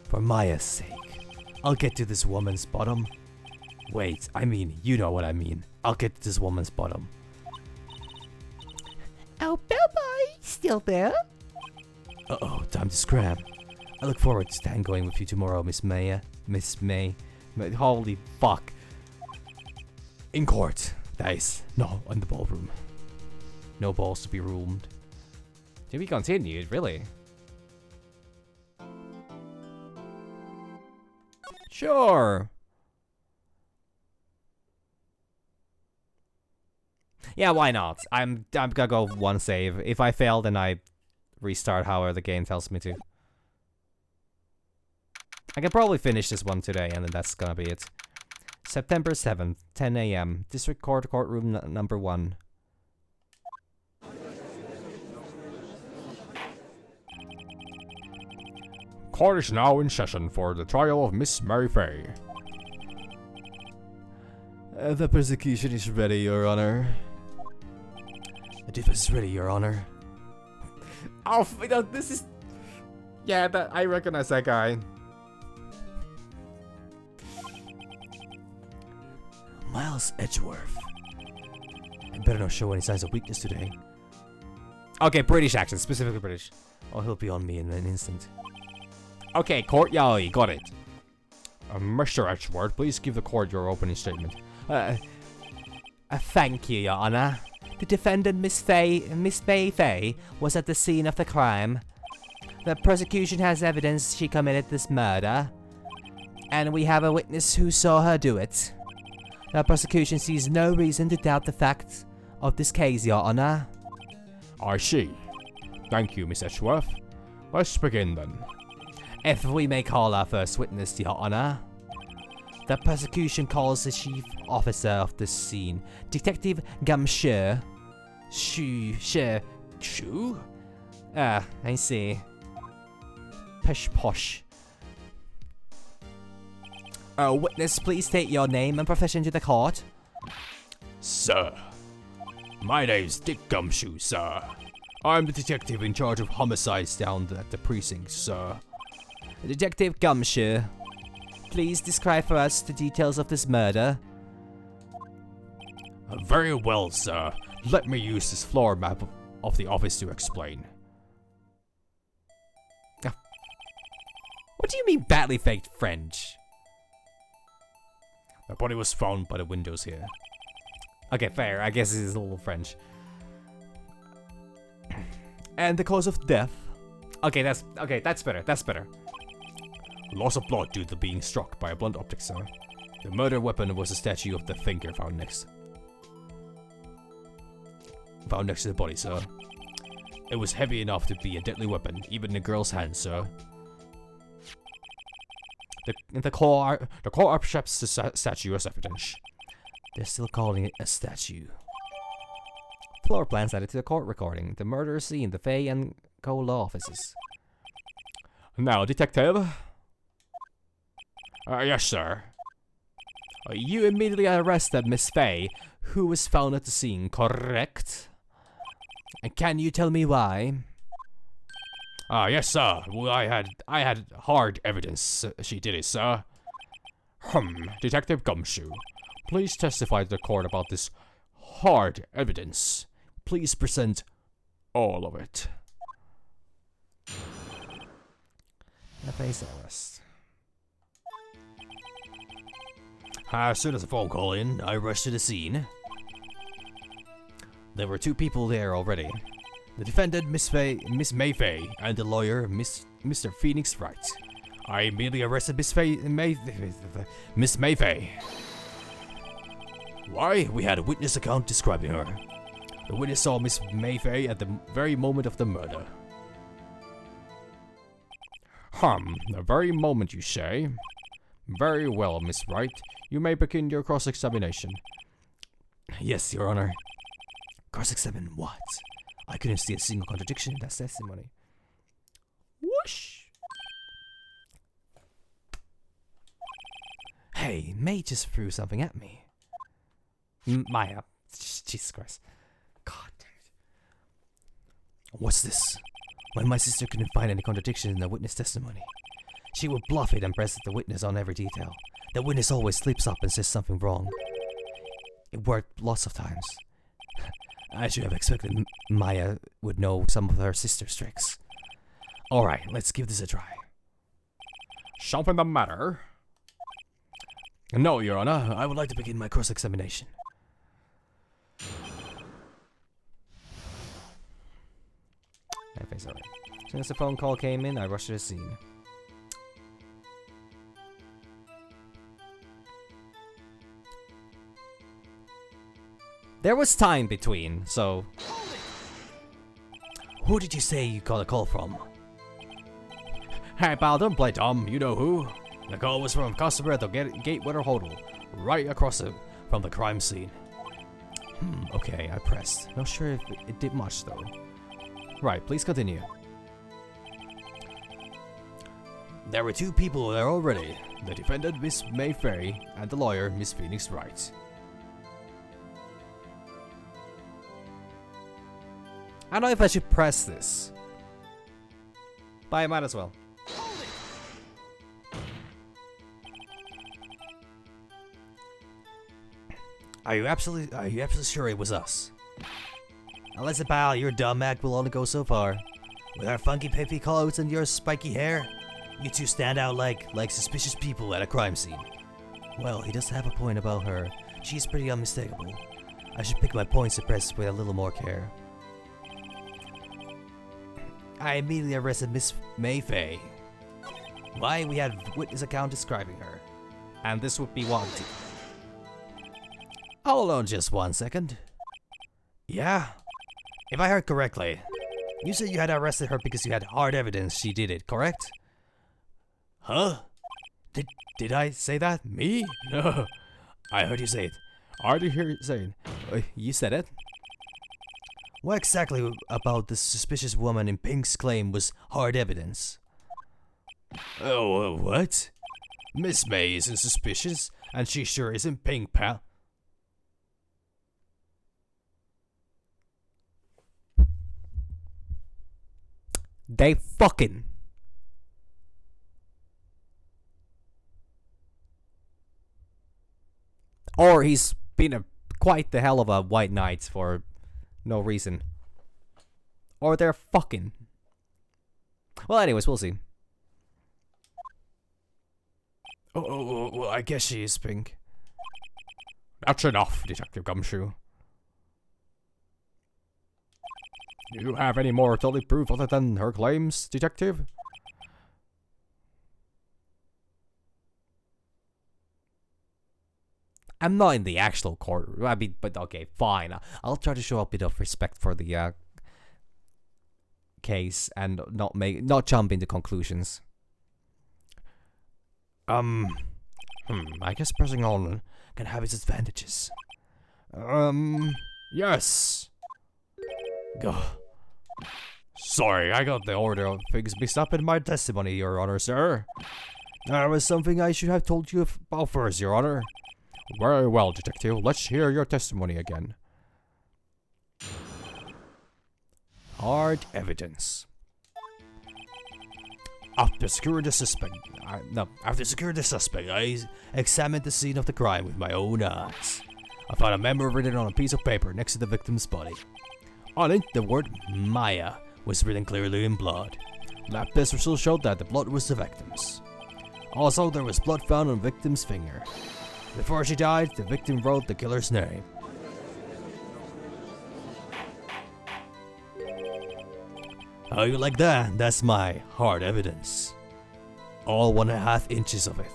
For Maya's sake. I'll get to this woman's bottom. Wait, I mean, you know what I mean. I'll get to this woman's bottom.
Oh, bellboy, still there?
Uh-oh, time to scram. I look forward to tangoing with you tomorrow, Miss May. Holy fuck. In court. Nice. No, in the ballroom. No balls to be roomed.
To be continued, really? Sure. Yeah, why not? I'm gonna go one save. If I fail, then I restart however the game tells me to. I can probably finish this one today, and then that's gonna be it. September 7th, 10 a.m. District Court, courtroom number 1.
Court is now in session for the trial of Miss Mary Fay.
The prosecution is ready, Your Honor. The defense is ready, Your Honor.
Oh, this is... Yeah, I recognize that guy.
Miles Edgeworth. I better not show any signs of weakness today.
Okay, British accent, specifically British.
Or he'll be on me in an instant.
Okay, court, yeah, you got it.
Mr. Edgeworth, please give the court your opening statement.
Thank you, Your Honor. The defendant, Miss May Fay, was at the scene of the crime. The prosecution has evidence she committed this murder, and we have a witness who saw her do it. The prosecution sees no reason to doubt the facts of this case, Your Honor.
I see. Thank you, Miss Edgeworth. Let's begin then.
If we may call our first witness, Your Honor. The prosecution calls the chief officer of the scene, Detective Gamsher. Shu? Ah, I see. Pish posh.
Witness, please state your name and profession to the court.
Sir, my name's Dick Gumshoe, sir. I'm the detective in charge of homicides down at the precinct, sir.
Detective Gumshoe, please describe for us the details of this murder.
Very well, sir. Let me use this floor map of the office to explain.
What do you mean badly faked French?
The body was found by the windows here.
Okay, fair. I guess it is a little French. And the cause of death? Okay, that's better. That's better.
Loss of blood due to being struck by a blunt object, sir. The murder weapon was a statue of the thinker found next to the body, sir. It was heavy enough to be a deadly weapon, even in a girl's hand, sir.
The core
accepts the statue as evidence.
They're still calling it a statue. Floor plans added to the court recording. The murder scene, the Fay and Co. law offices.
Now, detective. Yes, sir.
You immediately arrested Miss Fay, who was found at the scene, correct? And can you tell me why?
Yes, sir. Well, I had hard evidence she did it, sir. Detective Gumshoe, please testify to the court about this hard evidence. Please present all of it.
The face arrest.
As soon as the phone call in, I rushed to the scene. There were 2 people there already. The defendant, Miss Mayfay, and the lawyer, Mr. Phoenix Wright. I immediately arrested Miss Mayfay. Why? We had a witness account describing her. The witness saw Miss Mayfay at the very moment of the murder. The very moment, you say? Very well, Miss Wright. You may begin your cross-examination.
Yes, Your Honor. Cross-examine what? I couldn't see a single contradiction in that testimony. Whoosh! Hey, May just threw something at me. Maya. Jesus Christ. God damn it.
What's this?
When my sister couldn't find any contradiction in the witness testimony, she would bluff it and press the witness on every detail. The witness always slips up and says something wrong. It worked lots of times. I should have expected Maya would know some of her sister's tricks. Alright, let's give this a try.
Something the matter?
No, Your Honor. I would like to begin my cross-examination. My face alright. As soon as the phone call came in, I rushed to the scene. There was time between, so... Who did you say you got a call from?
Hey pal, don't play dumb, you know who. The call was from a customer at the Gatewater Hotel, right across from the crime scene.
Okay, I pressed. Not sure if it did much though. Right, please continue.
There were 2 people there already. The defendant, Miss Mayfay, and the lawyer, Miss Phoenix Wright.
I don't know if I should press this. But I might as well.
Are you absolutely sure it was us? Unless pal, your dumb act will only go so far. With our funky piffy clothes and your spiky hair, you 2 stand out like suspicious people at a crime scene.
Well, he does have a point about her. She's pretty unmistakable. I should pick my points and press with a little more care.
I immediately arrested Miss Mayfay. Why? We had witness account describing her.
And this would be one.
Hold on just 1 second. Yeah? If I heard correctly, you said you had arrested her because you had hard evidence she did it, correct? Huh? Did I say that? Me? No. I heard you say it. I did hear you say it.
You said it?
What exactly about this suspicious woman in pink's claim was hard evidence? Oh, what? Miss May isn't suspicious, and she sure isn't pink, pal.
They fucking. Or he's been quite the hell of a white knight for no reason. Or they're fucking. Well, anyways, we'll see.
Well, I guess she is pink. That's enough, Detective Gumshoe. Do you have any more solid proof other than her claims, Detective?
I'm not in the actual court. I mean, but okay, fine. I'll try to show a bit of respect for the case and not jump into conclusions.
I guess pressing on can have its advantages. Yes. Gah. Sorry, I got the order of things mixed up in my testimony, Your Honor, sir. There was something I should have told you about first, Your Honor. Very well, Detective. Let's hear your testimony again. Hard evidence. After securing the suspect, I examined the scene of the crime with my own eyes. I found a memo written on a piece of paper next to the victim's body. On it, the word Maya was written clearly in blood. Lab test results showed that the blood was the victim's. Also, there was blood found on the victim's finger. Before she died, the victim wrote the killer's name. How you like that? That's my hard evidence. All 1.5 inches of it.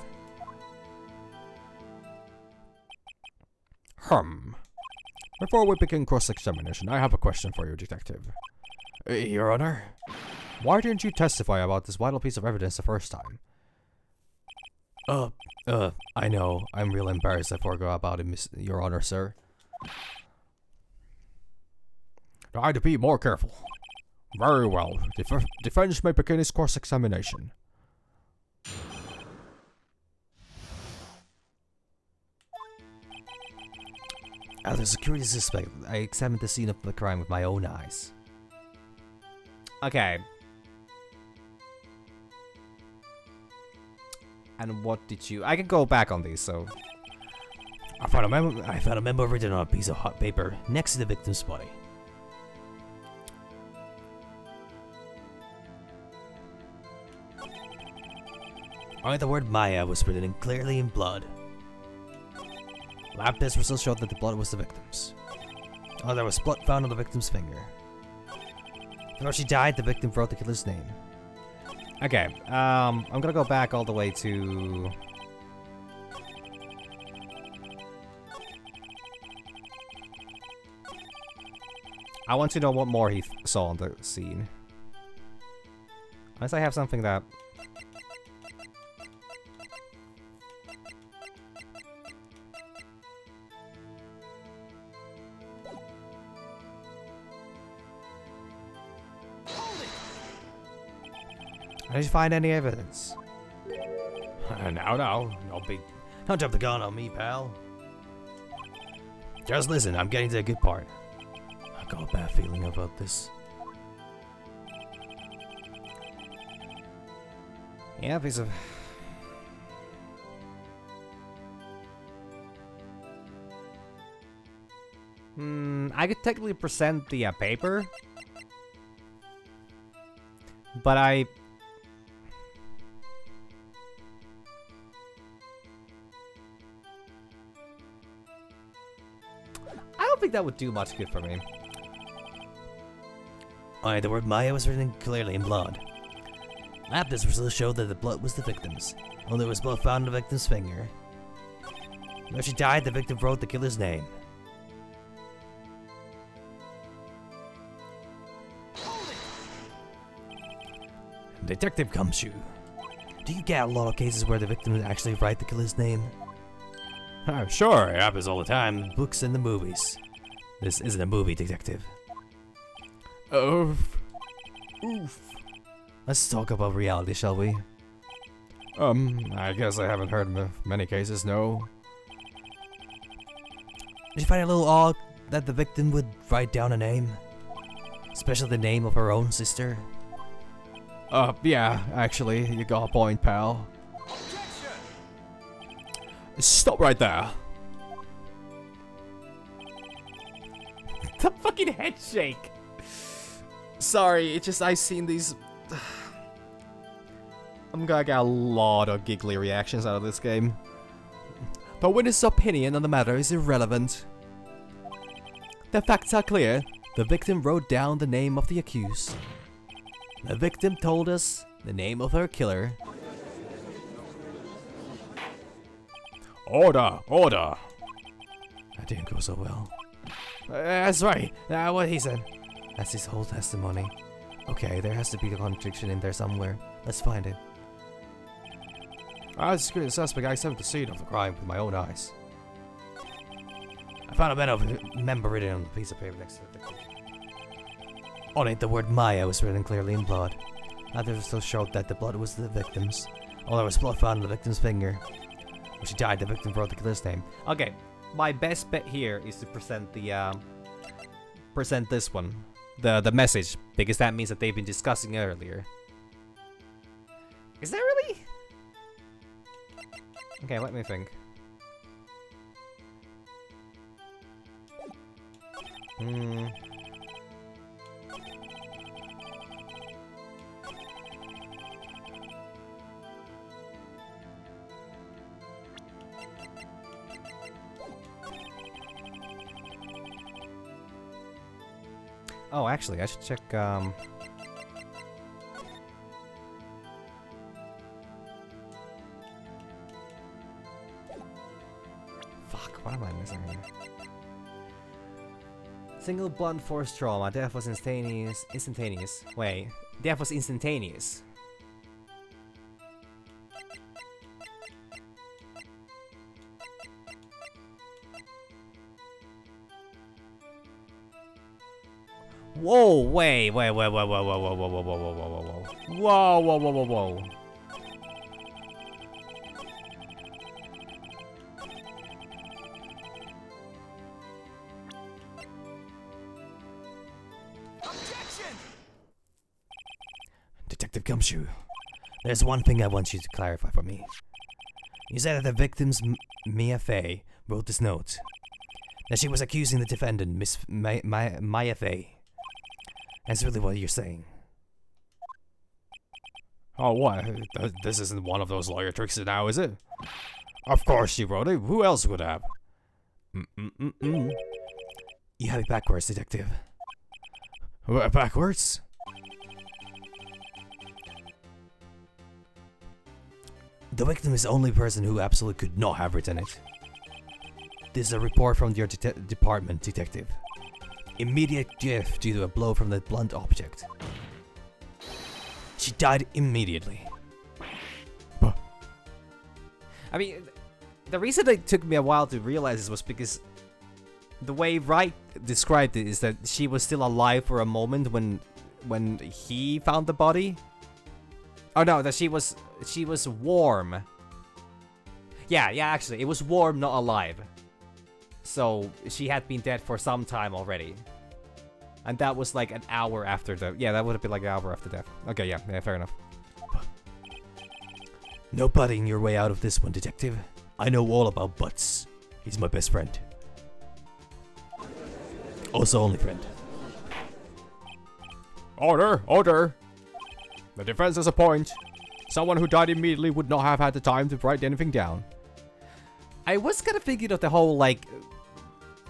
Before we begin cross-examination, I have a question for you, Detective. Your Honor? Why didn't you testify about this vital piece of evidence the first time? I know. I'm real embarrassed I forgot about it, Your Honor, sir. Try to be more careful. Very well. Defense may begin its cross-examination. As a security suspect, I examined the scene of the crime with my own eyes.
Okay. And what did you... I can go back on these, so...
I found a memo written on a piece of hot paper next to the victim's body. On it, the word Maya was written clearly in blood. Lab test results showed that the blood was the victim's. Oh, there was blood found on the victim's finger. Before she died, the victim wrote the killer's name.
Okay, I'm gonna go back all the way to... I want to know what more he saw on the scene. Unless I have something that...
Did you find any evidence? Now, don't jump the gun on me, pal. Just listen, I'm getting to the good part. I got a bad feeling about this.
Yeah, piece of... I could technically present the paper. But I don't think that would do much good for me.
Alright, the word Maya was written clearly in blood. Lab test results showed that the blood was the victim's. Only there was blood found on the victim's finger. When she died, the victim wrote the killer's name. Detective Gumshoe, do you get a lot of cases where the victim actually write the killer's name? Sure, it happens all the time in books and the movies. This isn't a movie, Detective. Oof. Let's talk about reality, shall we? I guess I haven't heard of many cases, no.
Did you find it a little odd that the victim would write down a name? Especially the name of her own sister?
Yeah, actually, you got a point, pal. Stop right there.
The fucking head shake. Sorry, it's just I've seen these. I'm gonna get a lot of giggly reactions out of this game.
The witness's opinion on the matter is irrelevant. The facts are clear. The victim wrote down the name of the accused. The victim told us the name of her killer.
Order, order.
That didn't go so well. That's right. What he said. That's his whole testimony. Okay, there has to be a contradiction in there somewhere. Let's find it.
I secured the suspect. I examined the scene of the crime with my own eyes.
I found a member written on a piece of paper next to the victim. On it, the word Maya was written clearly in blood. Others still showed that the blood was the victim's. Although there was blood found on the victim's finger. When she died, the victim wrote the killer's name.
Okay, my best bet here is to present the present this one, the message, because that means that they've been discussing earlier. Is that really? Okay, let me think. Oh, actually, I should check, Fuck, what am I missing here? Single blunt force trauma. Death was instantaneous. Wait, death was instantaneous. Whoa, wait, whoa, whoa, whoa, whoa, whoa, whoa, whoa, whoa, whoa, whoa, whoa, whoa, whoa, whoa.
Detective Gumshoe, there's one thing I want you to clarify for me. You said that the victim's Mia Fey wrote this note. That she was accusing the defendant, Miss Maya Fey. That's really what you're saying.
Oh, what? This isn't one of those lawyer tricks now, is it? Of course she wrote it. Who else would have?
You have it backwards, Detective.
Backwards?
The victim is the only person who absolutely could not have written it. This is a report from your department, Detective. Immediate death due to a blow from the blunt object. She died immediately.
I mean, the reason it took me a while to realize this was because the way Wright described it is that she was still alive for a moment when he found the body. Oh no, that she was warm. Yeah, actually, it was warm, not alive. So she had been dead for some time already. And that was like an hour after the... Yeah, that would have been like an hour after death. Okay, yeah, fair enough.
No butting your way out of this one, Detective. I know all about Butts. He's my best friend. Also only friend.
Order, order. The defense has a point. Someone who died immediately would not have had the time to write anything down.
I was kind of thinking of the whole, like,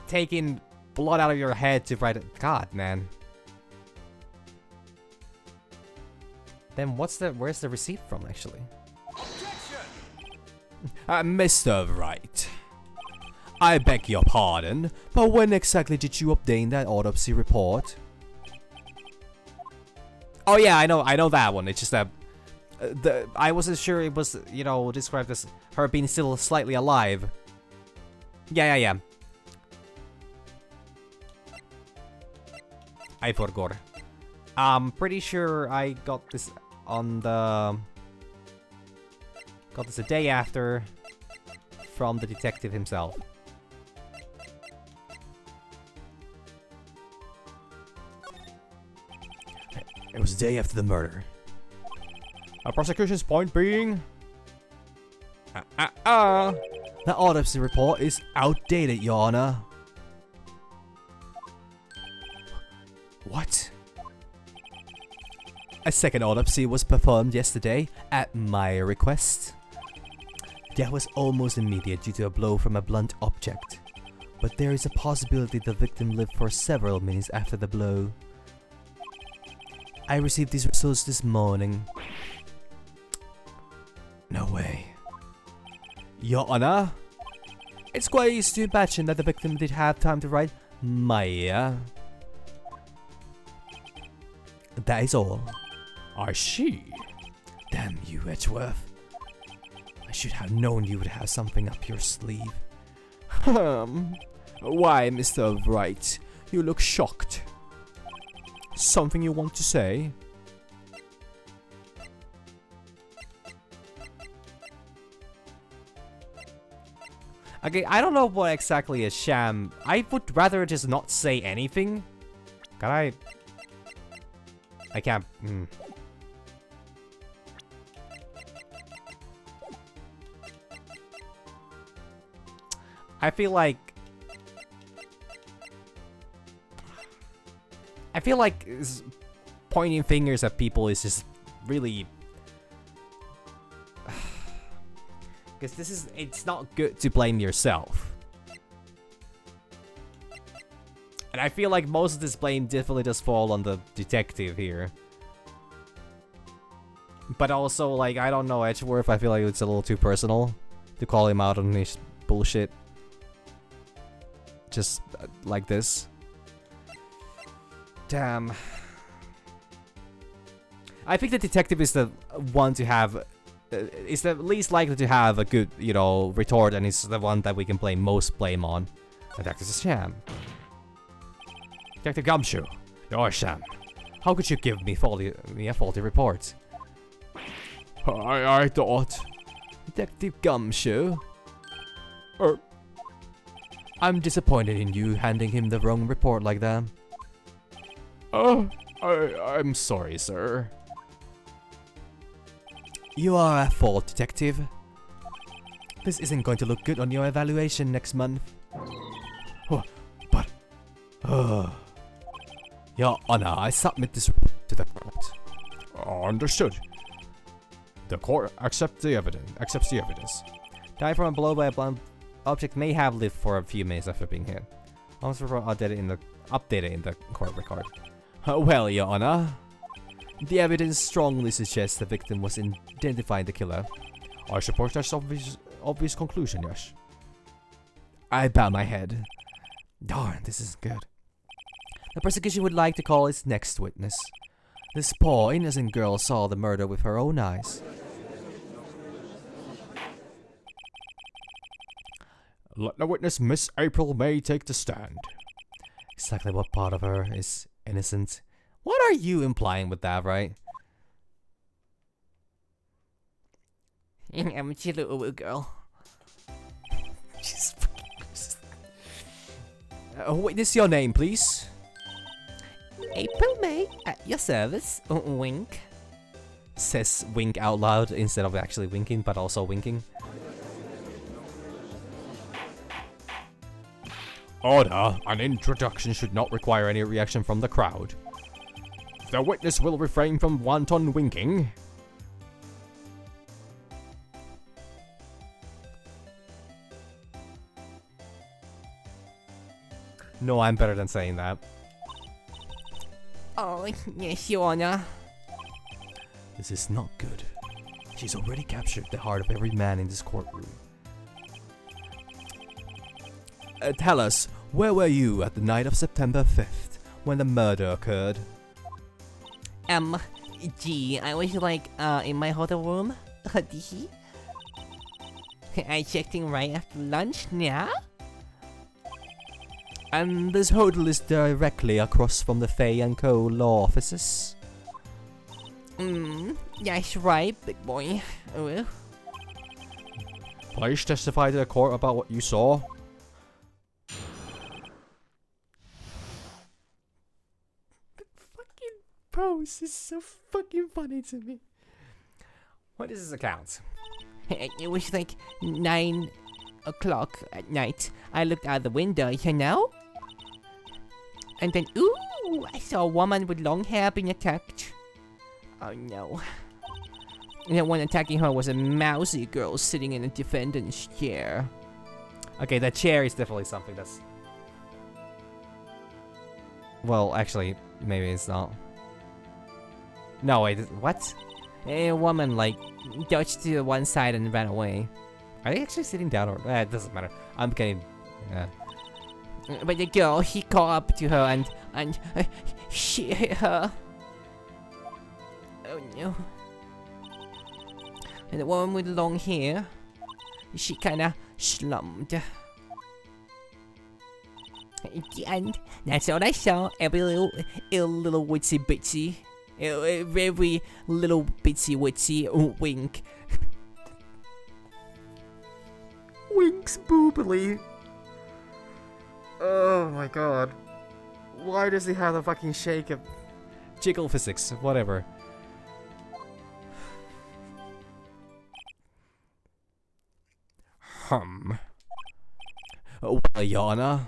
taking blood out of your head to write it. God, man. Then where's the receipt from, actually?
Mr. Wright. I beg your pardon, but when exactly did you obtain that autopsy report?
Oh yeah, I know that one. It's just that I wasn't sure it was, you know, described as her being still slightly alive. Yeah. I forgot. I'm pretty sure I got this on the... Got this a day after from the detective himself.
It was the day after the murder. A prosecution's point being...
The autopsy report is outdated, Your Honor.
What?
A second autopsy was performed yesterday at my request. Death was almost immediate due to a blow from a blunt object, but there is a possibility the victim lived for several minutes after the blow. I received these results this morning. No way. Your Honor, it's quite easy to imagine that the victim did have time to write Maya. That is all.
I see.
Damn you, Edgeworth. I should have known you would have something up your sleeve. Why, Mr. Wright? You look shocked. Something you want to say?
Okay, I don't know what exactly is sham. I would rather just not say anything. Can I? I can't. I feel like pointing fingers at people is just really, because it's not good to blame yourself. And I feel like most of this blame definitely does fall on the detective here. But also, like, I don't know, Edgeworth, I feel like it's a little too personal to call him out on his bullshit. Just like this. Damn. I think the detective is the one to have... is the least likely to have a good, you know, retort, and he's the one that we can blame most blame on. And that is a sham.
Detective Gumshoe, you're a sham.
How could you give me faulty reports?
I thought...
Detective Gumshoe? I'm disappointed in you handing him the wrong report like that.
I'm sorry, sir.
You are at fault, detective. This isn't going to look good on your evaluation next month. Your Honor, I submit this report to the court.
Understood. The court accepts the evidence.
Died from a blow by a blunt object may have lived for a few minutes after being hit. Almost report updated in the court record.
Well, Your Honor, the evidence strongly suggests the victim was identifying the killer.
I suppose that's obvious conclusion, yes.
I bow my head. Darn, this isn't good. The prosecution would like to call its next witness. This poor innocent girl saw the murder with her own eyes.
Let the witness, Miss April May, take the stand.
Exactly what part of her is innocent? What are you implying with that, right?
I'm a little girl.
Witness your name, please.
April May, at your service. Wink.
Says wink out loud instead of actually winking, but also winking.
Order. An introduction should not require any reaction from the crowd. The witness will refrain from wanton winking.
No, I'm better than saying that.
Oh, yes, Your Honor.
This is not good. She's already captured the heart of every man in this courtroom. Tell us, where were you at the night of September 5th, when the murder occurred?
I was like, in my hotel room. I checked in right after lunch, yeah?
And this hotel is directly across from the Fay & Co. law offices?
That's right, big boy.
Please testify to the court about what you saw.
Fucking pose is so fucking funny to me. What is this account?
It was like 9 o'clock at night. I looked out the window, you know? And then, ooh, I saw a woman with long hair being attacked. Oh no. And the one attacking her was a mousy girl sitting in a defendant's chair.
Okay, that chair is definitely something that's... Well, actually, maybe it's not. No, wait, what?
A woman, like, dodged to one side and ran away.
Are they actually sitting down or... it doesn't matter. I'm getting...
But the girl, he caught up to her and she hit her. Oh no. And the woman with long hair, she kinda slumped. And that's all I saw. Every little witsy bitsy. Every little bitsy witsy wink.
Winks boobily. Oh my god. Why does he have the fucking shake of... Jiggle physics, whatever. Well, Your Honor.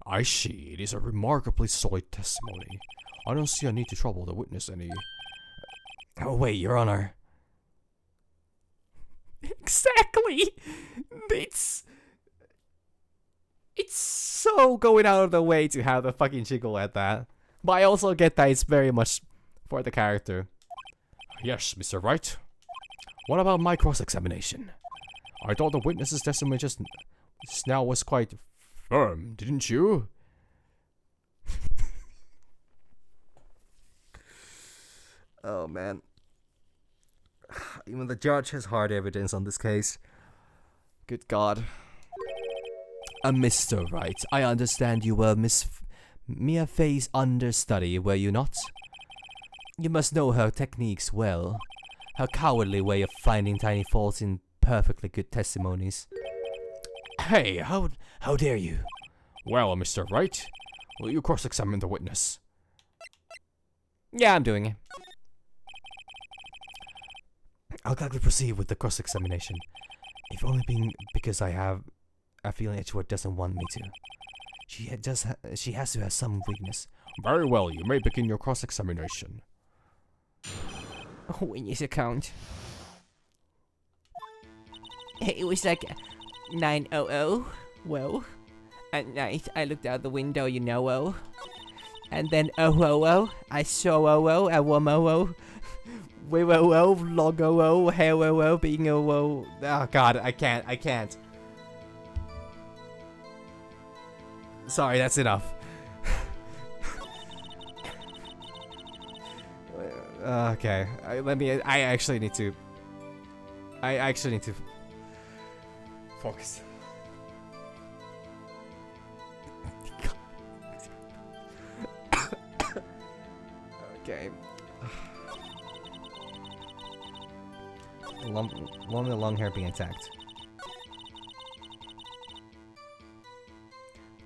I see. It is a remarkably solid testimony. I don't see a need to trouble the witness any.
Oh wait, Your Honor. Exactly! It's so going out of the way to have the fucking jiggle at that. But I also get that it's very much for the character.
Yes, Mr. Wright. What about my cross-examination? I thought the witness's testimony just now was quite firm, didn't you?
Oh man. Even the judge has hard evidence on this case. Good God. Mr. Wright, I understand you were Miss Mia Fey's understudy, were you not? You must know her techniques well. Her cowardly way of finding tiny faults in perfectly good testimonies.
Hey,
How dare you?
well, Mr. Wright, will you cross-examine the witness?
Yeah, I'm doing it. I'll gladly proceed with the cross-examination. If only being because I have a feeling Edgeworth doesn't want me to. She has to have some weakness.
Very well, you may begin your cross-examination.
Witness account. It was like 9:00. Well, at night I looked out the window, you know. And then I saw a woman. Logo hair being a
Oh god, I can't. Sorry, that's enough. Okay, I actually need to focus. Okay. Woman with long hair being attacked.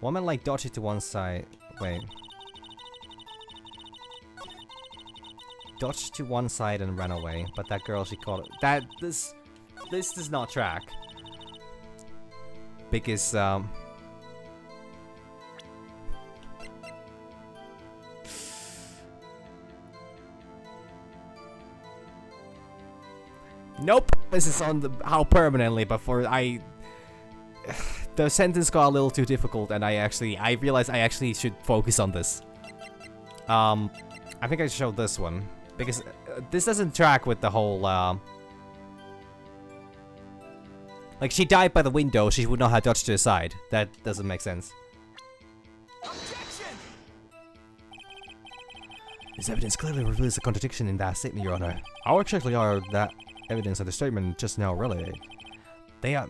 Woman like dodged it to one side. Wait. Dodged to one side and ran away, but that girl she caught. This does not track. Because nope. This is on the how permanently, but for the sentence got a little too difficult, and I realized I actually should focus on this. I think I showed this one because this doesn't track with the whole. Like she died by the window, she would not have dodged to the side. That doesn't make sense. Objection! This evidence clearly reveals a contradiction in that statement, Your Honor.
How exactly are that evidence and the statement just now related?
They are,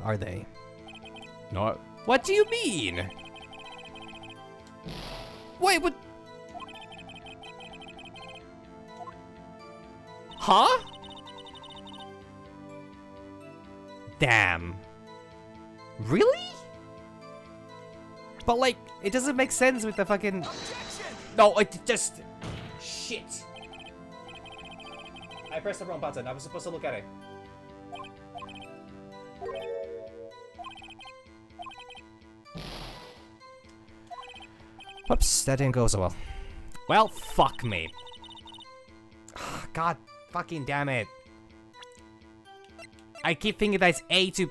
are they?
Not.
What do you mean? Wait, what? Huh? Damn. Really? But like, it doesn't make sense with the fucking... No, it just... Shit. I pressed the wrong button. I was supposed to look at it. Whoops, that didn't go so well. Well, fuck me. God fucking damn it. I keep thinking that it's A to...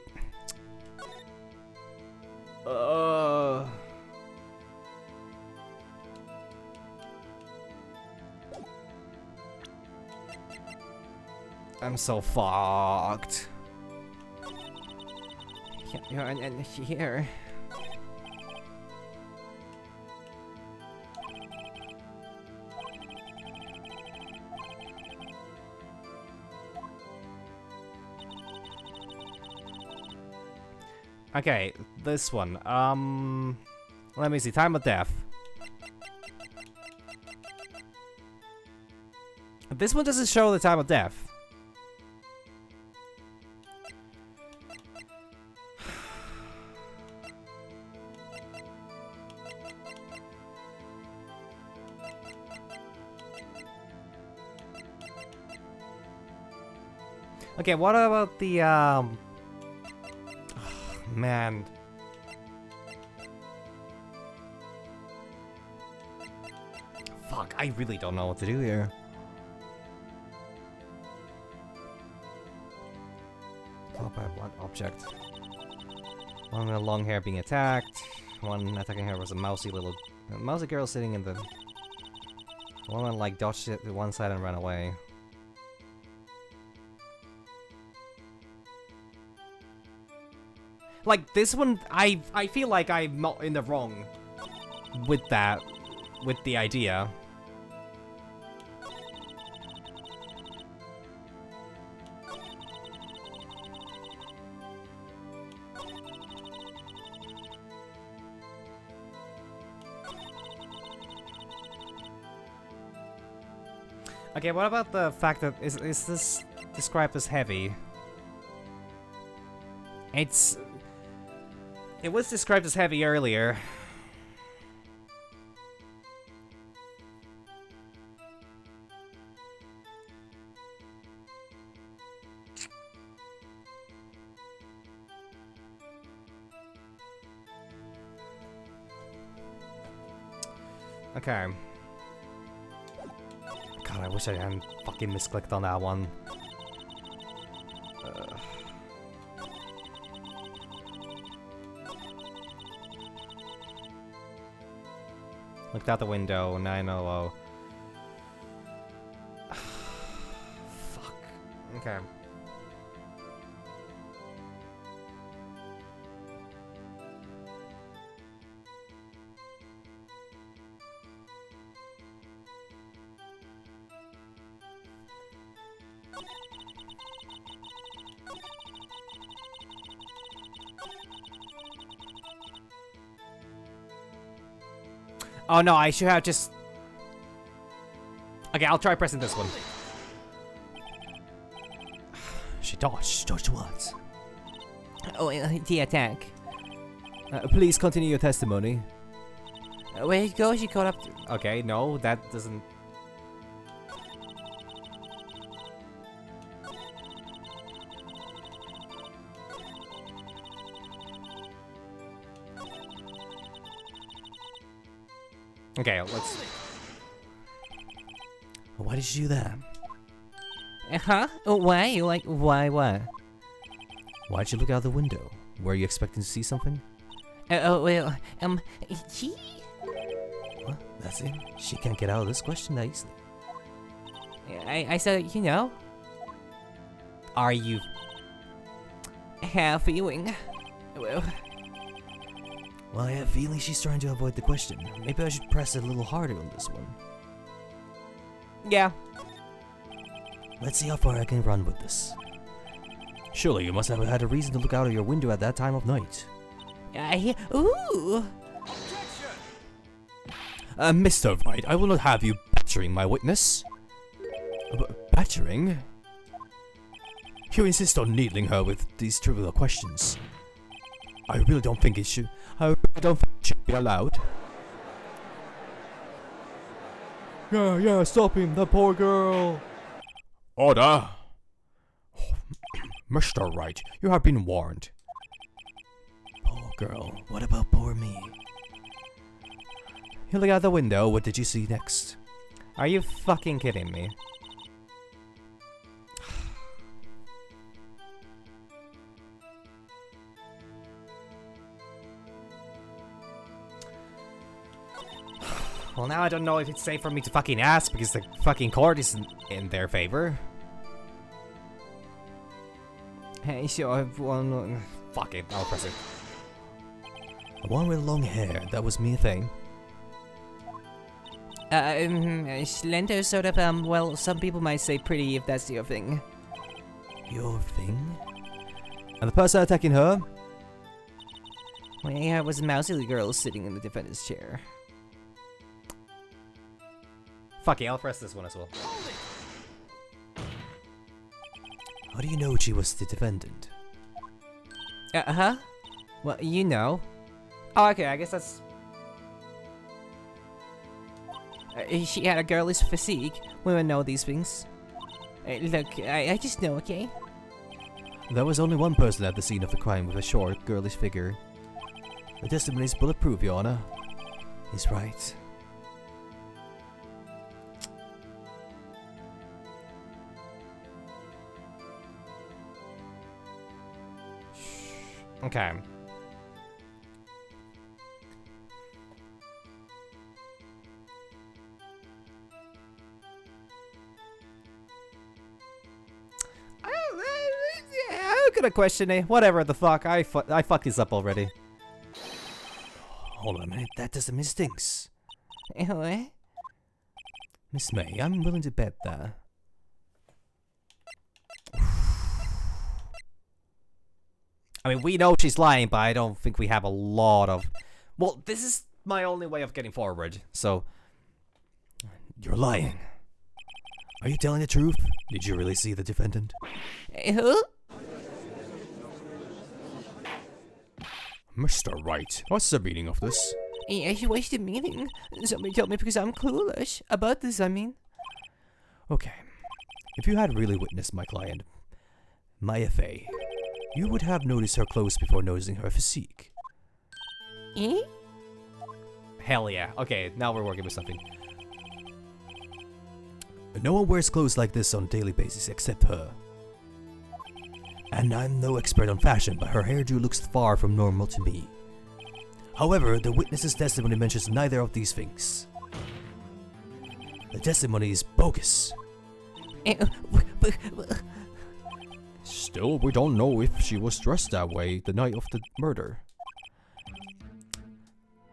I'm so fucked. Yeah, and here. Okay, this one. Let me see. Time of death. This one doesn't show the time of death. Okay, what about the, man. Fuck, I really don't know what to do here. Caught by one object. One with long hair being attacked. One attacking her was a mousy girl sitting in the... One like dodged it to one side and ran away. Like, this one, I feel like I'm not in the wrong with that, with the idea. Okay, what about the fact that, is this described as heavy? It was described as heavy earlier. Okay. God, I wish I hadn't fucking misclicked on that one. Looked out the window, 900. Fuck. Okay. Oh no, I should have just... Okay, I'll try pressing this one. She dodged once. Oh, the attack. Please continue your testimony. Where you go? She caught up to... Okay, no, that doesn't... Okay, let's... Why did you do that? Huh? Why? Like, why what? Why'd you look out the window? Were you expecting to see something? Well, he... What? That's it? She can't get out of this question that easily. I said, you know... Are you... have feeling? Well... Well, I have a feeling she's trying to avoid the question. Maybe I should press it a little harder on this one. Yeah. Let's see how far I can run with this. Surely you must have had a reason to look out of your window at that time of night. Ooh! Mr. Wright, I will not have you battering my witness. Battering?
You insist on needling her with these trivial questions. I really don't think it should. I really don't think it should be allowed. Yeah, stop him, that poor girl. Order. Mr. Wright, you have been warned.
Poor girl. What about poor me? You look out the window. What did you see next?
Are you fucking kidding me? Well, now I don't know if it's safe for me to fucking ask because the fucking court isn't in their favor. Hey, sure, one. Fuck it, I'll press it.
The one with long hair. That was me thing.
Slender, sort of, well, some people might say pretty if that's your thing.
Your thing? And the person attacking her?
Well, yeah, it was a mousy girl sitting in the defendant's chair.
Fuck it, I'll press this one as well.
How do you know she was the defendant?
Uh-huh. Well, you know.
Oh, okay, I guess that's...
She had a girlish physique. Women know these things. Look, I just know, okay?
There was only one person at the scene of the crime with a short, girlish figure. The testimony is bulletproof, Your Honor. He's right.
Okay. I'm gonna question it. Whatever the fuck. I fucked this up already.
Hold on a minute, that doesn't mean stinks.
What?
Miss May, I'm willing to bet that.
I mean, we know she's lying, but I don't think we have a lot of... Well, this is my only way of getting forward, so...
You're lying. Are you telling the truth? Did you really see the defendant?
Who?
Mr. Wright, what's the meaning of this?
What's the meaning? Somebody told me because I'm clueless about this, I mean.
Okay. If you had really witnessed my client, Maya Fey, you would have noticed her clothes before noticing her physique.
Eh?
Hell yeah. Okay, now we're working with something.
No one wears clothes like this on a daily basis except her. And I'm no expert on fashion, but her hairdo looks far from normal to me. However, the witness's testimony mentions neither of these things. The testimony is bogus.
Still, we don't know if she was dressed that way the night of the murder.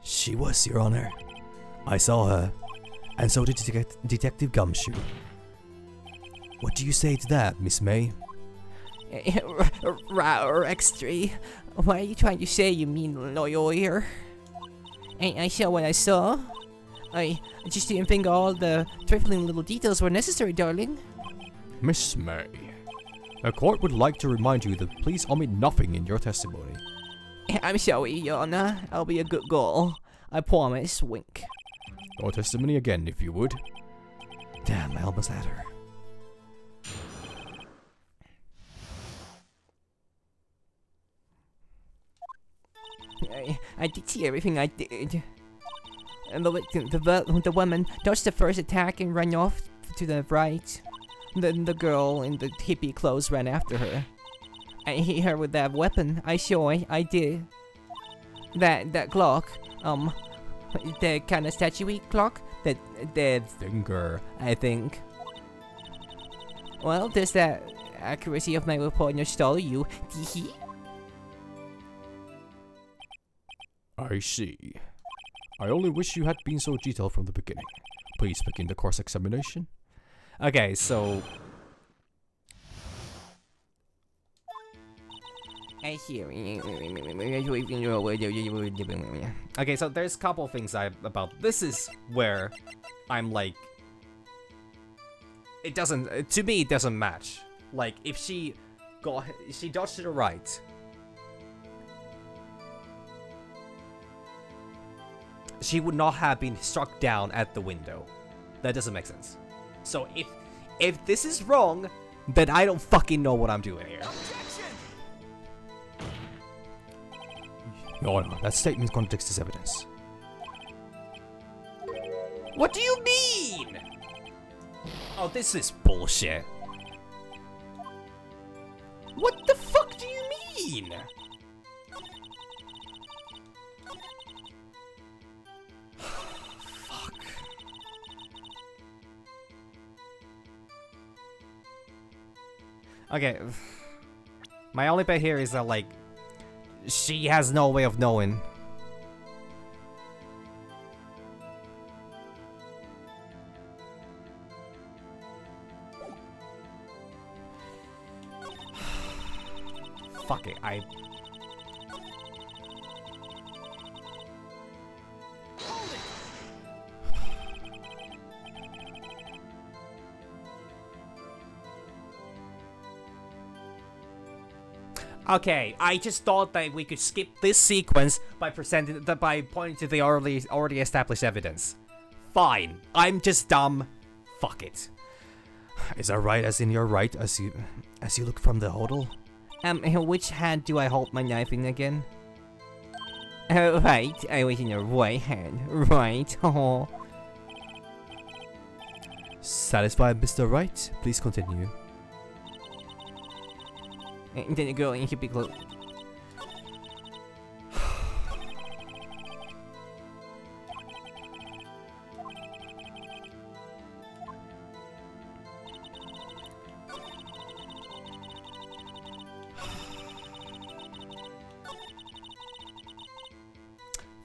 She was, Your Honor. I saw her, and so did Detective Gumshoe. What do you say to that, Miss May?
X3. What are you trying to say, you mean lawyer? I saw what I saw. I just didn't think all the trifling little details were necessary, darling.
Miss May, the court would like to remind you that please omit nothing in your testimony.
I'm sorry, Your Honor. I'll be a good girl. I promise. Wink.
Your testimony again, if you would.
Damn, I almost had her.
I did see everything I did. And the woman dodged the first attack and ran off to the right. Then the girl in the hippie clothes ran after her. I hit her with that weapon. I did. That clock, the kind of statuey clock, the
Finger.
I think. Well, there's that accuracy of my report in your stall, you teehee.
I see. I only wish you had been so detailed from the beginning. Please begin the cross-examination.
Okay, so...
I hear.
Okay, so there's a couple things about... This is where I'm like... It doesn't... To me, it doesn't match. Like, if she She dodged to the right. She would not have been struck down at the window. That doesn't make sense. So if this is wrong, then I don't fucking know what I'm doing here.
Your Honor, that statement contradicts this evidence.
What do you mean? Oh, this is bullshit. What the fuck do you mean? Fuck. Okay. My only bet here is that, like, she has no way of knowing. Fuck it, Okay, I just thought that we could skip this sequence by pointing to the already established evidence. Fine, I'm just dumb. Fuck it.
Is that right, as in you're right, as you look from the hodl?
Which hand do I hold my knife in again? Oh, right, I was in the right hand, right, oh.
Satisfied, Mr. Wright? Please continue.
And then the girl in hippie clothes.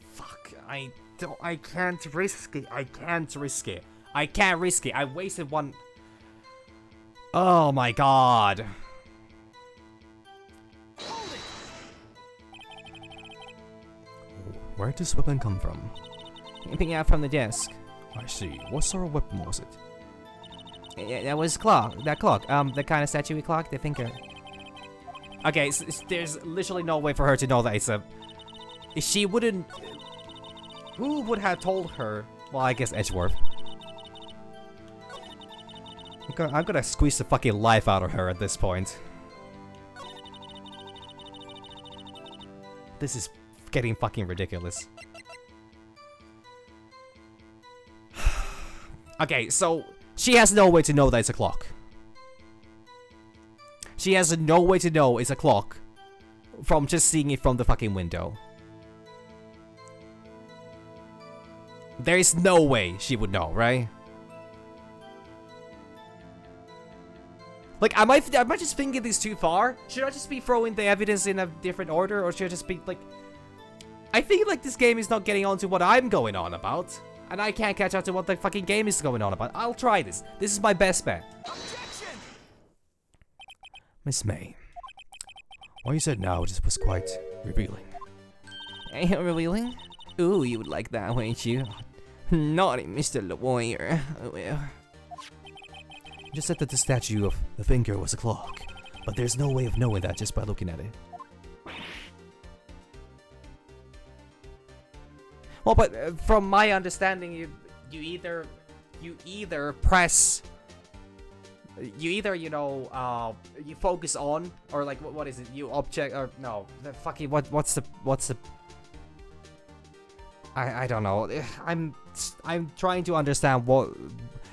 Fuck, I can't risk it. I can't risk it. I can't risk it. I wasted one. Oh my god.
Where did this weapon come from?
Picking out from the desk.
I see. What sort of weapon was it?
Yeah, that was clock. That clock. The kind of statuey clock. The thinker. Okay, there's literally no way for her to know that it's a. She wouldn't. Who would have told her? Well, I guess Edgeworth. I'm gonna squeeze the fucking life out of her at this point. This is getting fucking ridiculous. Okay, so she has no way to know that it's a clock. She has no way to know it's a clock from just seeing it from the fucking window. There is no way she would know, right? Like, am I just thinking this too far? Should I just be throwing the evidence in a different order, or should I just be like? I feel like this game is not getting on to what I'm going on about. And I can't catch up to what the fucking game is going on about. I'll try this. This is my best bet.
Objection! Miss May, what you said now just was quite revealing.
Revealing? Ooh, you would like that, wouldn't you? Naughty Mr. Lawyer. Oh, well.
You just said that the statue of the finger was a clock, but there's no way of knowing that just by looking at it.
Well, but from my understanding, you either press, you focus on, or like what is it? You object or no? The fucking what's the I don't know. I'm trying to understand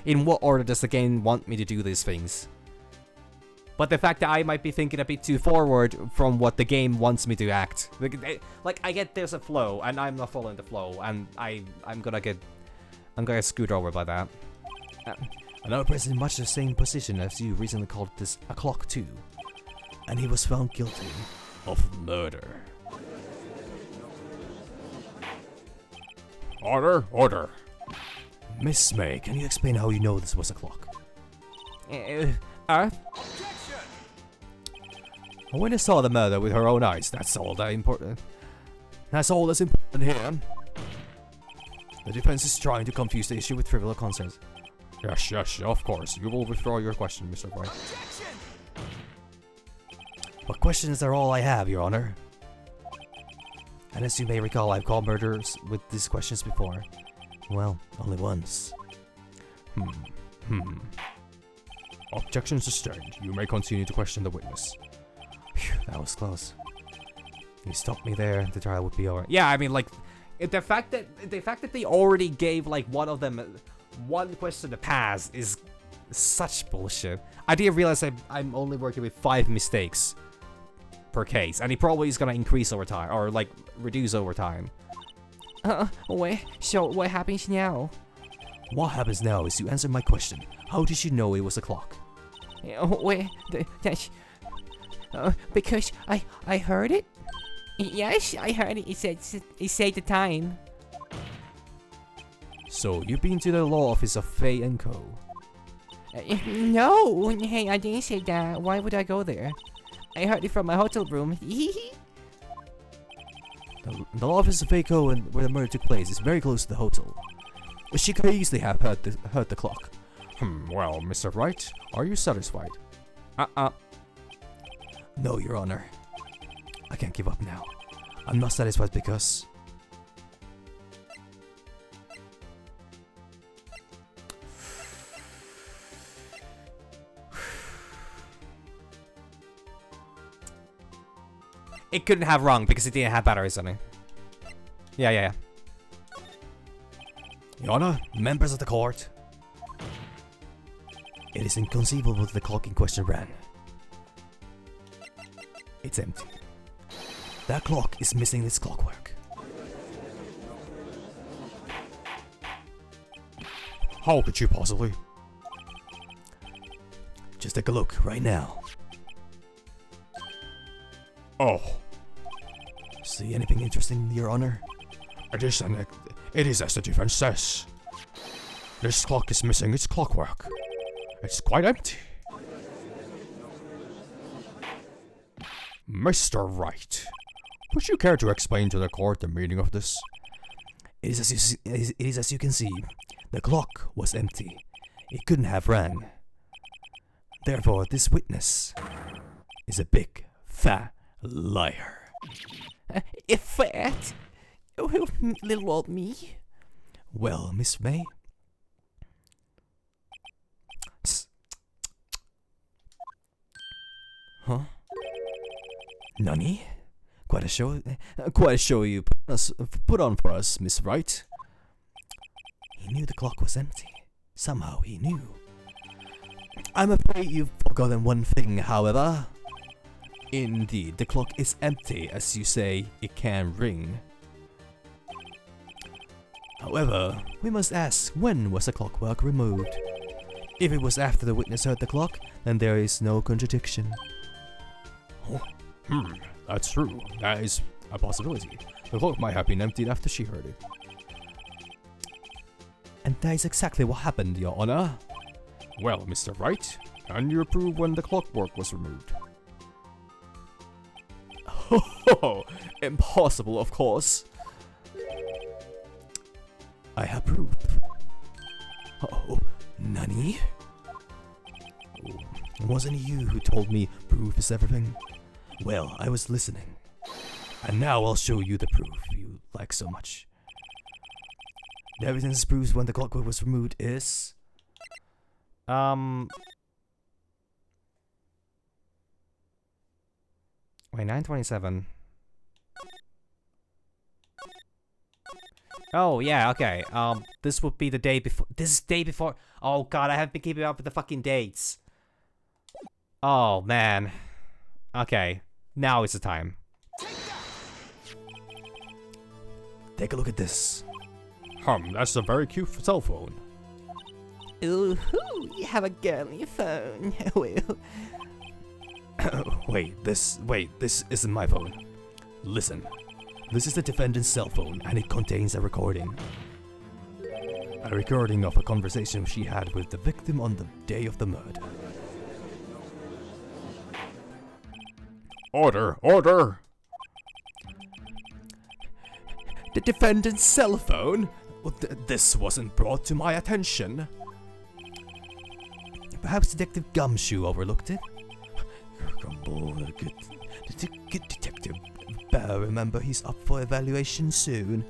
in what order does the game want me to do these things. But the fact that I might be thinking a bit too forward from what the game wants me to act. Like I get there's a flow, and I'm not following the flow, and I'm gonna get screwed over by that.
Another person in much the same position as you recently called this a clock too, and he was found guilty of murder.
Order, order.
Miss May, can you explain how you know this was a clock? A witness saw the murder with her own eyes. That's all that's important here. The defense is trying to confuse the issue with trivial concerns.
Yes, of course. You will withdraw your question, Mr. Wright.
But questions are all I have, Your Honor. And as you may recall, I've called murderers with these questions before. Well, only once.
Objection sustained. You may continue to question the witness.
Phew, that was close. You stopped me there, the trial would be over.
Yeah, I mean, like, the fact that they already gave like one of them one question to pass is such bullshit. I didn't realize I'm only working with 5 mistakes per case, and it probably is gonna increase over time or like reduce over time.
Wait, so what happens now?
What happens now is you answer my question. How did you know it was a clock?
Wait, that's... because I heard it? Yes, I heard it. It said the time.
So, you've been to the law office of Faye and Co.
No, hey, I didn't say that. Why would I go there? I heard it from my hotel room.
The law office of Faye Co. and where the murder took place is very close to the hotel. She could easily have heard the clock.
Well, Mr. Wright, are you satisfied?
No, Your Honor. I can't give up now. I'm not satisfied because...
It couldn't have wrong because it didn't have batteries on it. Yeah.
Your Honor, members of the court. It is inconceivable that the clock in question ran. It's empty. That clock is missing its clockwork.
How could you possibly?
Just take a look right now.
Oh,
See anything interesting, Your Honor?
it is as the defense says. This clock is missing its clockwork. It's quite empty. Mr. Wright, would you care to explain to the court the meaning of this?
It is as you can see. The clock was empty. It couldn't have rang. Therefore, this witness is a big, fat liar.
If that... little old me.
Well, Miss May? Huh? Nani? Quite a show you put on for us, Miss Wright. He knew the clock was empty. Somehow he knew. I'm afraid you've forgotten one thing, however. Indeed, the clock is empty, as you say, it can ring. However, we must ask, when was the clockwork removed? If it was after the witness heard the clock, then there is no contradiction.
That's true. That is a possibility. The clock might have been emptied after she heard it.
And that is exactly what happened, Your Honor.
Well, Mr. Wright, can you prove when the clockwork was removed?
Oh, impossible, of course. I have proof. Oh, Nani? Wasn't it you who told me proof is everything? Well, I was listening. And now I'll show you the proof you like so much. The evidence proves when the clockwork was removed is...
Wait, 9:27. Oh yeah, okay. This would be the day before. This is day before. Oh god, I haven't been keeping up with the fucking dates. Oh man. Okay, now is the time.
Take a look at this.
That's a very cute cell phone.
Ooh, you have a girly phone. Well,
Wait, this isn't my phone. Listen, this is the defendant's cell phone and it contains a recording. A recording of a conversation she had with the victim on the day of the murder.
Order! Order!
The defendant's cell phone? Well, this wasn't brought to my attention. Perhaps Detective Gumshoe overlooked it?
Good detective. Better remember he's up for evaluation soon.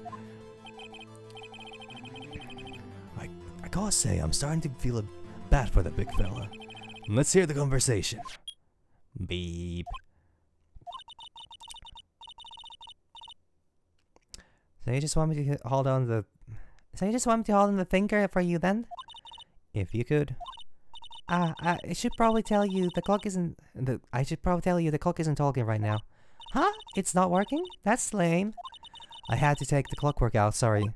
I gotta say, I'm starting to feel bad for the big fella. Let's hear the conversation.
Beep. So you just want me to hold on the... So you just want me to hold on the thinker for you then? If you could. I should probably tell you the clock isn't... I should probably tell you the clock isn't talking right now. Huh? It's not working? That's lame. I had to take the clockwork out, sorry.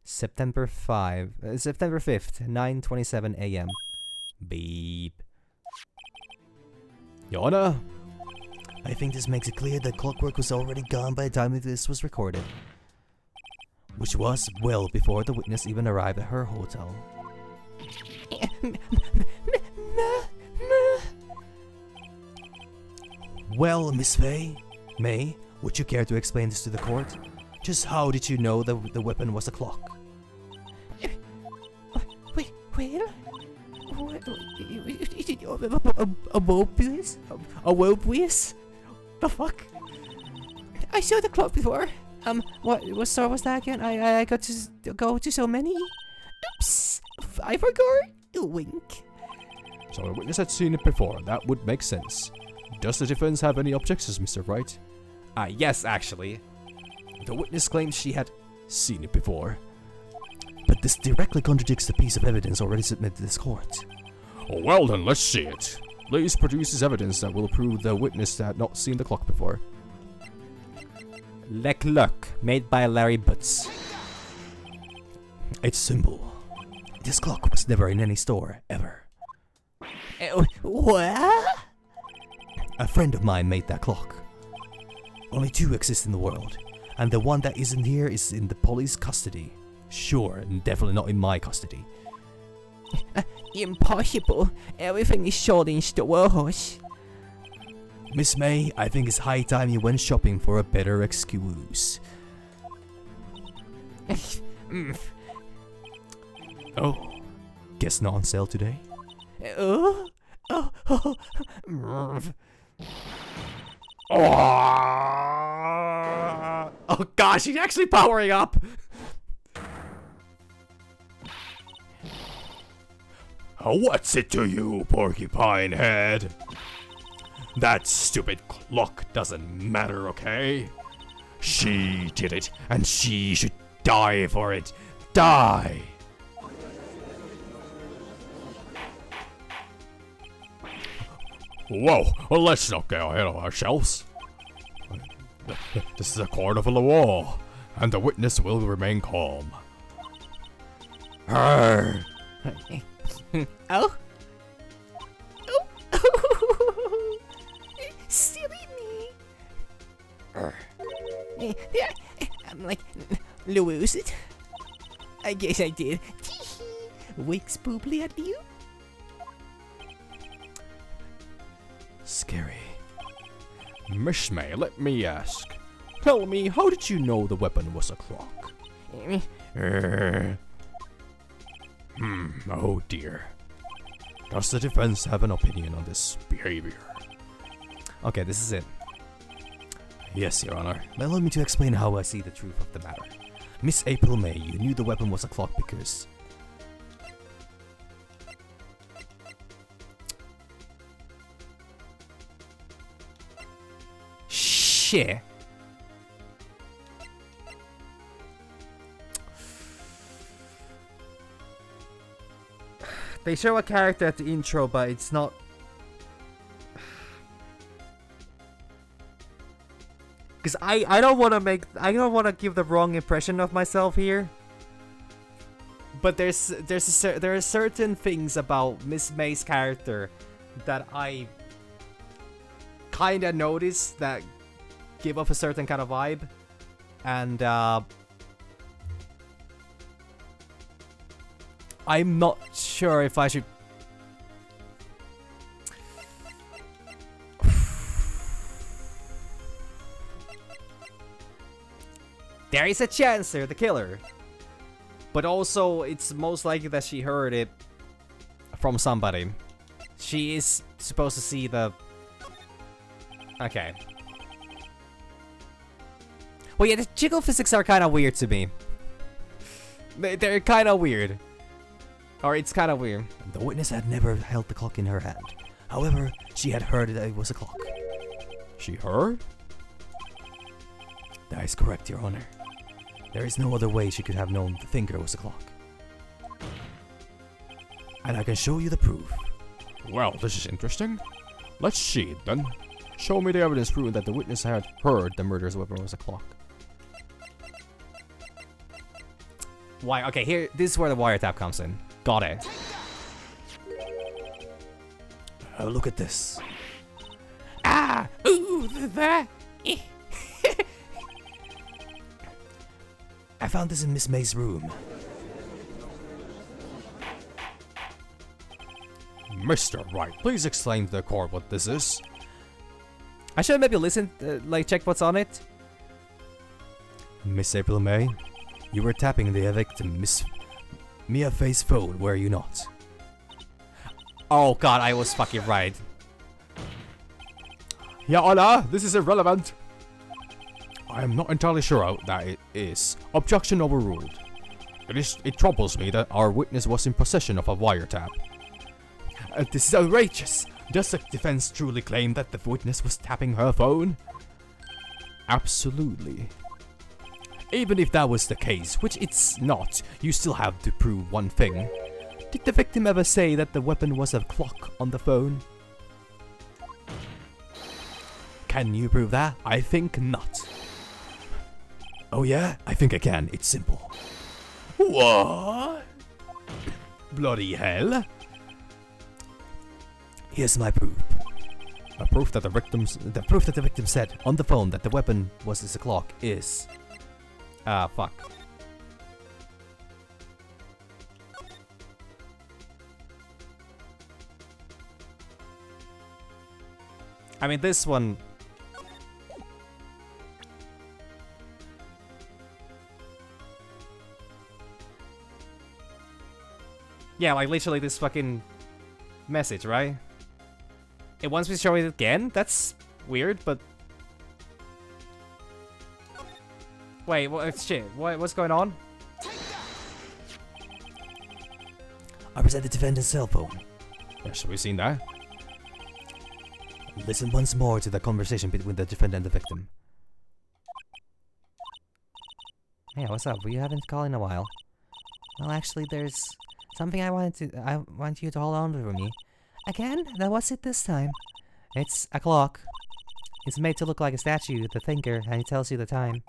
September 5th, 9:27 a.m. Beep.
Your Honor, I think this makes it clear that clockwork was already gone by the time this was recorded. Which was well before the witness even arrived at her hotel. Well, Miss May, would you care to explain this to the court? Just how did you know the weapon was a clock?
A Wobius? The fuck? I saw the clock before. What store was that again? I got to go to so many. Oops, I forgot. Wink.
So the witness had seen it before. That would make sense. Does the defense have any objections, Mr. Wright?
Yes, actually.
The witness claims she had seen it before.
But this directly contradicts the piece of evidence already submitted to this court.
Oh, well then, let's see it. Please produce this evidence that will prove the witness had not seen the clock before.
Le Clock, made by Larry Butts.
It's simple. This clock was never in any store, ever.
What?
A friend of mine made that clock. Only two exist in the world, and the one that isn't here is in the police custody. Sure, and definitely not in my custody.
Impossible. Everything is sold in stores.
Miss May, I think it's high time you went shopping for a better excuse. Oh, guess not on sale today?
Oh gosh, he's actually powering up!
What's it to you, Porcupine Head? That stupid clock doesn't matter, okay? She did it, and she should die for it. Die! Whoa, well, let's not get ahead of ourselves. This is a court of law, and the witness will remain calm. Her.
Oh? Oh? Silly me. I'm like, lose it? I guess I did. Winks pooply at you?
Scary.
Miss May, let me ask. Tell me, how did you know the weapon was a clock? Oh dear. Does the defense have an opinion on this behavior?
Okay, this is it.
Yes, Your Honor. Allow me to explain how I see the truth of the matter. Miss April May, you knew the weapon was a clock because...
Shit. They show a character at the intro, but it's not... Because I don't want to give the wrong impression of myself here. But there are certain things about Miss May's character that I kind of notice that give off a certain kind of vibe. And I'm not sure if I should... There is a chance they're the killer. But also, it's most likely that she heard it from somebody. She is supposed to see the
Okay. Well, yeah, the jiggle physics are kind of weird to me. They're kind of weird. Or it's kind of weird.
The witness had never held the clock in her hand. However, she had heard that it was a clock.
She heard?
That is correct, Your Honor. There is no other way she could have known the finger was a clock. And I can show you the proof.
Well, this is interesting. Let's see it then. Show me the evidence proving that the witness had heard the murderer's weapon was a clock.
Why? Okay, here. This is where the wiretap comes in. Got it.
Oh, look at this.
Ah! Ooh, that!
I found this in Miss May's room.
Mr. Wright, please explain to the court what this is.
I should maybe listen, like, check what's on it.
Miss April May, you were tapping the victim, Miss Mia Fay's phone, were you not?
Oh god, I was fucking right.
Your Honor, this is irrelevant. I am not entirely sure that it is. Objection overruled. It troubles me that our witness was in possession of a wiretap. This is outrageous. Does the defense truly claim that the witness was tapping her phone? Absolutely. Even if that was the case, which it's not, you still have to prove one thing. Did the victim ever say that the weapon was a clock on the phone?
Can you prove that?
I think not.
Oh yeah? I think I can. It's simple.
What? Bloody hell.
Here's my proof.
A proof that the
victim said on the phone that the weapon was a clock is...
Fuck. I mean, this one... Yeah, like literally this fucking message, right? It wants me to show it again? That's weird, but... Wait, what? Shit, what's going on?
I present the defendant's cell phone.
Yes, we've seen that.
Listen once more to the conversation between the defendant and the victim.
Hey, what's up? We haven't called in a while. Well, actually, there's something I want you to hold on to for me. Again? Then what's it this time? It's a clock. It's made to look like a statue, the thinker, and it tells you the time.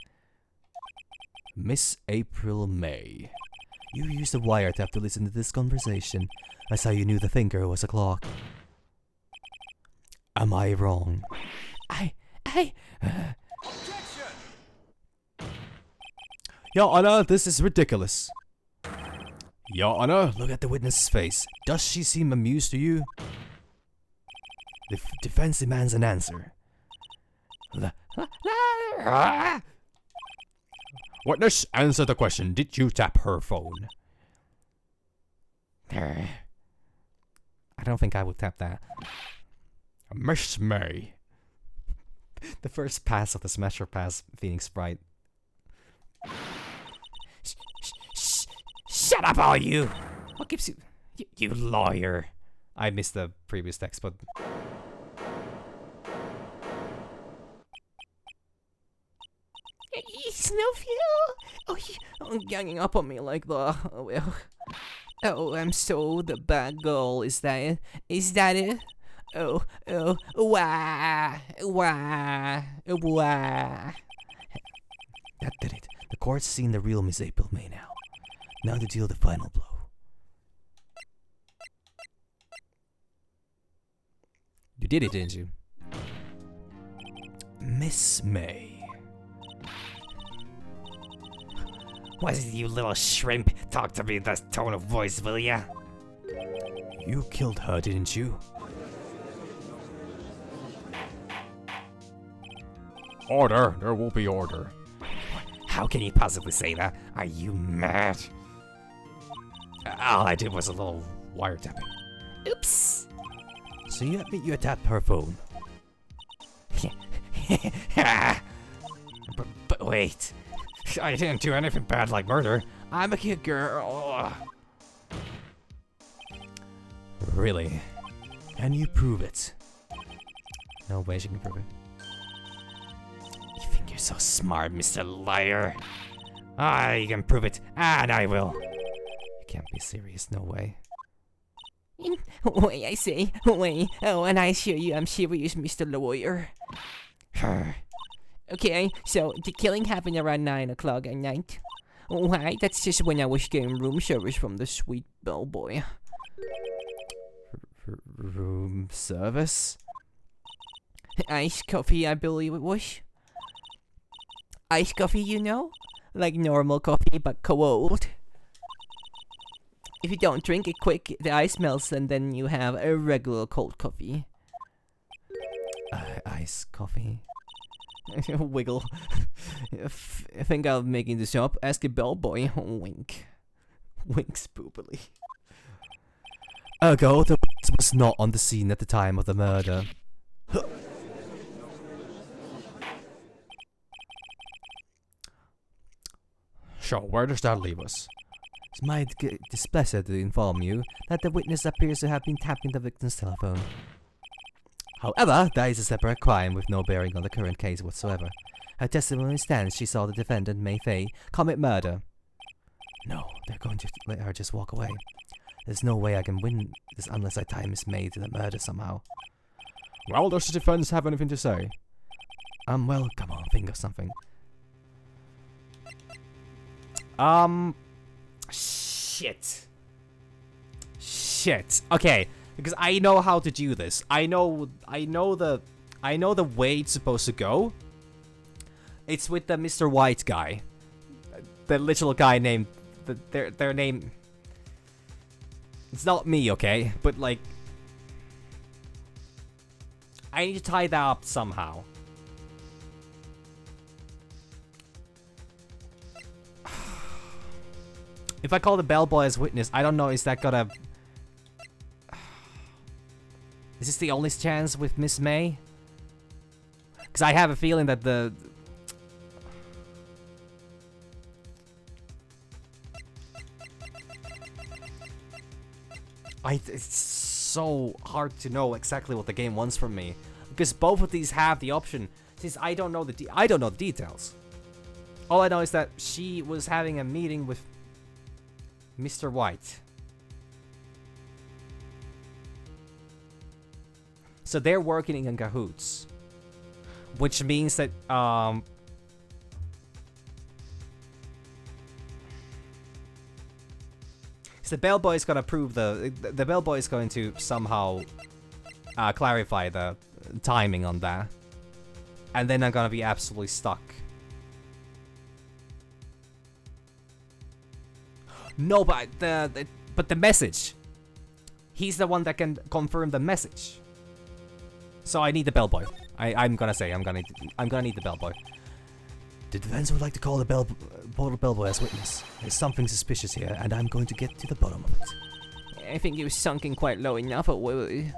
Miss April May, you used a wiretap to listen to this conversation. That's how you knew the thinker was a clock. Am I wrong?
Your Honor, this is ridiculous. Your Honor,
Look at the witness's face. Does she seem amused to you? The defense demands an answer.
witness, answer the question. Did you tap her phone?
I don't think I would tap that.
Miss May.
The first pass of the Smasher Pass Phoenix Sprite.
Shut up, all you!
What gives you... You lawyer. I missed the previous text, but...
Snowfield? Oh, you're ganging up on me like the... Oh, well... Oh, I'm so the bad girl. Is that it? Is that it? Oh, wah, wah, wah.
That did it. The court's seen the real Miss April May now. Now to deal the final blow.
You did it, didn't you?
Miss May.
What is it, you little shrimp? Talk to me in that tone of voice, will ya?
You killed her, didn't you?
Order. There will be order.
How can you possibly say that? Are you mad? All I did was a little wiretapping. Oops.
So you admit you tapped her phone?
but wait. I didn't do anything bad like murder. I'm a cute girl.
Really? Can you prove it?
No way she can prove it.
You think you're so smart, Mr. Liar? I can prove it, and I will.
You can't be serious, no way.
Wait, I say. Wait. Oh, and I assure you I'm serious, Mr. Lawyer. Okay, so the killing happened around 9 o'clock at night. Why? That's just when I was getting room service from the sweet bellboy.
Room service?
Iced coffee, I believe it was. Iced coffee, you know? Like normal coffee, but cold. If you don't drink it quick, the ice melts and then you have a regular cold coffee.
Ice coffee.
Wiggle. I think I'm making this up. Ask a bellboy. Wink. Winks spoopily.
Ergo, the witness was not on the scene at the time of the murder.
So, where does that leave us?
It's my displeasure to inform you that the witness appears to have been tapping the victim's telephone. However, that is a separate crime with no bearing on the current case whatsoever. Her testimony stands she saw the defendant, Mei Fei, commit murder. No, they're going to let her just walk away. There's no way I can win this unless I tie Miss May to the murder somehow.
Well, does the defense have anything to say?
Well, come on, think of something.
Shit. Shit. Okay, because I know how to do this. I know the way it's supposed to go. It's with the Mr. White guy. The little guy named their name. It's not me, okay? But like I need to tie that up somehow. If I call the bellboy as witness, I don't know, is that gonna... Is this the only chance with Miss May? Because I have a feeling that the... It's so hard to know exactly what the game wants from me. Because both of these have the option, since I don't know the details. All I know is that she was having a meeting with Mr. White. So they're working in cahoots. Which means that, so the bellboy is gonna prove the bellboy is going to somehow clarify the timing on that. And then I'm gonna be absolutely stuck. No, but the message. He's the one that can confirm the message. So I need the bellboy. I'm gonna need the bellboy.
The defense would like to call the bellboy as witness. There's something suspicious here, and I'm going to get to the bottom of it.
I think it was sunken quite low enough. I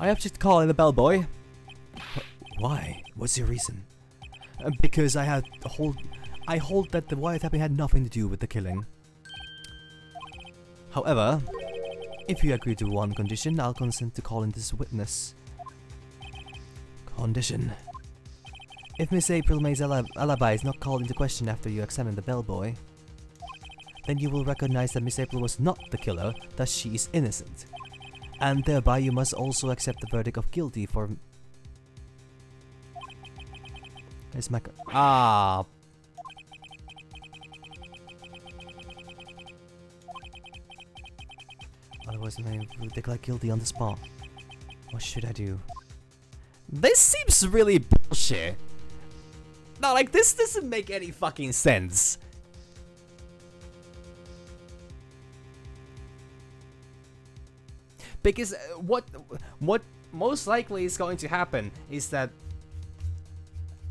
object to calling the bellboy. Why? What's your reason? Because I hold that the wiretapping had nothing to do with the killing. However, if you agree to one condition, I'll consent to calling this witness. Condition. If Miss April May's alibi is not called into question after you examine the bellboy, then you will recognize that Miss April was not the killer, thus she is innocent. And thereby you must also accept the verdict of guilty for... There's my... Otherwise I may declare guilty on the spot. What should I do?
This seems really bullshit. No, like, this doesn't make any fucking sense. Because what most likely is going to happen is that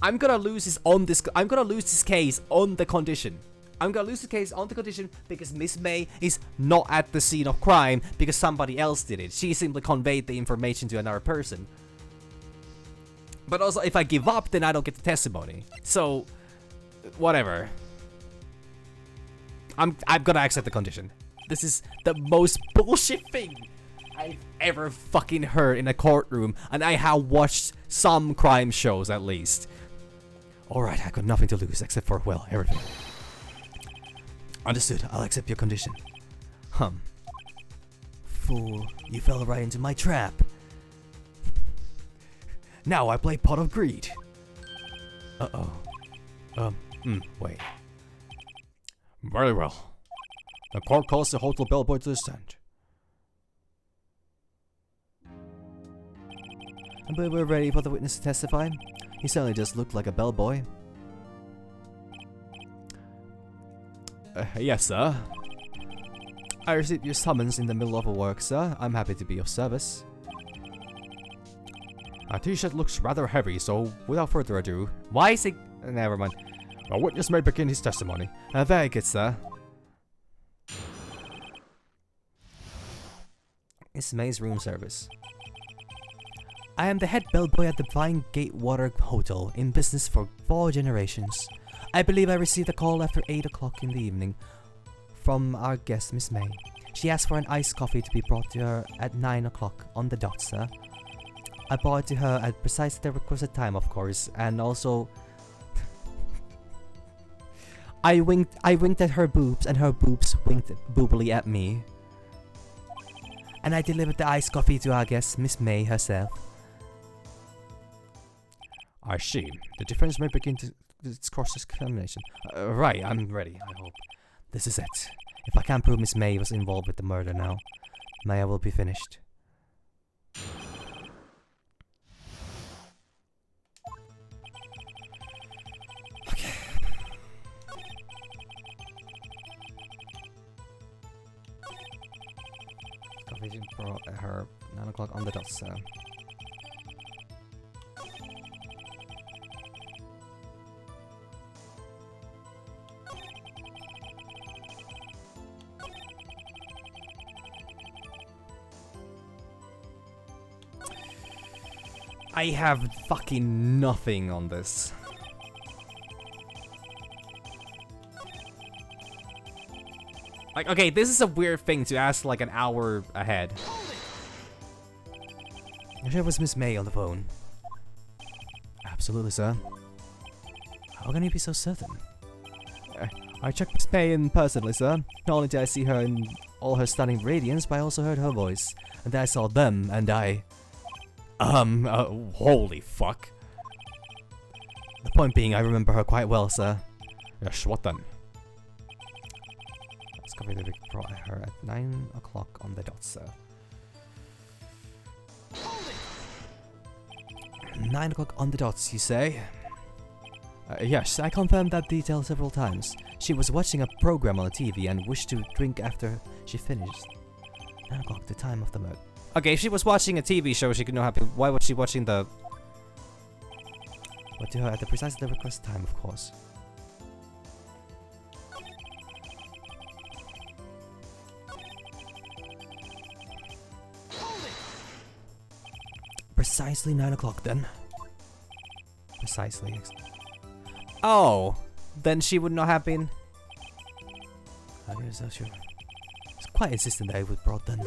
I'm gonna lose this case on the condition. I'm gonna lose the case on the condition because Miss May is not at the scene of crime because somebody else did it. She simply conveyed the information to another person. But also, if I give up, then I don't get the testimony. So, whatever. I'm gonna accept the condition. This is the most bullshit thing I've ever fucking heard in a courtroom, and I have watched some crime shows at least.
Alright, I got nothing to lose except for, well, everything. Understood, I'll accept your condition. Fool, you fell right into my trap. Now I play pot of greed. Wait.
Very well. The court calls the hotel bellboy to the stand.
But we're ready for the witness to testify. He certainly does look like a bellboy.
Yes, sir.
I received your summons in the middle of a work, sir. I'm happy to be of service.
A t-shirt looks rather heavy, so without further ado,
Why is it... Never mind.
the witness may begin his testimony.
Very good, sir. It's May's room service. I am the head bellboy at the Vine Gatewater Hotel, in business for 4 generations. I believe I received a call after 8 o'clock in the evening from our guest, Miss May. She asked for an iced coffee to be brought to her at 9 o'clock on the dot, sir. I brought it to her at precisely the requested time, of course, and also... I winked at her boobs, and her boobs winked boobily at me. And I delivered the iced coffee to our guest, Miss May herself.
I see. The defense may begin its cross-examination.
Right, I'm ready, I hope. This is it. If I can't prove Miss May was involved with the murder now, Maya will be finished. Okay. Coffee brought at her 9 o'clock on the dot, sir.
I have fucking nothing on this. Like, okay, this is a weird thing to ask like an hour ahead.
I'm sure it was Miss May on the phone. Absolutely, sir. How can you be so certain? I checked Miss May in personally, sir. Not only did I see her in all her stunning radiance, but I also heard her voice. And then I saw them, and I...
Holy fuck.
The point being, I remember her quite well, sir.
Yes, what then?
Let's copy the brought her at 9 o'clock on the dot, sir. 9 o'clock on the dots, you say? Yes, I confirmed that detail several times. She was watching a program on the TV and wished to drink after she finished. 9 o'clock, the time of the murder.
Okay, if she was watching a TV show, she could know happy. Why was she watching the...
But to her at the precisely the request time, of course. Precisely 9 o'clock then. Precisely.
Oh, then she would not have been...
How are you so sure? It's quite insistent that I would brought then.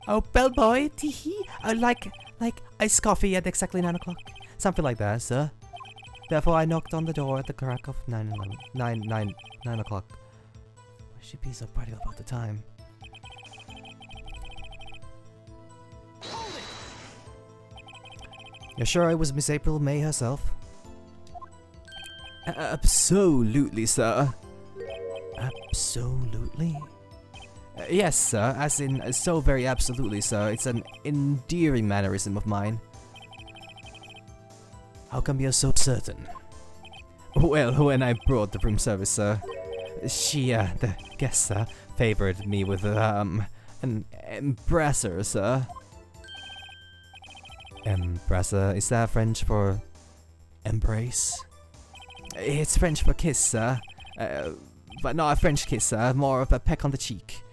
Oh, bellboy, teehee. Like iced coffee at exactly 9 o'clock.
Something like that, sir. Therefore, I knocked on the door at the crack of 9 o'clock. Why should be so particular about the time? You're sure it was Miss April May herself? Absolutely, sir. Absolutely? Yes, sir. As in, so very absolutely, sir. It's an endearing mannerism of mine. How come you're so certain? Well, when I brought the room service, sir, she, the guest, sir, favored me with, an embrasser, sir. Embrasser, is that French for embrace? It's French for kiss, sir. But not a French kiss, sir, more of a peck on the cheek.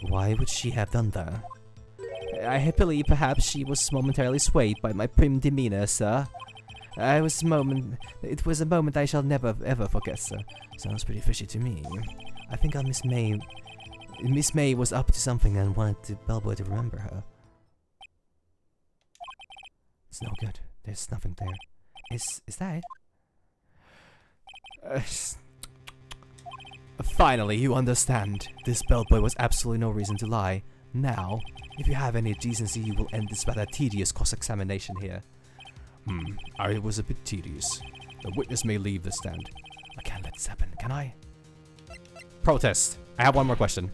Why would she have done that? I believe perhaps she was momentarily swayed by my prim demeanor, sir. It was a moment I shall never ever forget, sir. Sounds pretty fishy to me. I think Miss May was up to something and wanted the bellboy to remember her. It's no good. There's nothing there. Is that it? Finally, you understand. This bellboy was absolutely no reason to lie. Now, if you have any decency, you will end this rather tedious cross-examination here.
It was a bit tedious. The witness may leave the stand.
I can't let this happen, can I?
Protest. I have one more question.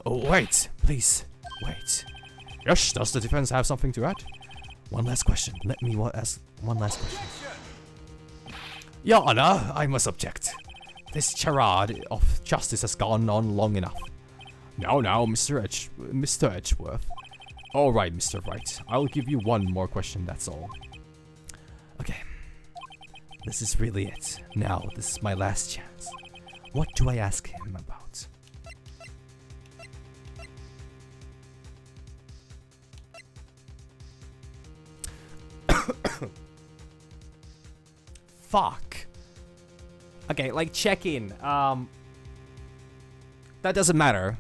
Wait, please, wait.
Yes, does the defense have something to add?
One last question. Let me ask one last question.
Your Honor, I must object. This charade of justice has gone on long enough. Now, Mr. Edgeworth. All right, Mr. Wright. I'll give you one more question, that's all.
Okay. This is really it. Now, this is my last chance. What do I ask him about?
Fuck. Okay, like check in. That doesn't matter.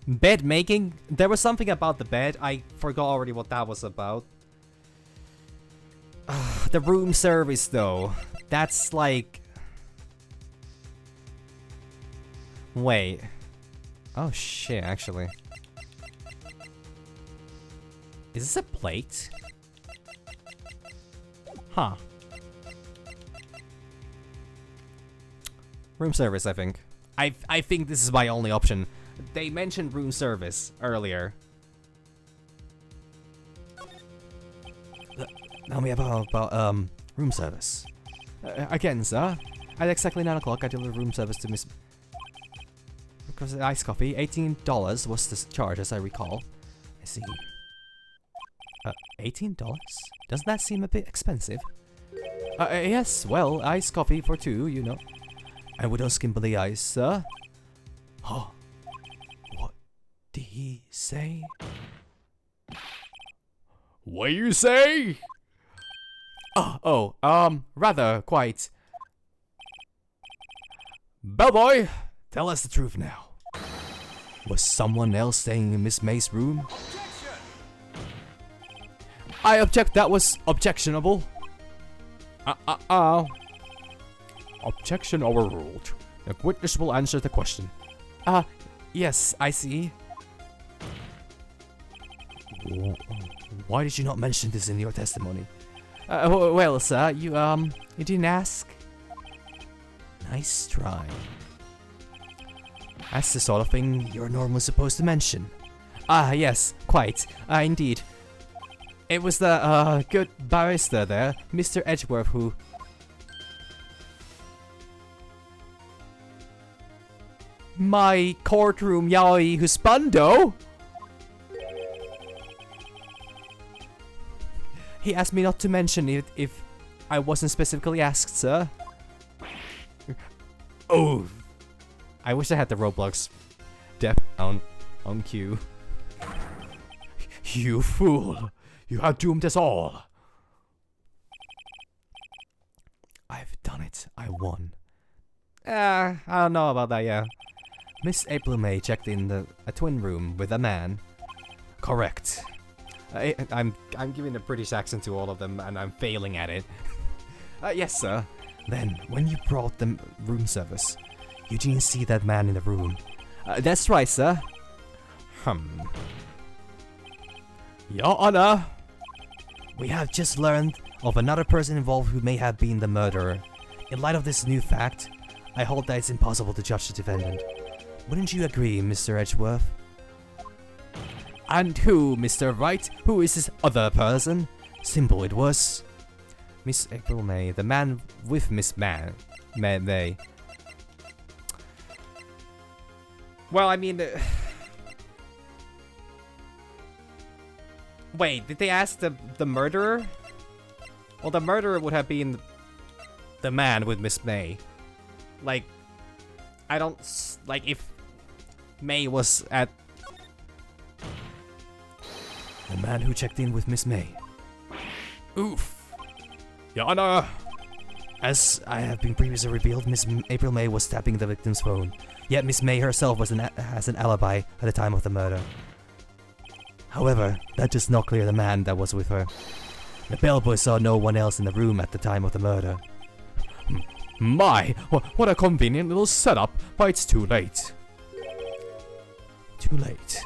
Bed making? There was something about the bed. I forgot already what that was about. The room service though. That's like... Wait. Oh shit, actually. Is this a plate? Huh. Room service, I think. I think this is my only option. They mentioned room service earlier.
Tell me about room service. Again, sir. At exactly 9 o'clock, I delivered room service to Miss... Because of the iced coffee, $18 was the charge, as I recall. I see. $18? Doesn't that seem a bit expensive? Yes, well, iced coffee for 2, you know. And we don't skimp on the ice, sir. Oh. What did he say?
What you say?
Rather quite. Bellboy, tell us the truth now. Was someone else staying in Miss May's room? I object, that was objectionable.
Objection overruled. The witness will answer the question.
Yes, I see. Why did you not mention this in your testimony? Well, sir, you didn't ask. Nice try. That's the sort of thing you're normally supposed to mention. Yes, quite. Indeed. It was the, good barrister there, Mr. Edgeworth, who... My courtroom yaoi husbando? He asked me not to mention it if I wasn't specifically asked, sir.
Oh! I wish I had the Roblox death down on cue.
You fool! You have doomed us all!
I've done it. I won.
I don't know about that, yeah.
Miss April May checked in a twin room with a man. Correct.
I'm giving a British accent to all of them, and I'm failing at it.
Yes, sir. Then, when you brought them room service, you didn't see that man in the room. That's right, sir. Your Honor, we have just learned of another person involved who may have been the murderer. In light of this new fact, I hold that it's impossible to judge the defendant. Wouldn't you agree, Mr. Edgeworth? And who, Mr. Wright? Who is this other person? Simple it was.
Miss April May, the man with Miss May. Well, I mean... Wait, did they ask the murderer? Well, the murderer would have been the man with Miss May. Like, I don't... Like, if May was at...
The man who checked in with Miss May.
Oof. Your Honor,
As I have been previously revealed, April May was tapping the victim's phone. Yet Miss May herself has an alibi at the time of the murder. However, that does not clear the man that was with her. The bellboy saw no one else in the room at the time of the murder.
my, what a convenient little setup, but it's too late.
Too late.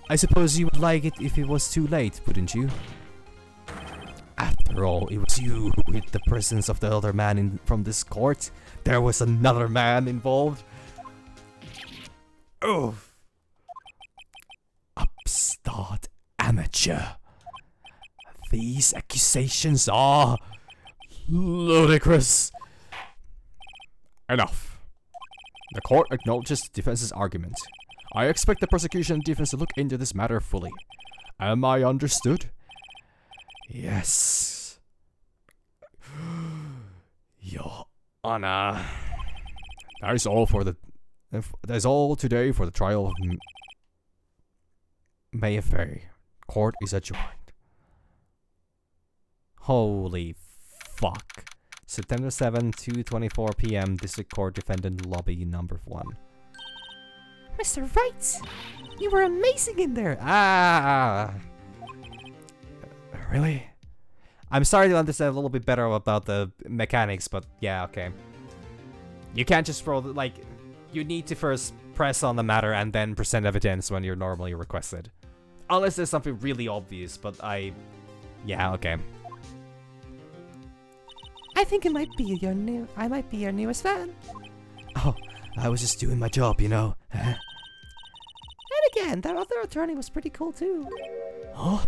I suppose you would like it if it was too late, wouldn't you? After all, it was you who hid the presence of the other man from this court. There was another man involved.
Oh,
Upstart amateur. These accusations are ludicrous.
enough. The court acknowledges the defense's argument. I expect the prosecution and defense to look into this matter fully. Am I understood?
Yes. Your Honor.
That is all for that is all today for the trial of May Fay. Court is adjourned.
Holy fuck. September 7, 2:24 p.m. District Court Defendant Lobby Number 1.
Mr. Wright, you were amazing in there.
Really? I'm starting to understand a little bit better about the mechanics, but yeah, okay. You can't just roll, like, you need to first press on the matter and then present evidence when you're normally requested. Unless there's something really obvious, but yeah, okay.
I think I might be your newest fan.
Oh, I was just doing my job, you know.
And again, that other attorney was pretty cool too.
Oh?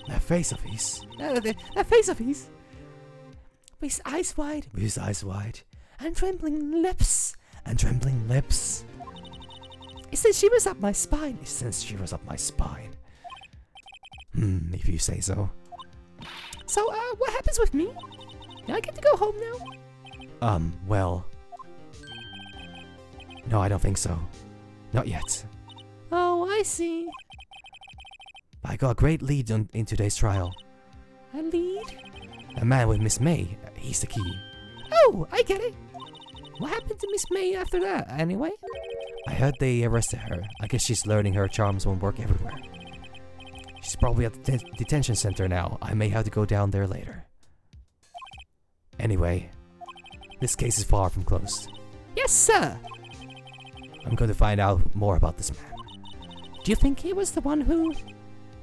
That face of his.
That face of his. With his eyes wide.
With his eyes wide.
And trembling lips.
And trembling lips.
It sends shivers up my spine.
It sends shivers up my spine. If you say so.
So, what happens with me? Do I get to go home now?
Well. No, I don't think so. Not yet.
Oh, I see.
I got a great lead in today's trial.
A lead?
The man with Miss May, he's the key.
Oh, I get it. What happened to Miss May after that, anyway?
I heard they arrested her. I guess she's learning her charms won't work everywhere. She's probably at the detention center now. I may have to go down there later. Anyway, this case is far from closed.
Yes, sir.
I'm going to find out more about this man.
Do you think he was the one who...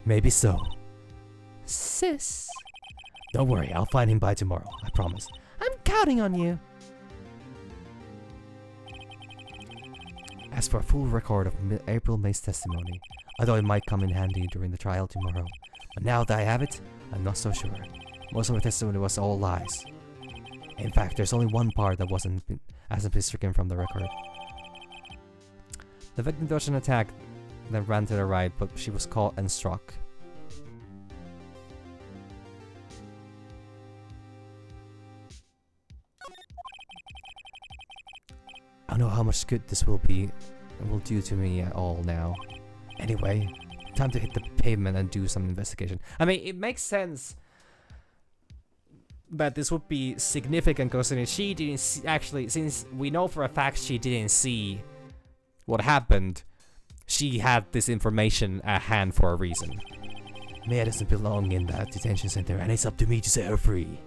Maybe so.
Sis.
Don't worry, I'll find him by tomorrow. I promise.
I'm counting on you.
As for a full record of April May's testimony, I thought it might come in handy during the trial tomorrow. But now that I have it, I'm not so sure. Most of her testimony was all lies. In fact, there's only one part that hasn't been stricken from the record.
The victim dodged an attack, then ran to the right, but she was caught and struck.
I don't know how much good this will do to me at all now. Anyway, time to hit the pavement and do some investigation.
I mean, it makes sense that this would be significant considering she didn't see, actually, since we know for a fact she didn't see what happened, she had this information at hand for a reason.
Maya doesn't belong in that detention center, and it's up to me to set her free.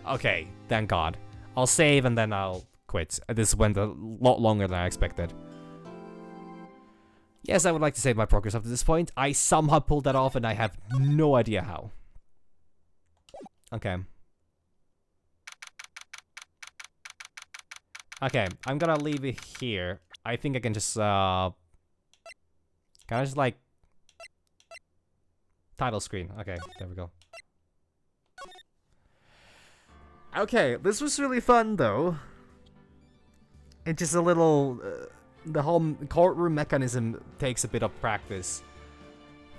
Okay, thank God. I'll save and then I'll quit. This went a lot longer than I expected. Yes, I would like to save my progress up to this point. I somehow pulled that off and I have no idea how. Okay. Okay, I'm gonna leave it here. I think I can just, can I just, like... Title screen. Okay, there we go. Okay, this was really fun, though. It's just a little... the whole courtroom mechanism takes a bit of practice.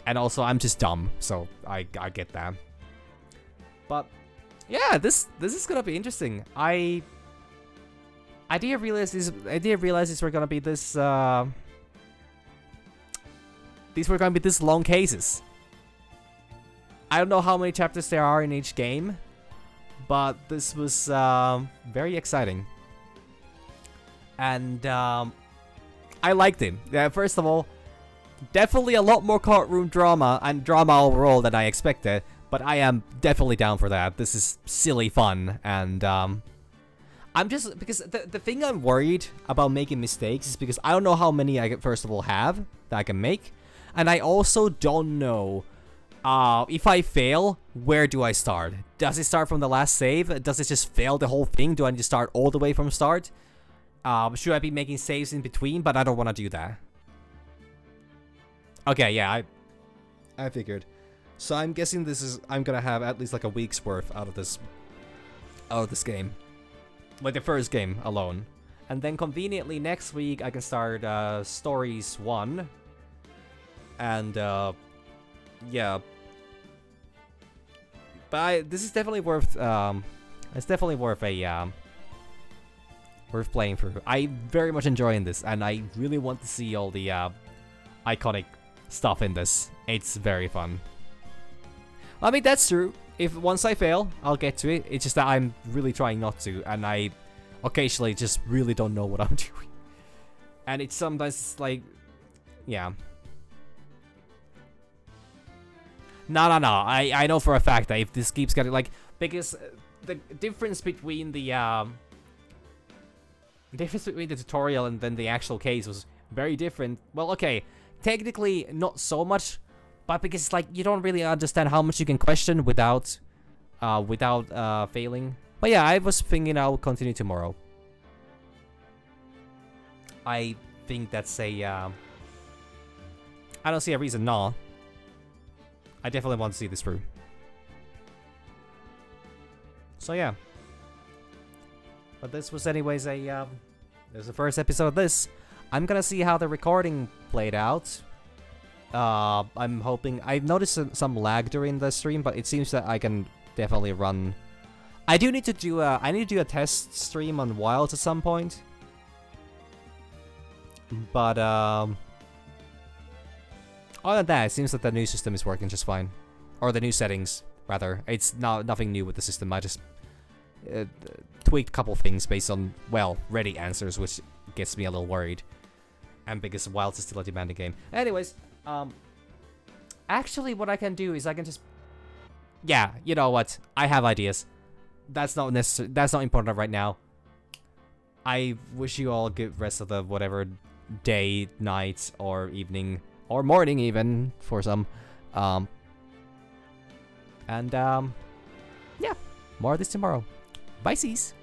And also, I'm just dumb, so I get that. But, yeah, this is gonna be interesting. I didn't realize these were gonna be this
these were going to be this long cases. I don't know how many chapters there are in each game, but this was very exciting. And I liked it. First of all, definitely a lot more courtroom drama and drama overall than I expected, but I am definitely down for that. This is silly fun, and I'm just, because the thing I'm worried about making mistakes is because I don't know how many I first of all have that I can make, and I also don't know if I fail, where do I start? Does it start from the last save? Does it just fail the whole thing? Do I need to start all the way from start? Should I be making saves in between? But I don't want to do that. Okay, yeah, I figured. So I'm guessing I'm gonna have at least like a week's worth out of this game. Like the first game alone. And then conveniently next week I can start Stories 1. And yeah. But this is definitely worth it's definitely worth a worth playing through. I'm very much enjoying this, and I really want to see all the iconic stuff in this. It's very fun. I mean, that's true. If once I fail, I'll get to it. It's just that I'm really trying not to, and I occasionally just really don't know what I'm doing. And it's sometimes like, yeah. No. I know for a fact that if this keeps getting like, because the difference between the tutorial and then the actual case was very different. Well, okay, technically not so much, but because like you don't really understand how much you can question without failing. But yeah, I was thinking I'll continue tomorrow. I think that's a I don't see a reason not. I definitely want to see this through. So yeah. But this was anyways this is the first episode of this. I'm gonna see how the recording played out. I'm hoping, I've noticed some lag during the stream, but it seems that I can definitely run. I need to do a test stream on Wilds at some point. But other than that, it seems that the new system is working just fine. Or the new settings, rather. It's nothing new with the system. I just tweaked a couple things based on, well, ready answers, which gets me a little worried. And because Wilds is still a demanding game. Anyways, actually what I can do is I can just, yeah, you know what? I have ideas. That's not necessary. That's not important right now. I wish you all a good rest of the whatever day, night, or evening, or morning even for some. Yeah, more of this tomorrow. Bye, sees.